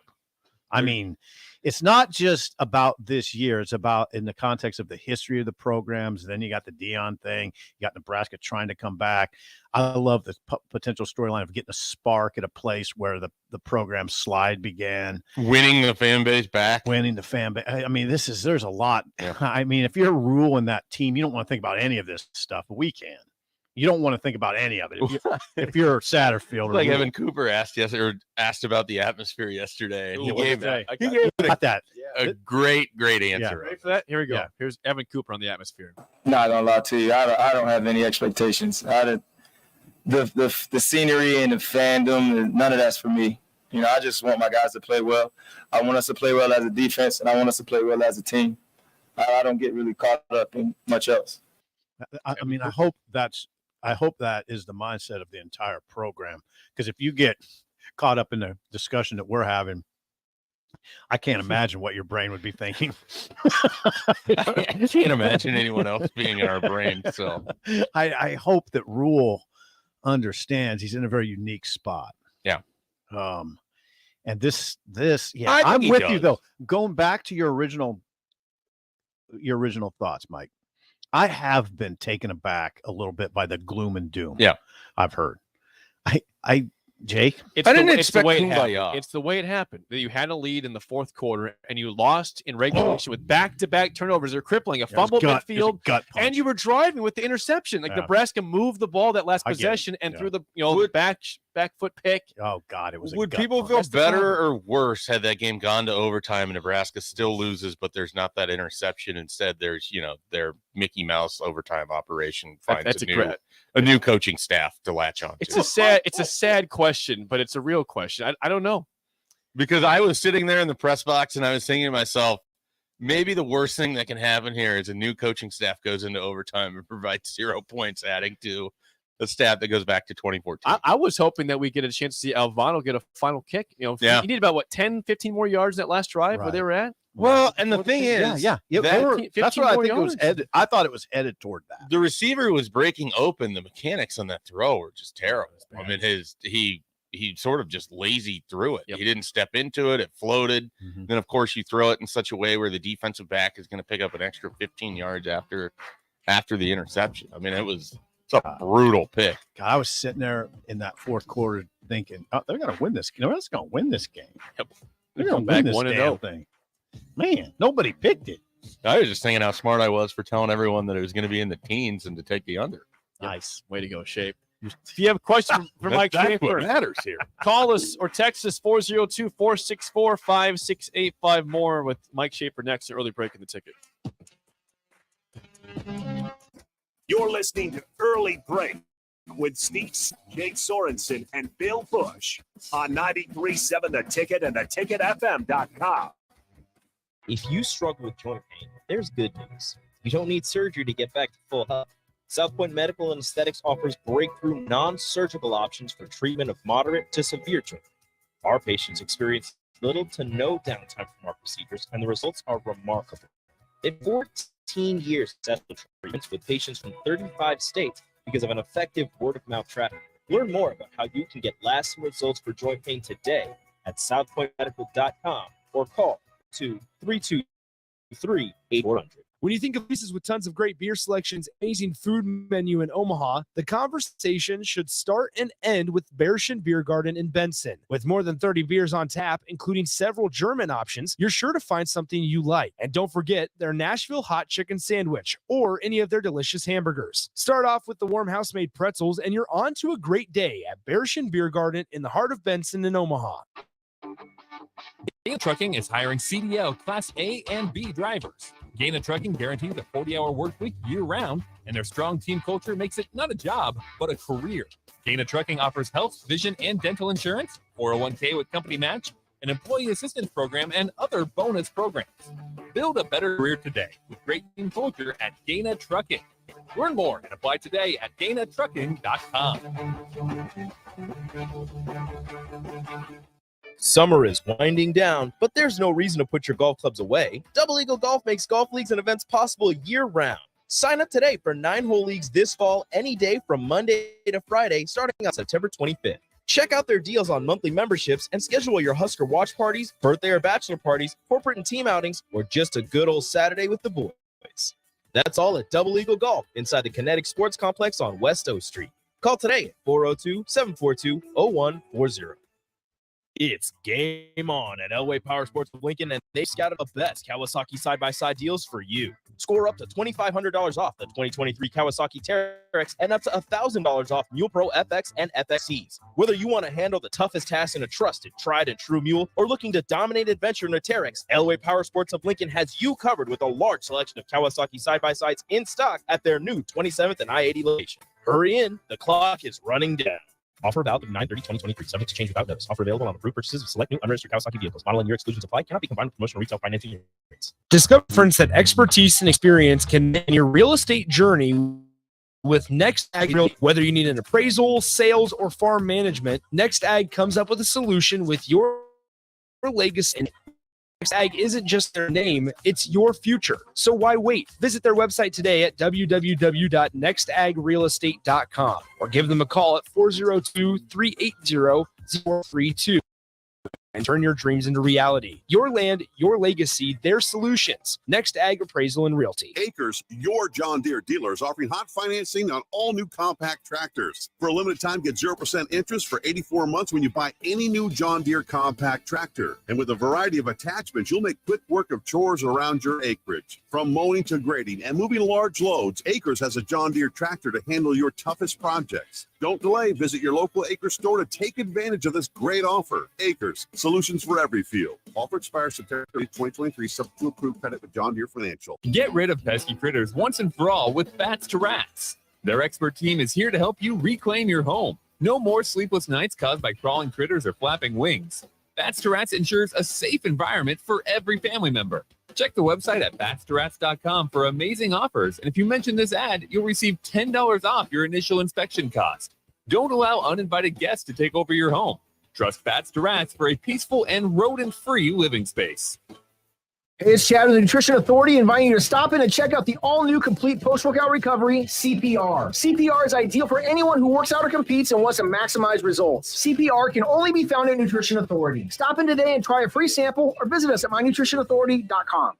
Speaker 5: I mean, it's not just about this year. It's about in the context of the history of the programs. Then you got the Dion thing. You got Nebraska trying to come back. I love the potential storyline of getting a spark at a place where the program slide began.
Speaker 27: Winning the fan base back.
Speaker 5: Winning the fan base. I mean, there's a lot. Yeah. I mean, if you're ruling that team, you don't want to think about any of this stuff, but we can. You don't want to think about any of it. If you're Satterfield.
Speaker 27: Like Evan Cooper asked about the atmosphere yesterday. And he gave
Speaker 5: that.
Speaker 27: A great answer.
Speaker 3: Yeah. Ready for that? Here we go. Yeah. Here's Evan Cooper on the atmosphere.
Speaker 2: Not gonna lie to you, I don't have any expectations. The scenery and the fandom, none of that's for me. You know, I just want my guys to play well. I want us to play well as a defense, and I want us to play well as a team. I don't get really caught up in much else.
Speaker 5: I mean, I hope that is the mindset of the entire program. Because if you get caught up in the discussion that we're having, I can't imagine what your brain would be thinking.
Speaker 27: I can't imagine anyone else being in our brain. So
Speaker 5: I hope that Rule understands he's in a very unique spot.
Speaker 27: Yeah.
Speaker 5: And this, yeah, I'm with you though. Going back to your original thoughts, Mike. I have been taken aback a little bit by the gloom and doom.
Speaker 27: Yeah,
Speaker 5: I've heard. Jake,
Speaker 3: it's the way it happened. That you had a lead in the fourth quarter and you lost in regulation with back-to-back turnovers. They're crippling. A fumble midfield, and you were driving with the interception. Like Nebraska moved the ball that last possession and threw the back foot pick.
Speaker 5: Oh God, it was.
Speaker 27: Would people feel better or worse had that game gone to overtime and Nebraska still loses, but there's not that interception? Instead, there's their Mickey Mouse overtime operation finds a new coaching staff to latch on.
Speaker 3: It's a sad question, but it's a real question. I don't know,
Speaker 27: because I was sitting there in the press box and I was thinking to myself, maybe the worst thing that can happen here is a new coaching staff goes into overtime and provides 0 points, adding to the stat that goes back to 2014.
Speaker 3: I was hoping that we get a chance to see Alvano get a final kick. You need about 10, 15 more yards in that last drive where they were at.
Speaker 27: Well, and the thing is,
Speaker 5: that's what I think it was headed. I thought it was headed toward that.
Speaker 27: The receiver was breaking open. The mechanics on that throw were just terrible. I mean, he sort of just lazy threw it. Yep. He didn't step into it. It floated. Mm-hmm. Then, of course, you throw it in such a way where the defensive back is going to pick up an extra 15 yards after the interception. I mean, it's a brutal pick.
Speaker 5: God, I was sitting there in that fourth quarter thinking, they're going to win this. They're going to win this game.
Speaker 3: Yep.
Speaker 5: They're going to win this damn thing. Man, nobody picked it.
Speaker 27: I was just thinking how smart I was for telling everyone that it was going to be in the teens and to take the under.
Speaker 3: Nice. Way to go, Shape. If you have a question for Mike
Speaker 27: That's
Speaker 3: Shaffer,
Speaker 27: what matters here.
Speaker 3: call us or text us 402-464-5685. More with Mike Shaffer next. Early break in the ticket.
Speaker 1: You're listening to Early Break with Steve, Jake Sorensen, and Bill Busch on 93.7 The Ticket and theticketfm.com.
Speaker 17: If you struggle with joint pain, there's good news. You don't need surgery to get back to full health. South Point Medical and Aesthetics offers breakthrough non-surgical options for treatment of moderate to severe joint pain. Our patients experience little to no downtime from our procedures, and the results are remarkable. In 14 years of successful treatments with patients from 35 states because of an effective word-of-mouth traffic. Learn more about how you can get lasting results for joint pain today at southpointmedical.com or call 323-800.
Speaker 12: When you think of places with tons of great beer selections, amazing food menu in Omaha, the conversation should start and end with Bärschen Beer Garden in Benson. With more than 30 beers on tap, including several German options, you're sure to find something you like. And don't forget their Nashville hot chicken sandwich or any of their delicious hamburgers. Start off with the warm house-made pretzels, and you're on to a great day at Bärschen Beer Garden in the heart of Benson in Omaha.
Speaker 11: Gaina Trucking is hiring CDL Class A and B drivers. Gaina Trucking guarantees a 40-hour work week year-round, and their strong team culture makes it not a job, but a career. Gaina Trucking offers health, vision, and dental insurance, 401k with company match, an employee assistance program, and other bonus programs. Build a better career today with great team culture at Gaina Trucking. Learn more and apply today at GainaTrucking.com.
Speaker 17: Summer is winding down, but there's no reason to put your golf clubs away. Double Eagle Golf makes golf leagues and events possible year-round. Sign up today for 9-hole leagues this fall, any day from Monday to Friday, starting on September 25th. Check out their deals on monthly memberships and schedule your Husker watch parties, birthday or bachelor parties, corporate and team outings, or just a good old Saturday with the boys. That's all at Double Eagle Golf inside the Kinetic Sports Complex on West O Street. Call today at 402-742-0140. It's game on at Elway Power Sports of Lincoln, and they scouted the best Kawasaki side-by-side deals for you. Score up to $2,500 off the 2023 Kawasaki Terex and up to $1,000 off Mule Pro FX and FXCs. Whether you want to handle the toughest task in a trusted, tried and true mule or looking to dominate adventure in a Terex, Elway Power Sports of Lincoln has you covered with a large selection of Kawasaki side-by-sides in stock at their new 27th and I-80 location. Hurry in, the clock is running down. Offer valid through 9/30/2023. Subject to change without notice. Offer available on approved purchases of select new unregistered Kawasaki vehicles. Model and year exclusions apply. Cannot be combined with promotional retail financing rates.
Speaker 12: Discover friends that expertise and experience can in your real estate journey with Next Ag. Whether you need an appraisal, sales, or farm management, Next Ag comes up with a solution with your legacy. Next Ag isn't just their name, it's your future. So why wait? Visit their website today at www.nextagrealestate.com or give them a call at 402-380-032 and turn your dreams into reality. Your land, your legacy, their solutions. Next Ag Appraisal and Realty.
Speaker 6: Acres, your John Deere dealer, is offering hot financing on all new compact tractors. For a limited time, get 0% interest for 84 months when you buy any new John Deere compact tractor. And with a variety of attachments, you'll make quick work of chores around your acreage. From mowing to grading and moving large loads, Acres has a John Deere tractor to handle your toughest projects. Don't delay. Visit your local Acres store to take advantage of this great offer. Acres, solutions for every field. Offer expires September 30, 2023, subject to approved credit with John Deere Financial.
Speaker 11: Get rid of pesky critters once and for all with Bats to Rats. Their expert team is here to help you reclaim your home. No more sleepless nights caused by crawling critters or flapping wings. Bats to Rats ensures a safe environment for every family member. Check the website at batstoRats.com for amazing offers. And if you mention this ad, you'll receive $10 off your initial inspection cost. Don't allow uninvited guests to take over your home. Trust Bats to Rats for a peaceful and rodent-free living space.
Speaker 9: Hey, it's Chad with the Nutrition Authority, inviting you to stop in and check out the all-new complete post-workout recovery, CPR. CPR is ideal for anyone who works out or competes and wants to maximize results. CPR can only be found at Nutrition Authority. Stop in today and try a free sample or visit us at mynutritionauthority.com.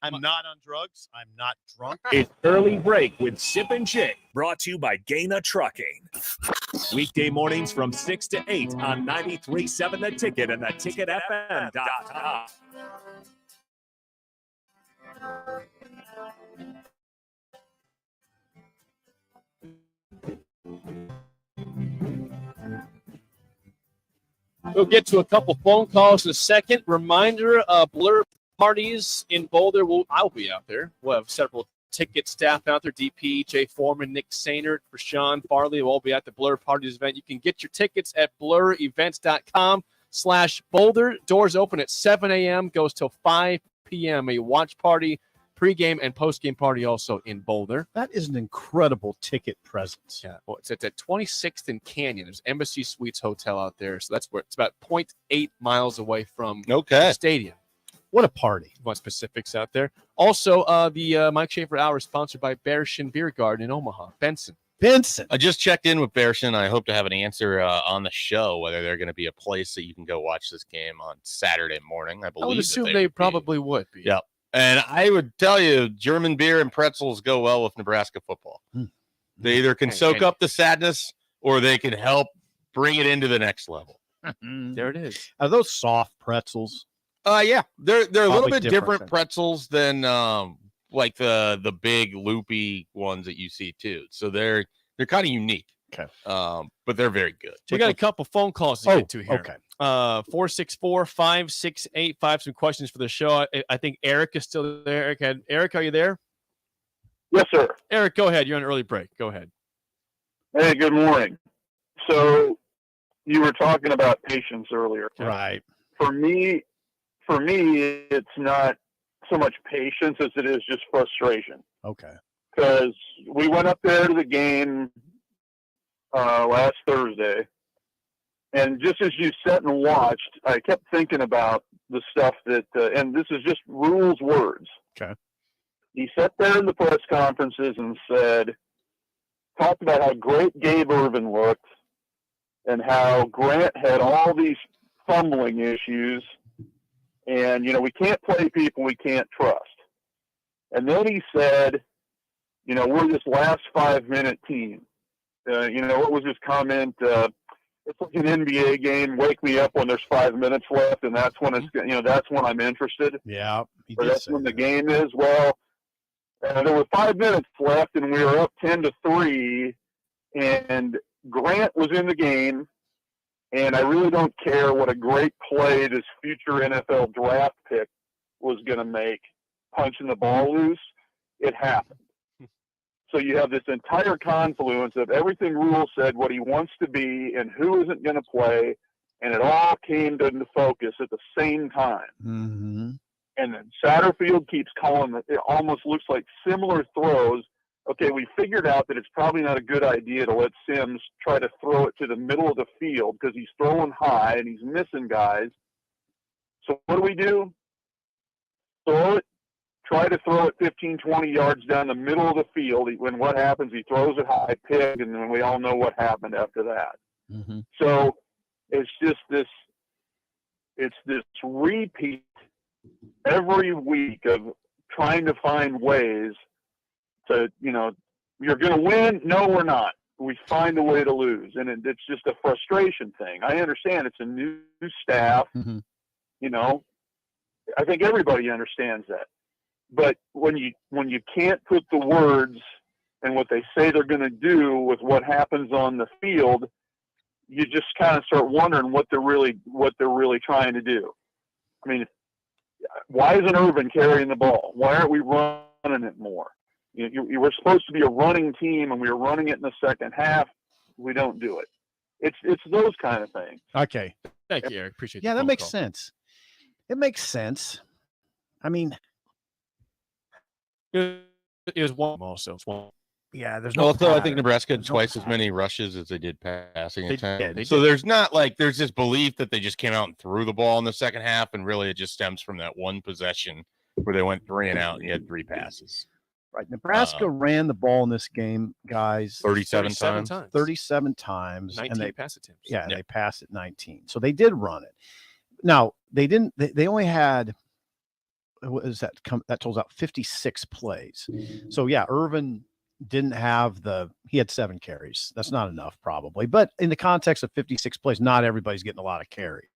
Speaker 15: I'm not on drugs. I'm not drunk.
Speaker 1: It's Early Break with Sip and Jake, brought to you by Gaina Trucking. Weekday mornings from 6 to 8 on 93.7 The Ticket and theticketfm.com.
Speaker 3: We'll get to a couple phone calls in a second. Reminder, Blur parties in Boulder. I'll be out there. We'll have several ticket staff out there. DP, Jay Foreman, Nick Sainert, Rashawn Farley will all be at the Blur Parties event. You can get your tickets at blurevents.com/Boulder. Doors open at 7 a.m., goes till 5 p.m. A watch party, pregame and postgame party also in Boulder.
Speaker 5: That is an incredible ticket presence.
Speaker 3: Yeah, well, it's at 26th and Canyon. There's Embassy Suites Hotel out there, so that's where it's about 0.8 miles away from the stadium.
Speaker 5: What a party.
Speaker 3: Want specifics out there. Also, the Mike Schaefer Hour is sponsored by Bearshin Beer Garden in Omaha. Benson.
Speaker 27: I just checked in with Bearshin. I hope to have an answer on the show whether they're going to be a place that you can go watch this game on Saturday morning. I believe
Speaker 3: I would assume they probably would be.
Speaker 27: Yeah. And I would tell you, German beer and pretzels go well with Nebraska football. They either can soak up the sadness or they can help bring it into the next level.
Speaker 3: There it is.
Speaker 5: Are those soft pretzels?
Speaker 27: Yeah, they're a little
Speaker 5: Probably
Speaker 27: bit different
Speaker 5: then.
Speaker 27: pretzels than like the big loopy ones that you see too. So they're kind of unique.
Speaker 5: Okay.
Speaker 27: But they're very good.
Speaker 3: We got a couple phone calls to get to here.
Speaker 5: Okay.
Speaker 3: 464-5685. Some questions for the show. I think Eric is still there. Eric, are you there?
Speaker 16: Yes, sir.
Speaker 3: Eric, go ahead. You're on early break. Go ahead.
Speaker 16: Hey, good morning. So you were talking about patience earlier.
Speaker 5: Right.
Speaker 16: For me, it's not so much patience as it is just frustration.
Speaker 5: Okay.
Speaker 16: Because we went up there to the game last Thursday, and just as you sat and watched, I kept thinking about the stuff that, and this is just Rule's words.
Speaker 5: Okay.
Speaker 16: He sat there in the press conferences and talked about how great Gabe Irvin looked and how Grant had all these fumbling issues. And, we can't play people we can't trust. And then he said, we're this last 5-minute team. What was his comment? It's like an NBA game. Wake me up when there's 5 minutes left, and that's when that's when I'm interested.
Speaker 5: Yeah.
Speaker 16: Or that's when the game is. Well, there were 5 minutes left, and we were up 10-3, and Grant was in the game. And I really don't care what a great play this future NFL draft pick was going to make, punching the ball loose. It happened. So you have this entire confluence of everything Rule said, what he wants to be, and who isn't going to play, and it all came into focus at the same time.
Speaker 5: Mm-hmm.
Speaker 16: And then Satterfield keeps calling it almost looks like similar throws. Okay, we figured out that it's probably not a good idea to let Sims try to throw it to the middle of the field because he's throwing high and he's missing guys. So what do? Throw it, try to throw it 15, 20 yards down the middle of the field. When what happens, he throws it high, pick, and then we all know what happened after that.
Speaker 5: Mm-hmm.
Speaker 16: So it's just this repeat every week of trying to find ways to, you're going to win. No, we're not. We find a way to lose. And it's just a frustration thing. I understand it's a new staff.
Speaker 5: Mm-hmm.
Speaker 16: I think everybody understands that. But when you can't put the words and what they say they're going to do with what happens on the field, you just kind of start wondering what they're really trying to do. I mean, why isn't Irvin carrying the ball? Why aren't we running it more? You were supposed to be a running team, and we were running it in the second half. We don't do it. It's those kind of things.
Speaker 5: Okay.
Speaker 3: Thank you, Eric. Appreciate it.
Speaker 5: Yeah, that makes sense. It makes sense. I mean,
Speaker 3: it was one also. It's one.
Speaker 5: Yeah, there's no.
Speaker 27: Also, I think Nebraska had twice as many rushes as they did passing. So there's there's this belief that they just came out and threw the ball in the second half, and really it just stems from that one possession where they went 3 and out and you had 3 passes.
Speaker 5: Right. Nebraska ran the ball in this game, guys.
Speaker 27: 37 times.
Speaker 5: 37 times.
Speaker 3: 19
Speaker 5: and they
Speaker 3: pass attempts.
Speaker 5: Yeah, and they passed it 19. So they did run it. Now, they didn't. They only had. What is that? That totals out 56 plays. So yeah, Irvin didn't have he had 7 carries. That's not enough probably, but in the context of 56 plays, not everybody's getting a lot of carries.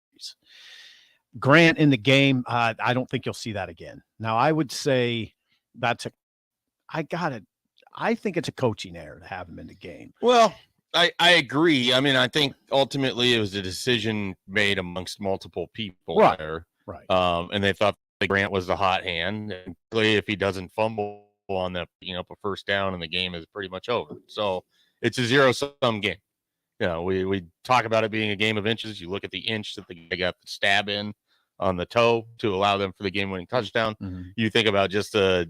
Speaker 5: Grant in the game, I don't think you'll see that again. Now I would say I think it's a coaching error to have him in the game.
Speaker 27: Well, I agree. I mean, I think ultimately it was a decision made amongst multiple people there.
Speaker 5: Right.
Speaker 27: And they thought that Grant was the hot hand. And clearly, if he doesn't fumble on that, a first down, and the game is pretty much over. So it's a zero-sum game. We talk about it being a game of inches. You look at the inch that the guy got the stab in on the toe to allow them for the game-winning touchdown.
Speaker 5: Mm-hmm.
Speaker 27: You think about just the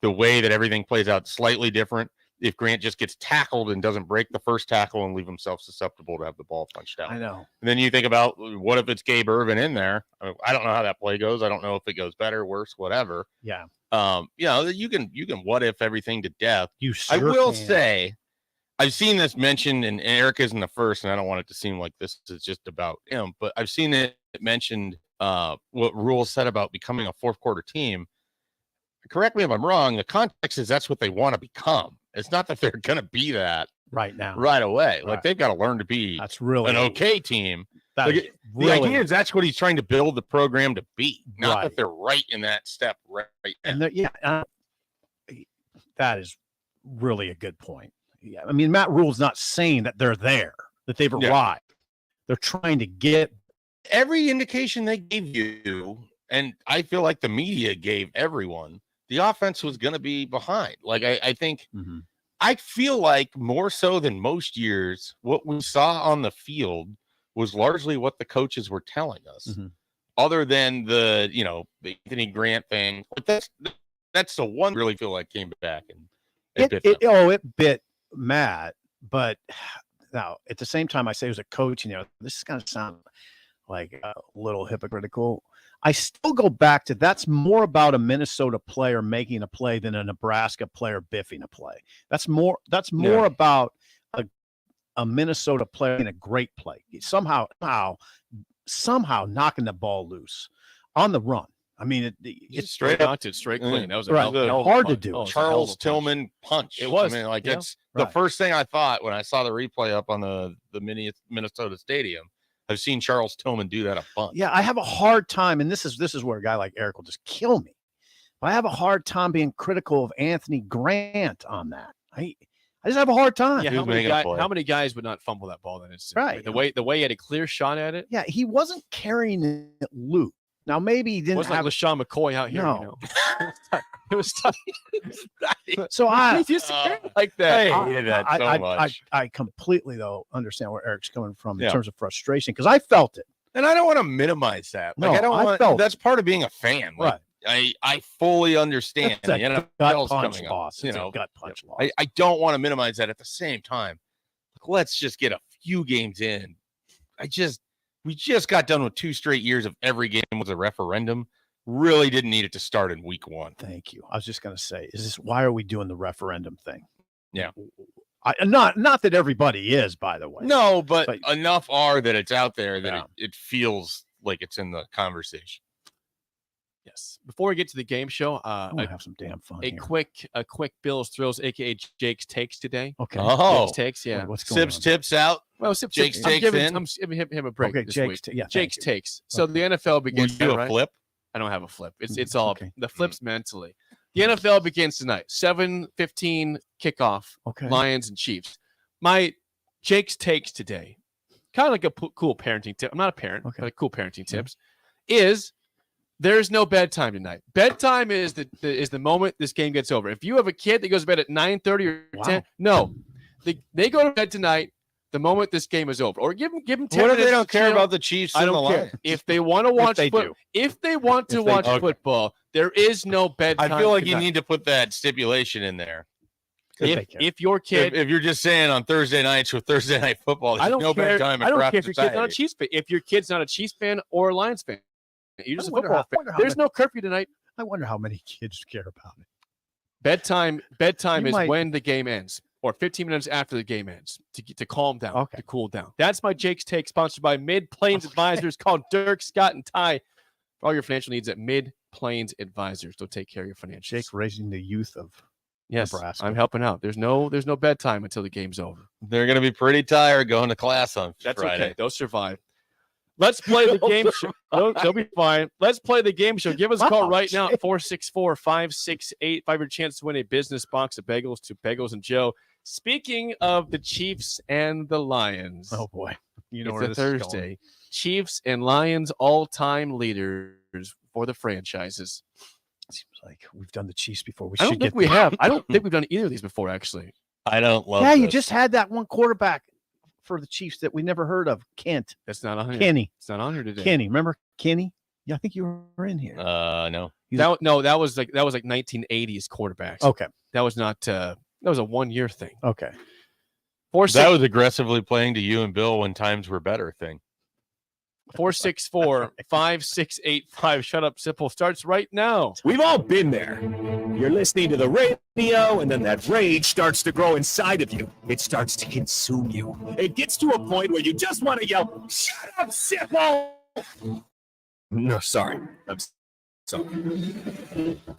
Speaker 27: way that everything plays out slightly different. If Grant just gets tackled and doesn't break the first tackle and leave himself susceptible to have the ball punched out.
Speaker 5: I know.
Speaker 27: And then you think about, what if it's Gabe Ervin in there? I don't know how that play goes. I don't know if it goes better, worse, whatever.
Speaker 5: Yeah.
Speaker 27: You can what if everything to death.
Speaker 5: I
Speaker 27: will say, I've seen this mentioned, and Eric isn't the first, and I don't want it to seem like this is just about him, but I've seen it mentioned what Rule said about becoming a fourth quarter team. Correct me if I'm wrong. The context is that's what they want to become. It's not that they're going to be that
Speaker 5: right now,
Speaker 27: right away.
Speaker 5: Right.
Speaker 27: Like, they've got to learn to be an okay team. The idea is that's what he's trying to build the program to be. Not that they're right in that step right now.
Speaker 5: And that is really a good point. Yeah, I mean, Matt Rule's not saying that they're there, that they've arrived. They're trying to get
Speaker 27: every indication they gave you, and I feel like the media gave everyone. The offense was going to be behind. Like, I think, I feel like more so than most years, what we saw on the field was largely what the coaches were telling us, other than the Anthony Grant thing. But that's the one I really feel like came back and
Speaker 5: it bit Matt. But now at the same time, I say as a coach, this is going to sound like a little hypocritical. I still go back to that's more about a Minnesota player making a play than a Nebraska player biffing a play. That's more about a Minnesota player in a great play. Somehow knocking the ball loose on the run. I mean, it's
Speaker 3: straight clean. That was
Speaker 5: hard to do.
Speaker 27: Charles Tillman punch.
Speaker 3: It was.
Speaker 27: I mean, it's the first thing I thought when I saw the replay up on the Minnesota Stadium. I've seen Charles Tillman do that a bunch.
Speaker 5: Yeah, I have a hard time, and this is where a guy like Eric will just kill me. But I have a hard time being critical of Anthony Grant on that. I just have a hard time.
Speaker 3: Yeah, how many guys would not fumble that ball? Then it's
Speaker 5: right.
Speaker 3: The way he had a clear shot at it.
Speaker 5: Yeah, he wasn't carrying it loose. Now maybe he didn't
Speaker 3: have like LaShawn McCoy out here.
Speaker 5: No.
Speaker 3: It was tough.
Speaker 5: So I
Speaker 3: just like that.
Speaker 27: I hated that so much.
Speaker 5: I completely understand where Eric's coming from in terms of frustration because I felt it,
Speaker 27: and I don't want to minimize that.
Speaker 5: No,
Speaker 27: I don't want.
Speaker 5: Felt
Speaker 27: that's part of being a fan. Like,
Speaker 5: right.
Speaker 27: I fully understand.
Speaker 5: It's a gut punch loss.
Speaker 27: It's
Speaker 5: a gut punch loss.
Speaker 27: I don't want to minimize that. At the same time, let's just get a few games in. We just got done with 2 straight years of every game was a referendum. Really didn't need it to start in week 1.
Speaker 5: Thank you. I was just going to say, why are we doing the referendum thing?
Speaker 27: Yeah.
Speaker 5: Not that everybody is, by the way.
Speaker 27: No, but enough are that it's out there that it feels like it's in the conversation.
Speaker 3: Yes. Before we get to the game show,
Speaker 5: I want to have some damn fun.
Speaker 3: A quick Bills Thrills, aka Jake's takes today.
Speaker 5: Okay.
Speaker 27: Oh,
Speaker 3: Jake's takes. Yeah.
Speaker 5: What's going on?
Speaker 27: Sibs tips out.
Speaker 3: Well,
Speaker 27: Jake's takes in.
Speaker 3: I'm giving him a break.
Speaker 5: Okay,
Speaker 3: this
Speaker 5: Jake's
Speaker 3: week.
Speaker 5: yeah.
Speaker 3: Jake's takes. So the NFL begins.
Speaker 27: Will you do a flip?
Speaker 3: I don't have a flip. It's all the flips mentally. The NFL begins tonight. 7:15 kickoff.
Speaker 5: Okay.
Speaker 3: Lions and Chiefs. My Jake's takes today, kind of like a cool parenting tip. I'm not a parent, but a cool parenting tips is there's no bedtime tonight. Bedtime is the moment this game gets over. If you have a kid that goes to bed at 9:30 or 10, no, they go to bed tonight. The moment this game is over, or give them 10
Speaker 27: What if
Speaker 3: minutes
Speaker 27: they don't care
Speaker 3: chill?
Speaker 27: about the Chiefs?
Speaker 3: I
Speaker 27: and
Speaker 3: don't
Speaker 27: the
Speaker 3: care.
Speaker 27: Lions?
Speaker 3: If they want to watch if they want to watch football, there is no bedtime.
Speaker 27: I feel like you need to put that stipulation in there.
Speaker 3: If your kid,
Speaker 27: if you're just saying on Thursday nights for Thursday night football, there's no bedtime.
Speaker 3: I don't care if your kid's not a Chiefs fan. If your kid's not a Chiefs fan or a Lions fan, you're just a football fan. There's no curfew tonight.
Speaker 5: I wonder how many kids care about it.
Speaker 3: Bedtime is when the game ends, or 15 minutes after the game ends, to calm down, to cool down. That's my Jake's Take, sponsored by Mid Plains Advisors. Call Dirk, Scott, and Ty for all your financial needs at Mid Plains Advisors. They'll take care of your financials.
Speaker 5: Jake raising the youth of Nebraska.
Speaker 3: I'm helping out. There's no bedtime until the game's over.
Speaker 27: They're going to be pretty tired going to class on
Speaker 3: That's
Speaker 27: Friday.
Speaker 3: Okay. They'll survive. Let's play the game show. They'll be fine. Let's play the game show. Give us a call right now at 464-568. 5 your chance to win a business box of bagels to Bagels and Joe. Speaking of the Chiefs and the Lions.
Speaker 5: Oh, boy. You know
Speaker 3: it's
Speaker 5: where
Speaker 3: a
Speaker 5: this is
Speaker 3: Thursday.
Speaker 5: going.
Speaker 3: Chiefs and Lions all-time leaders for the franchises.
Speaker 5: Seems like we've done the Chiefs before.
Speaker 3: I don't think we have. I don't think we've done either of these before, actually.
Speaker 27: I don't love
Speaker 5: Yeah, you
Speaker 27: this.
Speaker 5: just had that one quarterback for the Chiefs that we never heard of, Kent.
Speaker 3: That's not on here.
Speaker 5: Kenny.
Speaker 3: It's not on here today.
Speaker 5: Kenny. Remember Kenny? Yeah, I think you were in here.
Speaker 27: No.
Speaker 3: That was like 1980s quarterbacks.
Speaker 5: Okay.
Speaker 3: That was not that was a 1-year thing.
Speaker 5: Okay.
Speaker 27: That was aggressively playing to you and Bill when times were better thing.
Speaker 3: 464-5685. Shut up, Sipple starts right now.
Speaker 1: We've all been there. You're listening to the radio, and then that rage starts to grow inside of you. It starts to consume you. It gets to a point where you just want to yell, "Shut up, Sipple!" No, sorry. I'm sorry.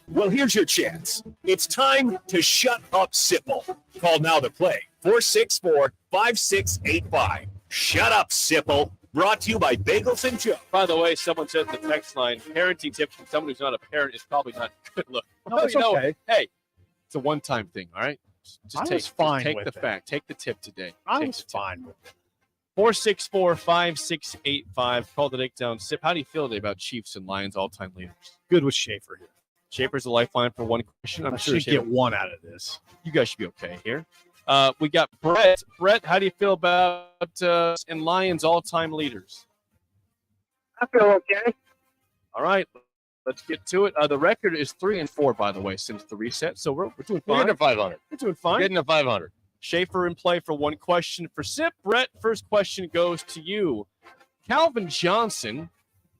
Speaker 1: Well, here's your chance. It's time to shut up, Sipple. Call now to play. 464-5685. Shut up, Sipple. Brought to you by Bagels and Joe.
Speaker 3: By the way, someone said in the text line, parenting tips from someone who's not a parent is probably not a good look.
Speaker 5: No, it's okay.
Speaker 3: Hey, it's a one-time thing, all right?
Speaker 5: I was fine
Speaker 3: take
Speaker 5: with
Speaker 3: the
Speaker 5: it.
Speaker 3: fact. Take the tip today.
Speaker 5: I
Speaker 3: Take
Speaker 5: was
Speaker 3: the tip.
Speaker 5: fine with it.
Speaker 3: 464-5685. Call the takedown. Sip, how do you feel today about Chiefs and Lions all-time leaders?
Speaker 5: Good with Shaffer here.
Speaker 3: Schaefer's a lifeline for one question. I'm
Speaker 5: I
Speaker 3: sure
Speaker 5: should
Speaker 3: Schaefer-
Speaker 5: get one out of this.
Speaker 3: You guys should be okay here. We got Brett. Brett, how do you feel about and Lions all-time leaders?
Speaker 16: I feel okay.
Speaker 3: All right, let's get to it. The record is 3-4, by the way, since the reset. So we're doing
Speaker 27: We're
Speaker 3: fine.
Speaker 27: getting to 500.
Speaker 3: We're doing fine.
Speaker 27: Getting to 500.
Speaker 3: Schaefer in play for one question for Sip. Brett, first question goes to you. Calvin Johnson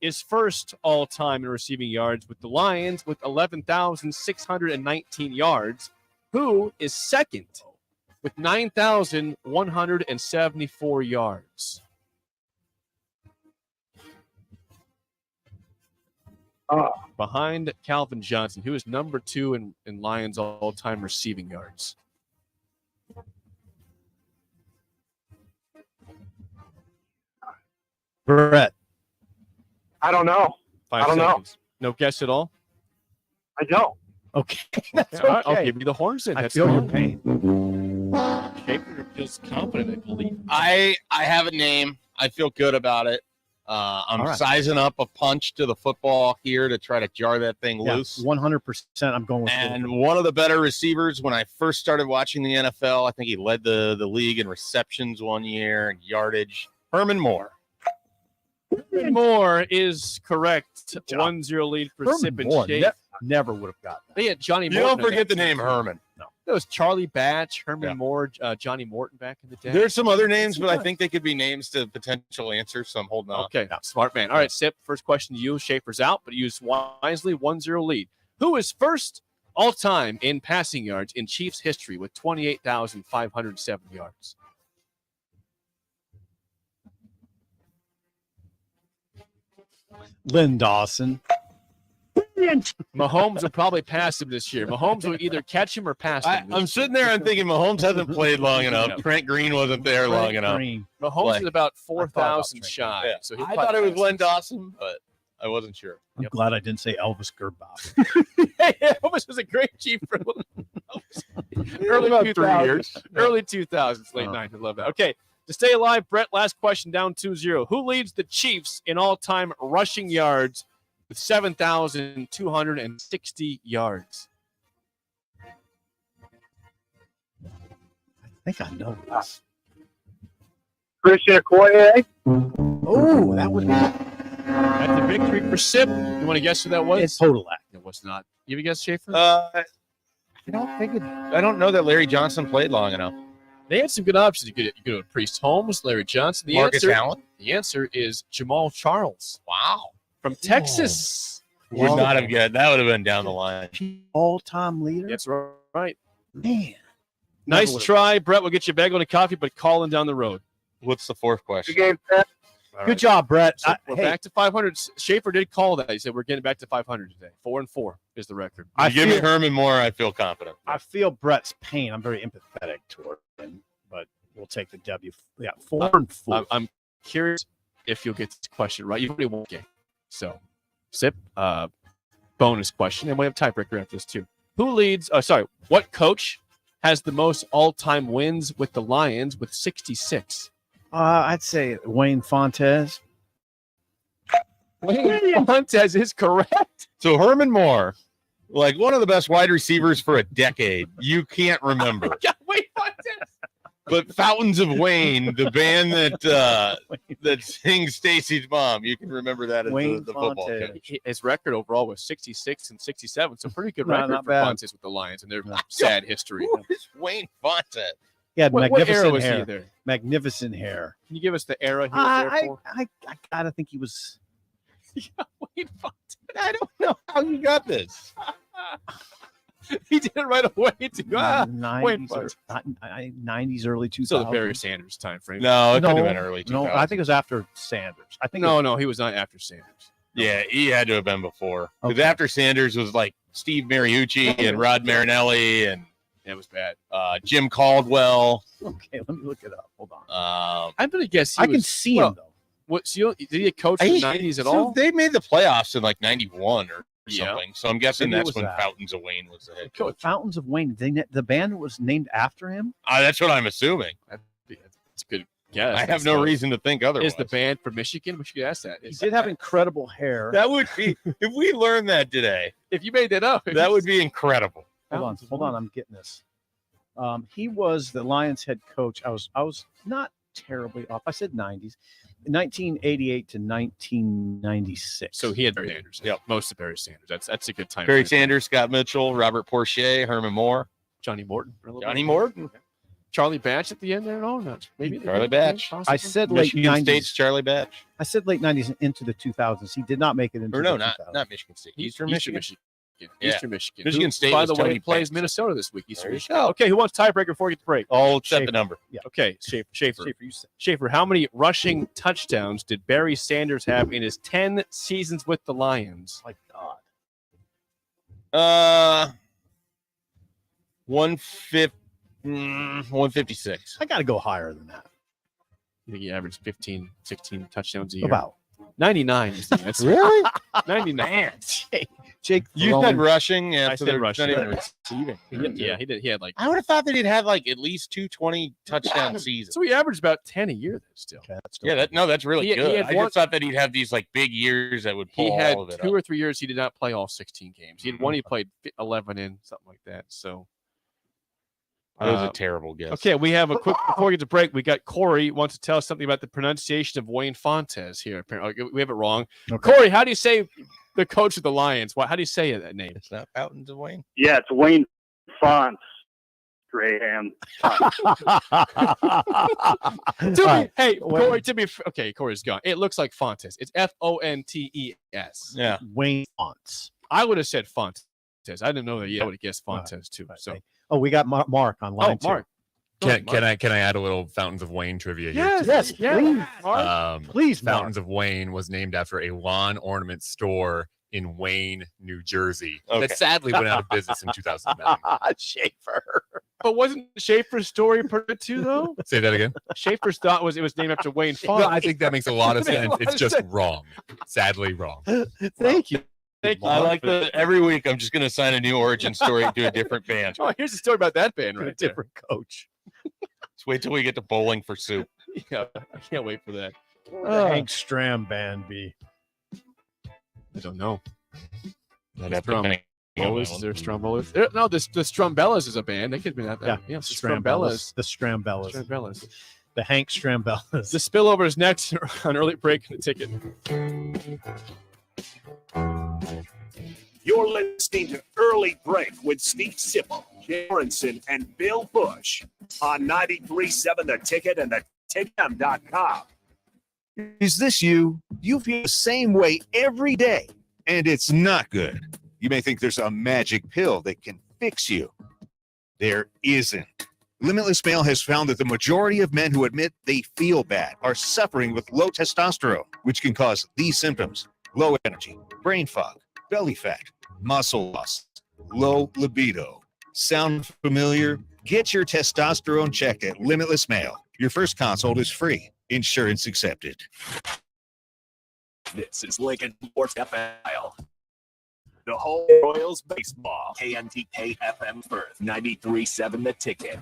Speaker 3: is first all-time in receiving yards with the Lions with 11,619 yards. Who is second with 9,174 yards? Behind Calvin Johnson, who is number 2 in Lions all-time receiving yards.
Speaker 5: Brett.
Speaker 16: I don't know.
Speaker 3: 5
Speaker 16: I don't know.
Speaker 3: seconds. No guess at all?
Speaker 16: I don't.
Speaker 5: Okay. That's
Speaker 3: All right,
Speaker 5: okay.
Speaker 3: I'll give you the horns then.
Speaker 5: I
Speaker 3: That's
Speaker 5: feel your
Speaker 3: fine.
Speaker 5: pain.
Speaker 3: Schaefer feels confident, I believe.
Speaker 27: I have a name. I feel good about it. I'm
Speaker 5: All right.
Speaker 27: sizing up a punch to the football here to try to jar that thing
Speaker 5: Yeah,
Speaker 27: loose.
Speaker 5: 100%. I'm going with
Speaker 27: And
Speaker 5: Shaffer.
Speaker 27: one of the better receivers when I first started watching the NFL, I think he led the league in receptions one year and yardage. Herman Moore.
Speaker 3: Herman Moore is correct. 1-0 lead for
Speaker 5: Herman
Speaker 3: Sip and
Speaker 5: Moore
Speaker 3: Schaefer.
Speaker 5: never would have gotten that.
Speaker 3: They had Johnny
Speaker 27: You
Speaker 3: Morton.
Speaker 27: don't forget the name Herman.
Speaker 5: No.
Speaker 3: That was Charlie Batch, Herman
Speaker 27: Yeah.
Speaker 3: Moore, Johnny Morton back in the day.
Speaker 27: There's some other names, but I think they could be names to potential answers, so I'm holding on.
Speaker 3: Okay, smart man. All right, Sip, first question to you. Schaefer's out, but use wisely. 1-0 lead. Who is first all-time in passing yards in Chiefs history with 28,507 yards?
Speaker 5: Lynn Dawson.
Speaker 3: Mahomes will probably pass him this year. Mahomes will either catch him or pass him.
Speaker 27: I'm sitting there and thinking Mahomes hasn't played long enough.
Speaker 3: Yeah.
Speaker 27: Trent Green wasn't there long enough.
Speaker 3: Mahomes is about 4,000
Speaker 5: Trent
Speaker 3: shy.
Speaker 27: Yeah.
Speaker 3: So he'll
Speaker 27: I
Speaker 3: probably
Speaker 27: thought it was
Speaker 3: pass
Speaker 27: Len
Speaker 3: him.
Speaker 27: Dawson, but I wasn't sure.
Speaker 5: I'm glad I didn't say Elvis Gerbach.
Speaker 3: Elvis was a great Chief for early
Speaker 27: About
Speaker 3: 2000s.
Speaker 27: 3 years.
Speaker 3: Early 2000s, late 90s. Love that. Okay, to stay alive, Brett, last question down 2-0. Who leads the Chiefs in all-time rushing yards with 7,260 yards?
Speaker 5: I think I know this.
Speaker 16: Christian Okoye.
Speaker 5: Oh, that would be.
Speaker 3: That's a victory for Sip. You want to guess who that was?
Speaker 5: It's total act.
Speaker 3: It was not. You have a guess, Schaefer?
Speaker 27: I don't know that Larry Johnson played long enough.
Speaker 3: They had some good options. You could go to Priest Holmes, Larry Johnson.
Speaker 27: Marcus Allen?
Speaker 3: The answer is Jamal Charles.
Speaker 27: Wow.
Speaker 3: From Texas.
Speaker 27: Would not have get that would have been down the line.
Speaker 5: All-time leader.
Speaker 3: That's right.
Speaker 5: Man.
Speaker 3: Nice
Speaker 5: would've-
Speaker 3: try, Brett. We'll get you a bagel and a coffee, but calling down the road.
Speaker 27: What's the fourth question?
Speaker 16: Good game, Pat.
Speaker 3: All
Speaker 5: Good
Speaker 3: right.
Speaker 5: job, Brett.
Speaker 3: So we're back to 500. Schaefer did call that. He said we're getting back to 500 today. 4-4 is the record.
Speaker 27: You give me Herman Moore, I feel confident.
Speaker 5: I feel Brett's pain. I'm very empathetic toward him, but we'll take the W. Yeah, 4-4.
Speaker 3: I'm curious if you'll get this question right. You've already won the game. So, Sip, bonus question. And we have tiebreaker after this, too. Who leads? What coach has the most all-time wins with the Lions with 66?
Speaker 5: I'd say Wayne Fontes.
Speaker 3: Wayne Fontes is correct.
Speaker 27: So Herman Moore, like one of the best wide receivers for a decade, you can't remember.
Speaker 3: Wayne Fontes.
Speaker 27: But Fountains of Wayne, the band that sings Stacy's Mom, you can remember that as the football coach.
Speaker 3: His record overall was 66 and 67, so pretty good
Speaker 5: No,
Speaker 3: record
Speaker 5: not
Speaker 3: for
Speaker 5: bad.
Speaker 3: Fontes with the Lions and their sad history.
Speaker 27: Who is Wayne Fontes?
Speaker 5: He had
Speaker 3: What era
Speaker 5: magnificent
Speaker 3: was he
Speaker 5: hair.
Speaker 3: there?
Speaker 5: Magnificent hair.
Speaker 3: Can you give us the era he was there for?
Speaker 5: I gotta think he was.
Speaker 3: Wayne Fontes.
Speaker 27: I don't know how you got this.
Speaker 3: He did it right away. Wayne
Speaker 5: 90s,
Speaker 3: Fontes.
Speaker 5: 90s, early 2000s.
Speaker 3: So the Barry Sanders time frame.
Speaker 27: No, it could have been early 2000s.
Speaker 5: No, I think it was after Sanders. I think
Speaker 3: No, he was not after Sanders.
Speaker 27: Yeah, he had to have been before. Because
Speaker 5: Okay.
Speaker 27: after Sanders was like Steve Mariucci and Rod Marinelli and
Speaker 3: It was bad.
Speaker 27: Jim Caldwell.
Speaker 5: Okay, let me look it up. Hold on.
Speaker 3: I'm gonna guess
Speaker 5: I can see him though.
Speaker 3: What? So did he coach in the 90s at all?
Speaker 27: They made the playoffs in like 91 or
Speaker 3: Yeah.
Speaker 27: something. So I'm guessing
Speaker 5: Maybe it
Speaker 27: that's
Speaker 5: was
Speaker 27: when
Speaker 5: that.
Speaker 27: Fountains of Wayne was the head coach.
Speaker 5: Fountains of Wayne. The band was named after him.
Speaker 27: That's what I'm assuming.
Speaker 3: It's good. Yeah,
Speaker 27: I have no reason to think otherwise.
Speaker 3: Is the band from Michigan? We should ask that.
Speaker 5: He did have incredible hair.
Speaker 27: That would be if we learned that today.
Speaker 3: If you made that up,
Speaker 27: That would be incredible.
Speaker 5: Hold on. I'm getting this. He was the Lions head coach. I was not terribly off. I said 90s, 1988 to 1996.
Speaker 3: So he had Barry Sanders. Yeah, most of Barry Sanders. That's a good time.
Speaker 27: Barry
Speaker 3: frame.
Speaker 27: Sanders, Scott Mitchell, Robert Porcher, Herman Moore,
Speaker 3: Johnny Morton. for a little
Speaker 27: Johnny
Speaker 3: bit.
Speaker 27: Morton,
Speaker 3: Charlie Batch at the end there. No, not maybe
Speaker 27: Charlie Batch.
Speaker 3: possibly?
Speaker 5: I said late
Speaker 27: Michigan
Speaker 5: 90s.
Speaker 27: State's Charlie Batch.
Speaker 5: I said late 90s into the 2000s. He did not make it into
Speaker 27: Or no,
Speaker 5: the
Speaker 27: not
Speaker 5: 2000s.
Speaker 27: Michigan State. Eastern Michigan.
Speaker 3: Yeah.
Speaker 27: Eastern
Speaker 3: Michigan.
Speaker 27: Michigan State
Speaker 3: By
Speaker 27: was
Speaker 3: the way,
Speaker 27: Tony
Speaker 3: plays
Speaker 27: Banks.
Speaker 3: Minnesota this week. Eastern
Speaker 27: There you
Speaker 3: Michigan.
Speaker 27: go.
Speaker 3: Okay, who wants tiebreaker before we get the break?
Speaker 27: I'll set
Speaker 5: Schaefer.
Speaker 27: the number.
Speaker 5: Yeah.
Speaker 3: Okay, Schaefer.
Speaker 5: You said.
Speaker 3: Schaefer, how many rushing touchdowns did Barry Sanders have in his 10 seasons with the Lions?
Speaker 5: My God.
Speaker 27: 156.
Speaker 5: I got to go higher than that.
Speaker 3: You think he averaged 15, 16 touchdowns a year?
Speaker 5: About
Speaker 3: 99 is the answer.
Speaker 27: Really?
Speaker 3: 99.
Speaker 5: Jake.
Speaker 27: You
Speaker 5: Throne.
Speaker 27: said rushing. Yeah,
Speaker 3: I
Speaker 27: so
Speaker 3: said
Speaker 27: they're
Speaker 3: rushing.
Speaker 27: not even receiving.
Speaker 3: Yeah, he did. He had like.
Speaker 27: I would have thought that he'd have like at least 220 touchdown seasons.
Speaker 3: So he averaged about 10 a year then still.
Speaker 5: Okay, that's still
Speaker 27: Yeah, that's really
Speaker 3: He
Speaker 27: good.
Speaker 3: had
Speaker 27: I
Speaker 3: one-
Speaker 27: just thought that he'd have these like big years that would pull
Speaker 3: He had
Speaker 27: all of it
Speaker 3: 2
Speaker 27: up.
Speaker 3: or 3 years he did not play all 16 games. He had one he played 11 in, something like that. So
Speaker 27: That was a terrible guess.
Speaker 3: okay, we have a quick before we get to break. We got Corey wants to tell us something about the pronunciation of Wayne Fontes here. Apparently, we have it wrong.
Speaker 5: Okay.
Speaker 3: Corey, how do you say the coach of the Lions? How do you say that name?
Speaker 27: It's not Fountains of Wayne.
Speaker 16: Yeah, it's Wayne Fonts. Graham.
Speaker 3: Hey, Corey. Okay, Corey's gone. It looks like Fontes. It's Fontes.
Speaker 27: Yeah.
Speaker 5: Wayne Fonts.
Speaker 3: I would have said Fontes. I didn't know that yet. I would have guessed Fontes too. So,
Speaker 5: Oh, we got Mark on line two.
Speaker 3: Mark.
Speaker 18: Can I add a little Fountains of Wayne trivia here?
Speaker 5: Yes, please. Please, Mark.
Speaker 18: Fountains of Wayne was named after a lawn ornament store in Wayne, New Jersey.
Speaker 27: Okay.
Speaker 18: That sadly went out of business in 2009.
Speaker 5: Schaefer.
Speaker 3: But wasn't Schaefer's story pretty good too, though?
Speaker 18: Say that again.
Speaker 3: Schaefer's thought it was named after Wayne Fontes.
Speaker 18: No, I think that makes a lot of sense. It's just wrong. Sadly wrong.
Speaker 5: Thank you.
Speaker 3: Thank you.
Speaker 27: I like the every week I'm just going to assign a new origin story to a different band.
Speaker 3: Oh, here's a story about that band right there.
Speaker 5: Different coach.
Speaker 27: Let's wait till we get to Bowling for Soup.
Speaker 3: Yeah, I can't wait for that.
Speaker 5: The Hank Stram band be.
Speaker 3: I don't know.
Speaker 27: I'd have to think.
Speaker 3: Strombolas, is there Strombolas? No, the Strombellas is a band. They could be that band. Yeah, the Strombellas.
Speaker 5: The Strambellas.
Speaker 3: Strombellas.
Speaker 5: The Hank Strambellas.
Speaker 3: The spillover is next on Early Break and the Ticket.
Speaker 1: You're listening to Early Break with Steve Sipple, Jay Aronson, and Bill Busch on 93.7 The Ticket and theticket.com.
Speaker 19: Is this you? You feel the same way every day, and it's not good. You may think there's a magic pill that can fix you. There isn't. Limitless Male has found that the majority of men who admit they feel bad are suffering with low testosterone, which can cause these symptoms: low energy, brain fog, belly fat, muscle loss, low libido. Sound familiar? Get your testosterone checked at Limitless Male. Your first consult is free. Insurance accepted.
Speaker 1: This is Lincoln Sports FL. The home of Royals baseball. KNTK FM Firth, 93.7 The Ticket.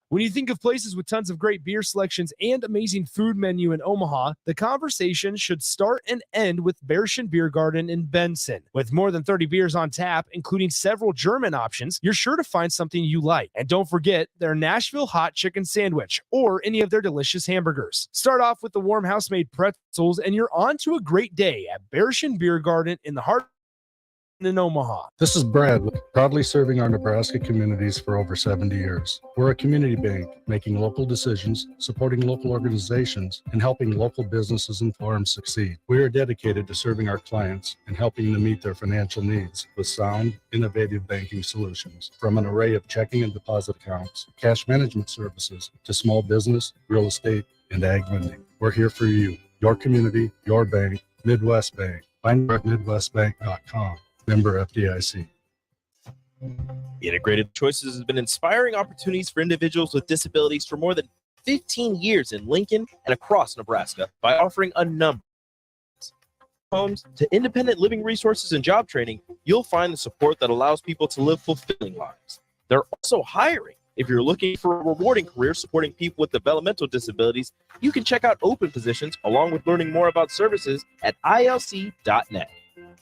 Speaker 12: When you think of places with tons of great beer selections and amazing food menu in Omaha, the conversation should start and end with Bärschen Beer Garden in Benson. With more than 30 beers on tap, including several German options, you're sure to find something you like. And don't forget their Nashville hot chicken sandwich or any of their delicious hamburgers. Start off with the warm house-made pretzels and you're on to a great day at Bärschen Beer Garden in the heart in Omaha.
Speaker 20: This is Brad, proudly serving our Nebraska communities for over 70 years. We're a community bank, making local decisions, supporting local organizations, and helping local businesses and farms succeed. We are dedicated to serving our clients and helping them meet their financial needs with sound, innovative banking solutions. From an array of checking and deposit accounts, cash management services, to small business, real estate, and ag lending. We're here for you, your community, your bank, Midwest Bank. Find us at midwestbank.com. Member FDIC.
Speaker 17: Integrated Choices has been inspiring opportunities for individuals with disabilities for more than 15 years in Lincoln and across Nebraska by offering a number of homes to independent living resources and job training. You'll find the support that allows people to live fulfilling lives. They're also hiring. If you're looking for a rewarding career supporting people with developmental disabilities, you can check out open positions along with learning more about services at ilc.net.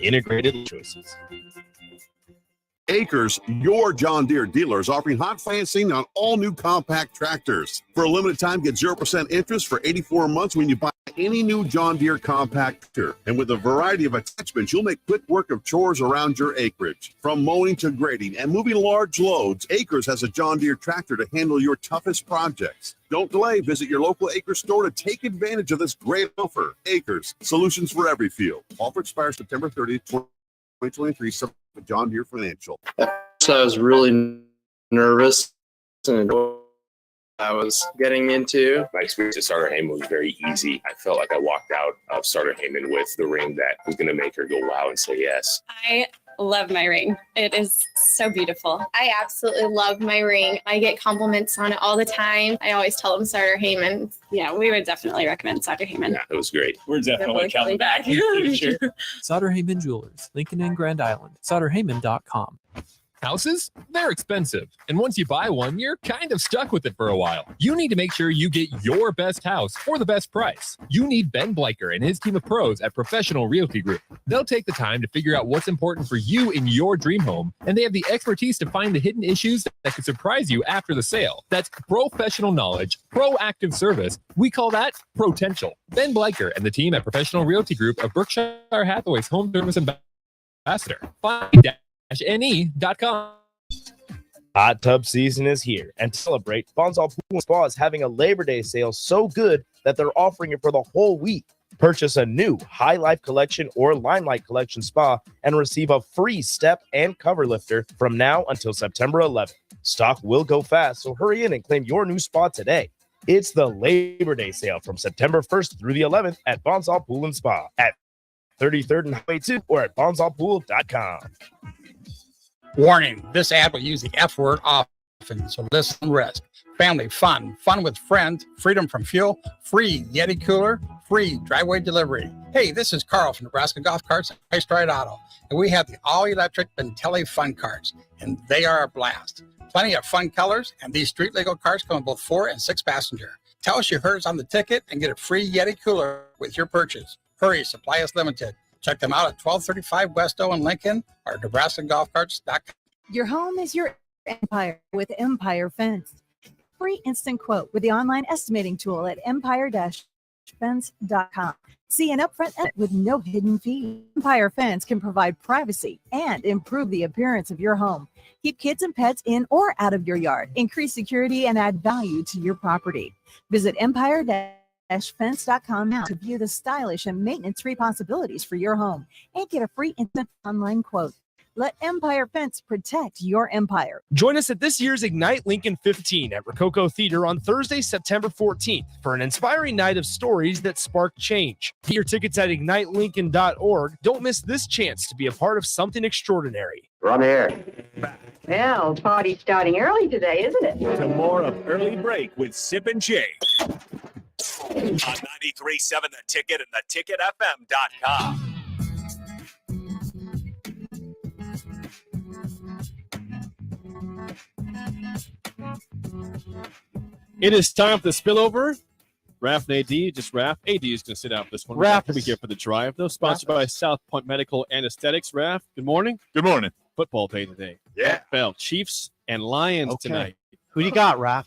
Speaker 17: Integrated Choices.
Speaker 6: Acres, your John Deere dealers, offering hot financing on all new compact tractors. For a limited time, get 0% interest for 84 months when you buy any new John Deere compact tractor. And with a variety of attachments, you'll make quick work of chores around your acreage. From mowing to grading and moving large loads, Acres has a John Deere tractor to handle your toughest projects. Don't delay. Visit your local Acres store to take advantage of this great offer. Acres, solutions for every field. Offer expires September 30th, 2023. With John Deere Financial.
Speaker 21: So I was really nervous and I was getting into.
Speaker 22: My experience at Starter Heyman was very easy. I felt like I walked out of Starter Heyman with the ring that was going to make her go wow and say yes.
Speaker 23: I love my ring. It is so beautiful. I absolutely love my ring. I get compliments on it all the time. I always tell them Starter Heyman. Yeah, we would definitely recommend Starter Heyman.
Speaker 22: Yeah, it was great.
Speaker 23: We're definitely coming back.
Speaker 24: Sure. Sauter Heyman Jewelers, Lincoln and Grand Island. SauterHeyman.com.
Speaker 11: Houses? They're expensive. And once you buy one, you're kind of stuck with it for a while. You need to make sure you get your best house for the best price. You need Ben Bleicher and his team of pros at Professional Realty Group. They'll take the time to figure out what's important for you in your dream home, and they have the expertise to find the hidden issues that could surprise you after the sale. That's professional knowledge, proactive service. We call that potential. Ben Bleicher and the team at Professional Realty Group of Berkshire Hathaway's home service ambassador. Find-ne.com.
Speaker 17: Hot tub season is here, and to celebrate, Bonsall Pool and Spa is having a Labor Day sale so good that they're offering it for the whole week. Purchase a new High Life Collection or Limelight Collection spa and receive a free step and cover lifter from now until September 11th. Stock will go fast, so hurry in and claim your new spa today. It's the Labor Day sale from September 1st through the 11th at Bonsall Pool and Spa at 33rd and Highway 2 or at bonsallpool.com.
Speaker 25: Warning, this ad will use the F word often, so listen and rest. Family fun, fun with friends, freedom from fuel, free Yeti cooler, free driveway delivery. Hey, this is Carl from Nebraska Golf Carts and Ice Ride Auto, and we have the all-electric Bentelli Fun Carts, and they are a blast. Plenty of fun colors, and these street-legal carts come in both 4 and 6 passenger. Tell us you heard us on the ticket and get a free Yeti cooler with your purchase. Hurry, supply is limited. Check them out at 1235 West O in Lincoln or NebraskaGolfCarts.com.
Speaker 26: Your home is your empire with Empire Fence. Free instant quote with the online estimating tool at empire-fence.com. See an upfront edit with no hidden fee. Empire Fence can provide privacy and improve the appearance of your home. Keep kids and pets in or out of your yard. Increase security and add value to your property. Visit empire-fence.com now to view the stylish and maintenance-free possibilities for your home and get a free instant online quote. Let Empire Fence protect your empire.
Speaker 12: Join us at this year's Ignite Lincoln 15 at Rococo Theater on Thursday, September 14th for an inspiring night of stories that spark change. Get your tickets at ignitelincoln.org. Don't miss this chance to be a part of something extraordinary.
Speaker 28: We're on the air.
Speaker 29: Well, party's starting early today, isn't it?
Speaker 1: To more of Early Break with Sip and Jay. On 93.7 The Ticket and theticketfm.com.
Speaker 3: It is time for the spillover. Raph and AD, just Raph. AD is going to sit out for this one. Raph will be here for the drive, though. Sponsored by South Point Medical Anesthetics. Raph, good morning.
Speaker 2: Good morning.
Speaker 3: Football day today.
Speaker 2: Yeah.
Speaker 3: NFL, Chiefs and Lions tonight.
Speaker 5: Who do you got, Raph?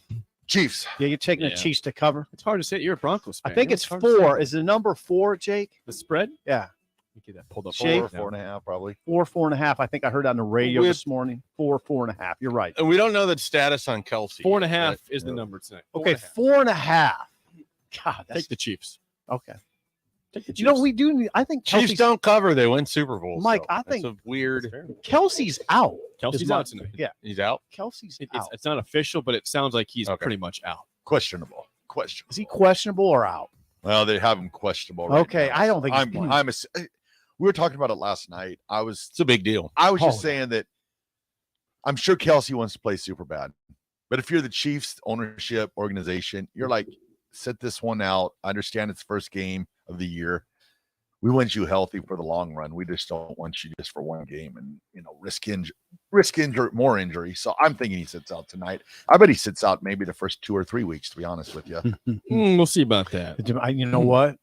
Speaker 2: Chiefs.
Speaker 5: Yeah, you're taking the Chiefs to cover.
Speaker 3: It's hard to say. You're a Broncos fan.
Speaker 5: I think it's 4. Is the number 4, Jake?
Speaker 3: The spread?
Speaker 5: Yeah.
Speaker 3: Let me get that pulled up.
Speaker 2: 4.5, probably.
Speaker 5: 4.5. I think I heard on the radio this morning. 4.5. You're right.
Speaker 27: And we don't know the status on Kelsey.
Speaker 3: 4.5 is the number tonight.
Speaker 5: Okay, 4.5. God,
Speaker 3: take the Chiefs.
Speaker 5: Okay.
Speaker 3: Take the Chiefs.
Speaker 5: You know, we do. I think
Speaker 27: Chiefs don't cover. They win Super Bowls.
Speaker 5: Mike,
Speaker 27: so
Speaker 5: I think
Speaker 27: that's a weird.
Speaker 5: Kelsey's out.
Speaker 3: Kelsey's out tonight.
Speaker 5: Yeah,
Speaker 27: he's out.
Speaker 5: Kelsey's
Speaker 3: out. It's not official, but it sounds like he's pretty much out.
Speaker 2: Questionable.
Speaker 5: Is he questionable or out?
Speaker 2: Well, they have him questionable. Right
Speaker 5: Okay,
Speaker 2: now.
Speaker 5: I don't think
Speaker 2: we were talking about it last night.
Speaker 27: It's a big deal.
Speaker 2: I was just saying that I'm sure Kelsey wants to play super bad, but if you're the Chiefs ownership organization, you're like, sit this one out. I understand it's first game of the year. We want you healthy for the long run. We just don't want you just for one game and risk more injury. So I'm thinking he sits out tonight. I bet he sits out maybe the first 2 or 3 weeks, to be honest with you.
Speaker 3: We'll see about that.
Speaker 5: You know what?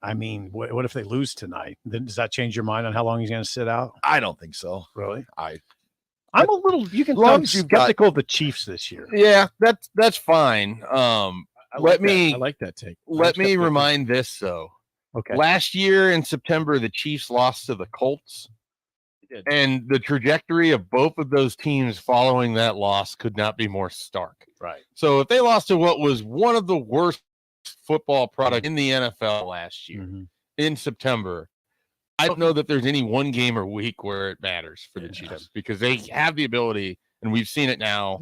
Speaker 5: I mean, what if they lose tonight? Then does that change your mind on how long he's going to sit out?
Speaker 2: I don't think so.
Speaker 5: Really?
Speaker 2: I'm
Speaker 5: a little. You can tell skeptical of the Chiefs this year.
Speaker 27: Yeah, that's fine.
Speaker 3: I like that take.
Speaker 27: Let me remind this though.
Speaker 5: Okay.
Speaker 27: Last year in September, the Chiefs lost to the Colts, and the trajectory of both of those teams following that loss could not be more stark.
Speaker 5: Right.
Speaker 27: So if they lost to what was one of the worst football product in the NFL last year in September, I don't know that there's any one game or week where it matters for the Chiefs because they have the ability, and we've seen it now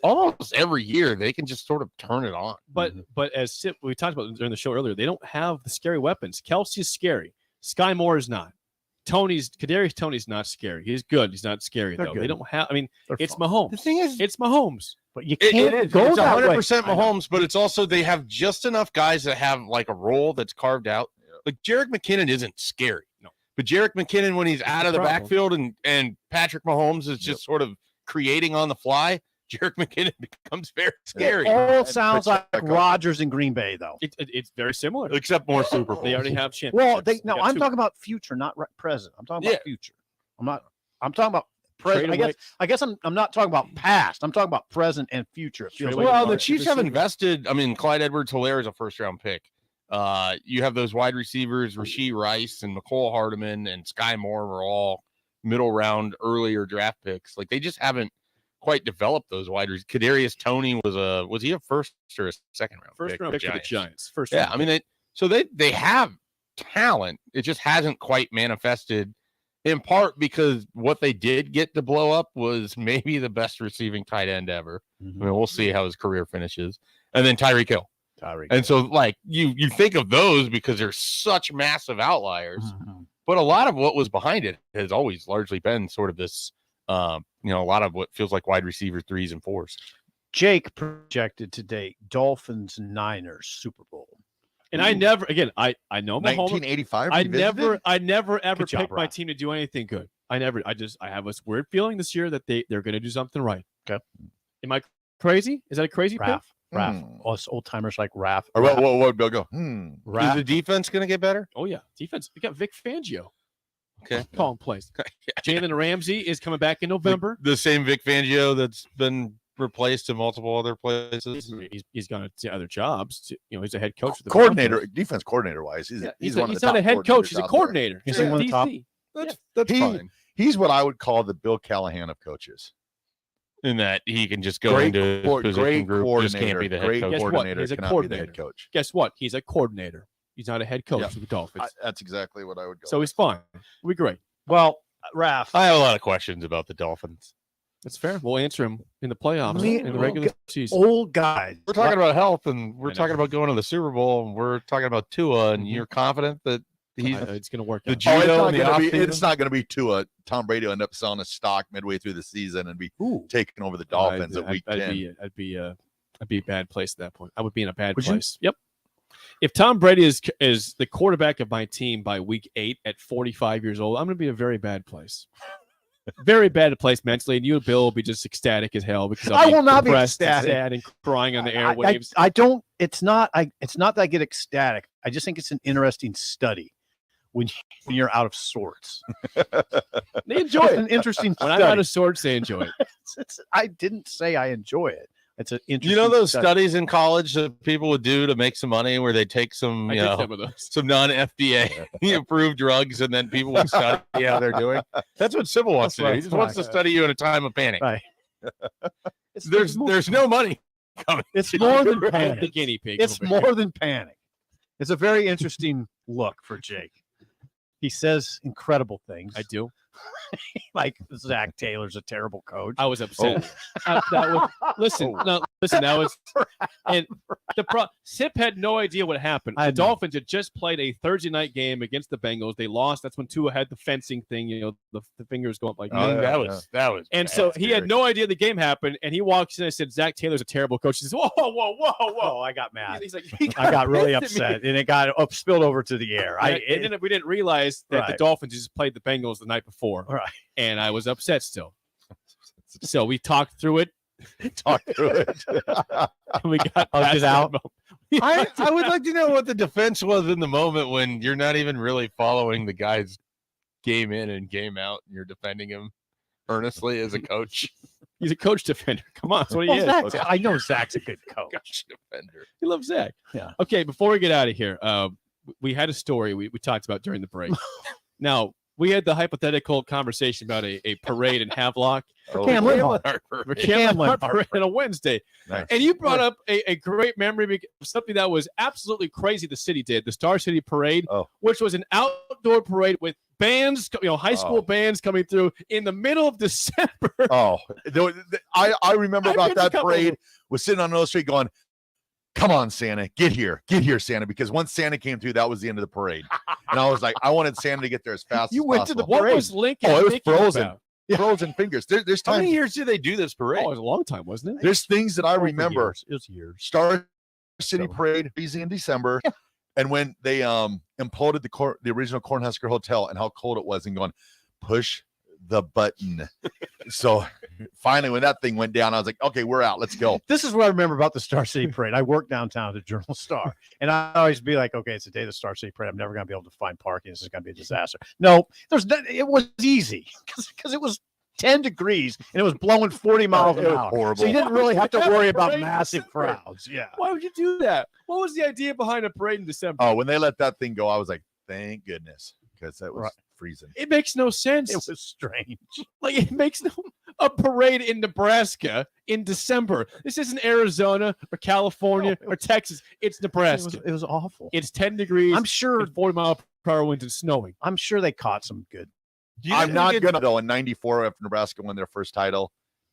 Speaker 27: almost every year. They can just sort of turn it on.
Speaker 3: But as we talked about during the show earlier, they don't have the scary weapons. Kelsey's scary. Sky Moore is not. Kadarius Tony's not scary. He's good. He's not scary though.
Speaker 5: Good.
Speaker 3: They don't have. I mean, it's Mahomes.
Speaker 27: The thing is,
Speaker 3: it's Mahomes.
Speaker 5: But you can't go
Speaker 27: it's
Speaker 5: that
Speaker 27: 100%
Speaker 5: way.
Speaker 27: Mahomes, but it's also they have just enough guys that have like a role that's carved out. Like Jerick McKinnon isn't scary.
Speaker 3: No.
Speaker 27: But Jerick McKinnon, when he's out of the backfield and Patrick Mahomes is just sort of creating on the fly, Jerick McKinnon becomes very scary.
Speaker 5: It all sounds like Rodgers in Green Bay, though.
Speaker 3: It's very similar,
Speaker 27: except more Super Bowls.
Speaker 3: They already have championships.
Speaker 5: Well, I'm talking about future, not present. I'm talking about future. I'm talking about present. I guess I'm not talking about past. I'm talking about present and future. It feels
Speaker 27: Well, the Chiefs have invested. I mean, Clyde Edwards-Helaire is a first-round pick. You have those wide receivers, Rashee Rice and McCole Hardman and Sky Moore were all middle round, earlier draft picks. Like they just haven't quite developed those wide receivers. Kadarius Toney was he a first or a second round?
Speaker 3: First round pick for the Giants. First.
Speaker 27: Yeah, I mean they have talent. It just hasn't quite manifested. In part because what they did get to blow up was maybe the best receiving tight end ever. I mean, we'll see how his career finishes. And then Tyreek Hill. And so, like, you think of those because they're such massive outliers. But a lot of what was behind it has always largely been sort of this, a lot of what feels like wide receiver 3s and 4s.
Speaker 5: Jake projected today Dolphins Niners Super Bowl.
Speaker 3: And I never, again, I know Mahomes.
Speaker 2: 1985.
Speaker 3: I never ever
Speaker 5: job,
Speaker 3: picked my
Speaker 5: Rob.
Speaker 3: team to do anything good. I have this weird feeling this year that they're going to do something right.
Speaker 5: Okay.
Speaker 3: Am I crazy? Is that a crazy pick?
Speaker 5: Raph. Us old timers like Raph.
Speaker 2: Or what Bill go?
Speaker 27: Is the defense going to get better?
Speaker 3: Oh yeah, defense. We got Vic Fangio.
Speaker 27: Okay.
Speaker 3: Calling plays. Jalen Ramsey is coming back in November.
Speaker 27: The same Vic Fangio that's been replaced in multiple other places.
Speaker 3: He's gone to other jobs. He's a head coach. Of the
Speaker 2: Coordinator,
Speaker 3: Broncos.
Speaker 2: defense coordinator wise, he's
Speaker 3: He's
Speaker 2: one of the
Speaker 3: not
Speaker 2: top
Speaker 3: a head coach.
Speaker 2: coordinators
Speaker 3: He's a
Speaker 2: out
Speaker 3: coordinator.
Speaker 2: there.
Speaker 3: He's
Speaker 5: one of the top.
Speaker 27: That's fine.
Speaker 2: He's what I would call the Bill Callahan of coaches.
Speaker 27: In that he can just go into his position group, just can't be the head coach.
Speaker 2: Coordinator.
Speaker 3: He's a
Speaker 2: cannot
Speaker 3: coordinator.
Speaker 2: be the head coach.
Speaker 3: Guess what? He's a coordinator. He's not a head coach of the Dolphins.
Speaker 2: That's exactly what I would go.
Speaker 3: So he's fine. We'll be great.
Speaker 5: Well, Raph.
Speaker 27: I have a lot of questions about the Dolphins.
Speaker 3: That's fair. We'll answer him in the playoffs in the regular season.
Speaker 5: Old guys.
Speaker 27: We're talking about health, and we're talking about going to the Super Bowl, and we're talking about Tua, and you're confident that
Speaker 3: it's going to work
Speaker 27: the
Speaker 3: out.
Speaker 27: judo and the
Speaker 2: it's not going to be Tua. Tom Brady will end up selling his stock midway through the season and be taking over the Dolphins at week 10.
Speaker 3: I'd be a bad place at that point. I would be in a bad place. Yep. If Tom Brady is the quarterback of my team by week 8 at 45 years old, I'm going to be in a very bad place. very bad place mentally, and you and Bill will be just ecstatic as hell because
Speaker 5: I will not be
Speaker 3: depressed and
Speaker 5: ecstatic.
Speaker 3: sad and crying on the airwaves.
Speaker 5: I don't. It's not that I get ecstatic. I just think it's an interesting study when you're out of sorts.
Speaker 3: They enjoy
Speaker 5: It's
Speaker 3: it.
Speaker 5: an interesting
Speaker 3: When
Speaker 5: study.
Speaker 3: I'm out of sorts, they enjoy it.
Speaker 5: I didn't say I enjoy it. It's an interesting.
Speaker 27: You know those
Speaker 5: study.
Speaker 27: studies in college that people would do to make some money, where they take some,
Speaker 3: I
Speaker 27: you
Speaker 3: did
Speaker 27: know,
Speaker 3: some of those.
Speaker 27: some non-FDA approved drugs, and then people would study how they're doing. That's what Sybil wants to do. He just wants to study you in a time of panic.
Speaker 5: Right.
Speaker 27: There's no money coming.
Speaker 5: It's more than
Speaker 3: The
Speaker 5: panic.
Speaker 3: guinea pig.
Speaker 5: It's
Speaker 3: over here.
Speaker 5: more than panic. It's a very interesting look for Jake. He says incredible things.
Speaker 3: I do.
Speaker 5: Like Zach Taylor's a terrible coach.
Speaker 3: I was upset. That was, listen, that was, and Sip had no idea what happened. The Dolphins had just played a Thursday night game against the Bengals. They lost. That's when Tua had the fencing thing, you know, the fingers go up like
Speaker 27: That was.
Speaker 3: And so he had no idea the game happened, and he walks in and said, Zach Taylor's a terrible coach. He says, whoa.
Speaker 5: Oh, I got mad.
Speaker 3: He's like,
Speaker 5: I got really
Speaker 3: pissed at me.
Speaker 5: upset, and it got spilled over to the air.
Speaker 3: And then we didn't realize that the
Speaker 5: Right.
Speaker 3: Dolphins just played the Bengals the night before.
Speaker 5: Right.
Speaker 3: And I was upset still. So we talked through it. And we got
Speaker 5: Hugged it
Speaker 3: past
Speaker 5: out.
Speaker 3: that
Speaker 27: I would like to know what the defense was in the moment when you're not even really following the guy's game in and game out, and you're defending him earnestly as a coach.
Speaker 3: He's a coach defender. Come on, that's what he
Speaker 5: Well,
Speaker 3: is.
Speaker 5: Zach, I know Zach's a good coach.
Speaker 27: Coach defender.
Speaker 3: He loves Zach.
Speaker 5: Yeah.
Speaker 3: Okay, before we get out of here, we had a story we talked about during the break. Now, we had the hypothetical conversation about a parade in Havelock.
Speaker 5: Cam Linhart.
Speaker 3: For Cam Linhart parade on a Wednesday.
Speaker 2: Nice.
Speaker 3: And you brought up a great memory of something that was absolutely crazy the city did, the Star City Parade, which was an outdoor parade with bands, high school bands coming through in the middle of December.
Speaker 2: I remember
Speaker 3: I've
Speaker 2: about
Speaker 3: been to a
Speaker 2: that
Speaker 3: couple of
Speaker 2: parade.
Speaker 3: them.
Speaker 2: Was sitting on Oak Street going, "Come on, Santa, get here, Santa!" Because once Santa came through, that was the end of the parade, and I was like, I wanted Santa to get there as fast.
Speaker 5: You
Speaker 2: as
Speaker 5: went to the
Speaker 2: possible.
Speaker 3: What
Speaker 5: parade.
Speaker 3: was Lincoln?
Speaker 2: Oh, it was
Speaker 3: thinking
Speaker 2: frozen.
Speaker 3: about?
Speaker 2: Frozen fingers. There's
Speaker 27: How
Speaker 2: times.
Speaker 27: many years did they do this parade?
Speaker 3: Oh, it was a long time, wasn't it?
Speaker 2: There's things that I remember.
Speaker 5: It was years.
Speaker 2: Star City Parade, easy in December, and when they imploded the original Cornhusker Hotel and how cold it was, and going, push the button. So finally, when that thing went down, I was like, okay, we're out. Let's go.
Speaker 5: This is what I remember about the Star City Parade. I worked downtown at the Journal Star, and I always be like, okay, it's the day of the Star City Parade. I'm never going to be able to find parking. This is going to be a disaster. No, it was easy because it was 10 degrees and it was blowing 40 miles an
Speaker 2: It was
Speaker 5: hour.
Speaker 2: horrible.
Speaker 5: So you didn't really have to worry about
Speaker 3: Parade in
Speaker 5: massive
Speaker 3: December.
Speaker 5: crowds. Yeah.
Speaker 3: Why would you do that? What was the idea behind a parade in December?
Speaker 2: Oh, when they let that thing go, I was like, thank goodness, because that was freezing.
Speaker 3: It makes no sense.
Speaker 5: It was strange.
Speaker 3: Like, it makes a parade in Nebraska in December. This isn't Arizona or California or Texas. It's Nebraska.
Speaker 5: It was awful.
Speaker 3: It's 10 degrees.
Speaker 5: I'm sure
Speaker 3: 40-mile-per-hour winds and snowing.
Speaker 5: I'm sure they caught some good.
Speaker 2: I'm not gonna though. In '94, after Nebraska won their first title,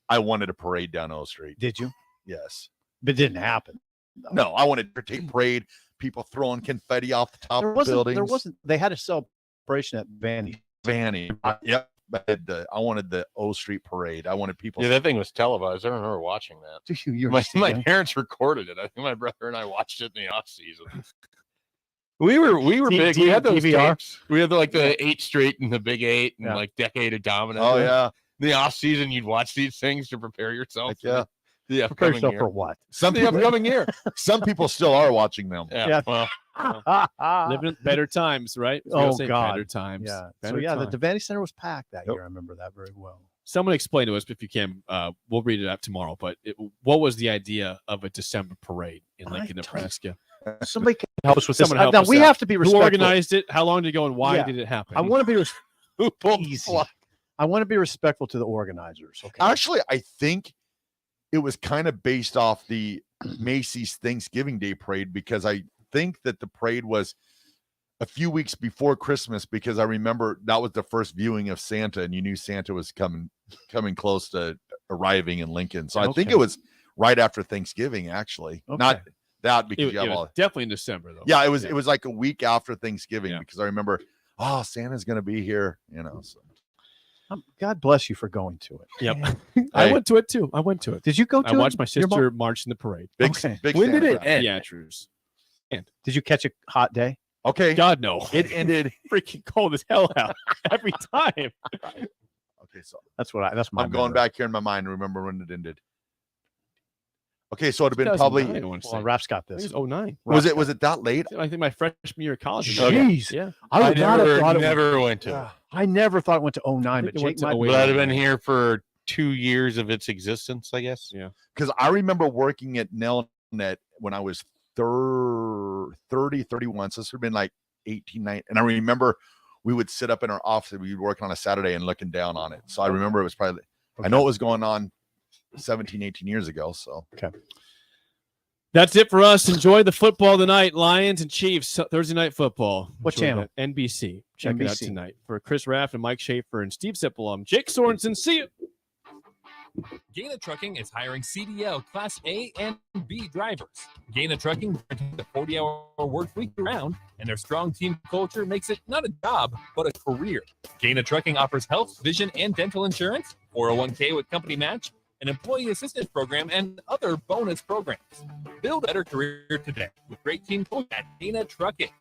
Speaker 2: I wanted a parade down O Street.
Speaker 5: Did you?
Speaker 2: Yes,
Speaker 5: but it didn't happen.
Speaker 2: No, I wanted to take parade. People throwing confetti off the top of buildings.
Speaker 5: There wasn't. They had a celebration at Vanny.
Speaker 2: Yep. But I wanted the O Street parade. I wanted people.
Speaker 27: Yeah, that thing was televised. I remember watching that. My parents recorded it. I think my brother and I watched it in the off season. We were big. We had those
Speaker 5: DVR.
Speaker 27: tapes. We had like the 8 Street and the Big 8 and like Decade of Dominance.
Speaker 2: Oh yeah.
Speaker 27: In the off season, you'd watch these things to prepare yourself.
Speaker 2: Yeah.
Speaker 27: The
Speaker 5: Prepare
Speaker 27: upcoming
Speaker 5: yourself
Speaker 27: year.
Speaker 5: for what?
Speaker 2: Some
Speaker 27: The
Speaker 2: people,
Speaker 27: upcoming year.
Speaker 2: some people still are watching them.
Speaker 27: Yeah. Well,
Speaker 3: Living in better times, right?
Speaker 5: Oh, God.
Speaker 3: Better times.
Speaker 5: Yeah.
Speaker 3: Better
Speaker 5: So yeah,
Speaker 3: times.
Speaker 5: the Vanny Center was packed that year. I remember that very well.
Speaker 3: Someone explain to us if you can. We'll read it out tomorrow. But what was the idea of a December parade in Lincoln, Nebraska?
Speaker 5: Somebody can help us with this.
Speaker 3: Someone help
Speaker 5: Now
Speaker 3: us
Speaker 5: we
Speaker 3: out.
Speaker 5: have to be
Speaker 3: Who
Speaker 5: respectful.
Speaker 3: organized it? How long did it go? And why
Speaker 5: Yeah.
Speaker 3: did it happen?
Speaker 5: I want to be
Speaker 27: who pulled the plug?
Speaker 5: I want to be respectful to the organizers. Okay.
Speaker 2: Actually, I think it was kind of based off the Macy's Thanksgiving Day parade, because I think that the parade was a few weeks before Christmas, because I remember that was the first viewing of Santa, and you knew Santa was coming close to arriving in Lincoln. So I think
Speaker 5: Okay.
Speaker 2: it was right after Thanksgiving, actually.
Speaker 5: Okay.
Speaker 2: Not that because
Speaker 3: It
Speaker 2: you have
Speaker 3: was
Speaker 2: all.
Speaker 3: definitely in December, though.
Speaker 2: Yeah, it was like a week after Thanksgiving, because I remember, oh, Santa's gonna be here, So.
Speaker 5: God bless you for going to it.
Speaker 3: Yep. I went to it too.
Speaker 5: Did you go to
Speaker 3: I
Speaker 5: it?
Speaker 3: watched my
Speaker 5: Your mom-
Speaker 3: sister march in the parade.
Speaker 2: Big,
Speaker 5: Okay.
Speaker 2: big
Speaker 27: When did
Speaker 2: Santa
Speaker 27: it
Speaker 2: fan.
Speaker 27: end?
Speaker 3: Yeah, truce.
Speaker 5: Did you catch a hot day?
Speaker 2: Okay.
Speaker 3: God no.
Speaker 2: It ended.
Speaker 3: Freaking cold as hell out every time.
Speaker 2: Okay, so
Speaker 5: That's my.
Speaker 2: I'm going back here in my mind to remember when it ended. Okay, so it'd have been probably.
Speaker 5: Well, Rap's got this.
Speaker 3: It was 09.
Speaker 2: Was it that late?
Speaker 3: I think my freshman year of college.
Speaker 5: Jeez.
Speaker 3: Yeah.
Speaker 5: I would not have thought
Speaker 27: never went to.
Speaker 5: I never thought it went to 09, but Jake might
Speaker 27: Would that have been here for 2 years of its existence, I guess?
Speaker 3: Yeah.
Speaker 2: Because I remember working at Nelnet when I was 30, 31. So this would have been like 18, 19. And I remember we would sit up in our office and we'd be working on a Saturday and looking down on it. So I remember it was probably, I know it was going on 17, 18 years ago. So,
Speaker 5: okay.
Speaker 3: That's it for us. Enjoy the football tonight. Lions and Chiefs, Thursday night football.
Speaker 5: What
Speaker 3: Enjoy
Speaker 5: channel?
Speaker 3: that. NBC. Check it out
Speaker 5: NBC.
Speaker 3: tonight. For Chris Raff and Mike Shaffer and Steve Sipple, I'm Jake Sorensen. See you.
Speaker 11: Gaina Trucking is hiring CDL Class A and B drivers. Gaina Trucking guarantees a 40-hour work week round, and their strong team culture makes it not a job, but a career. Gaina Trucking offers health, vision, and dental insurance, 401k with company match, an employee assistance program, and other bonus programs. Build a better career today with great team culture at Gaina Trucking.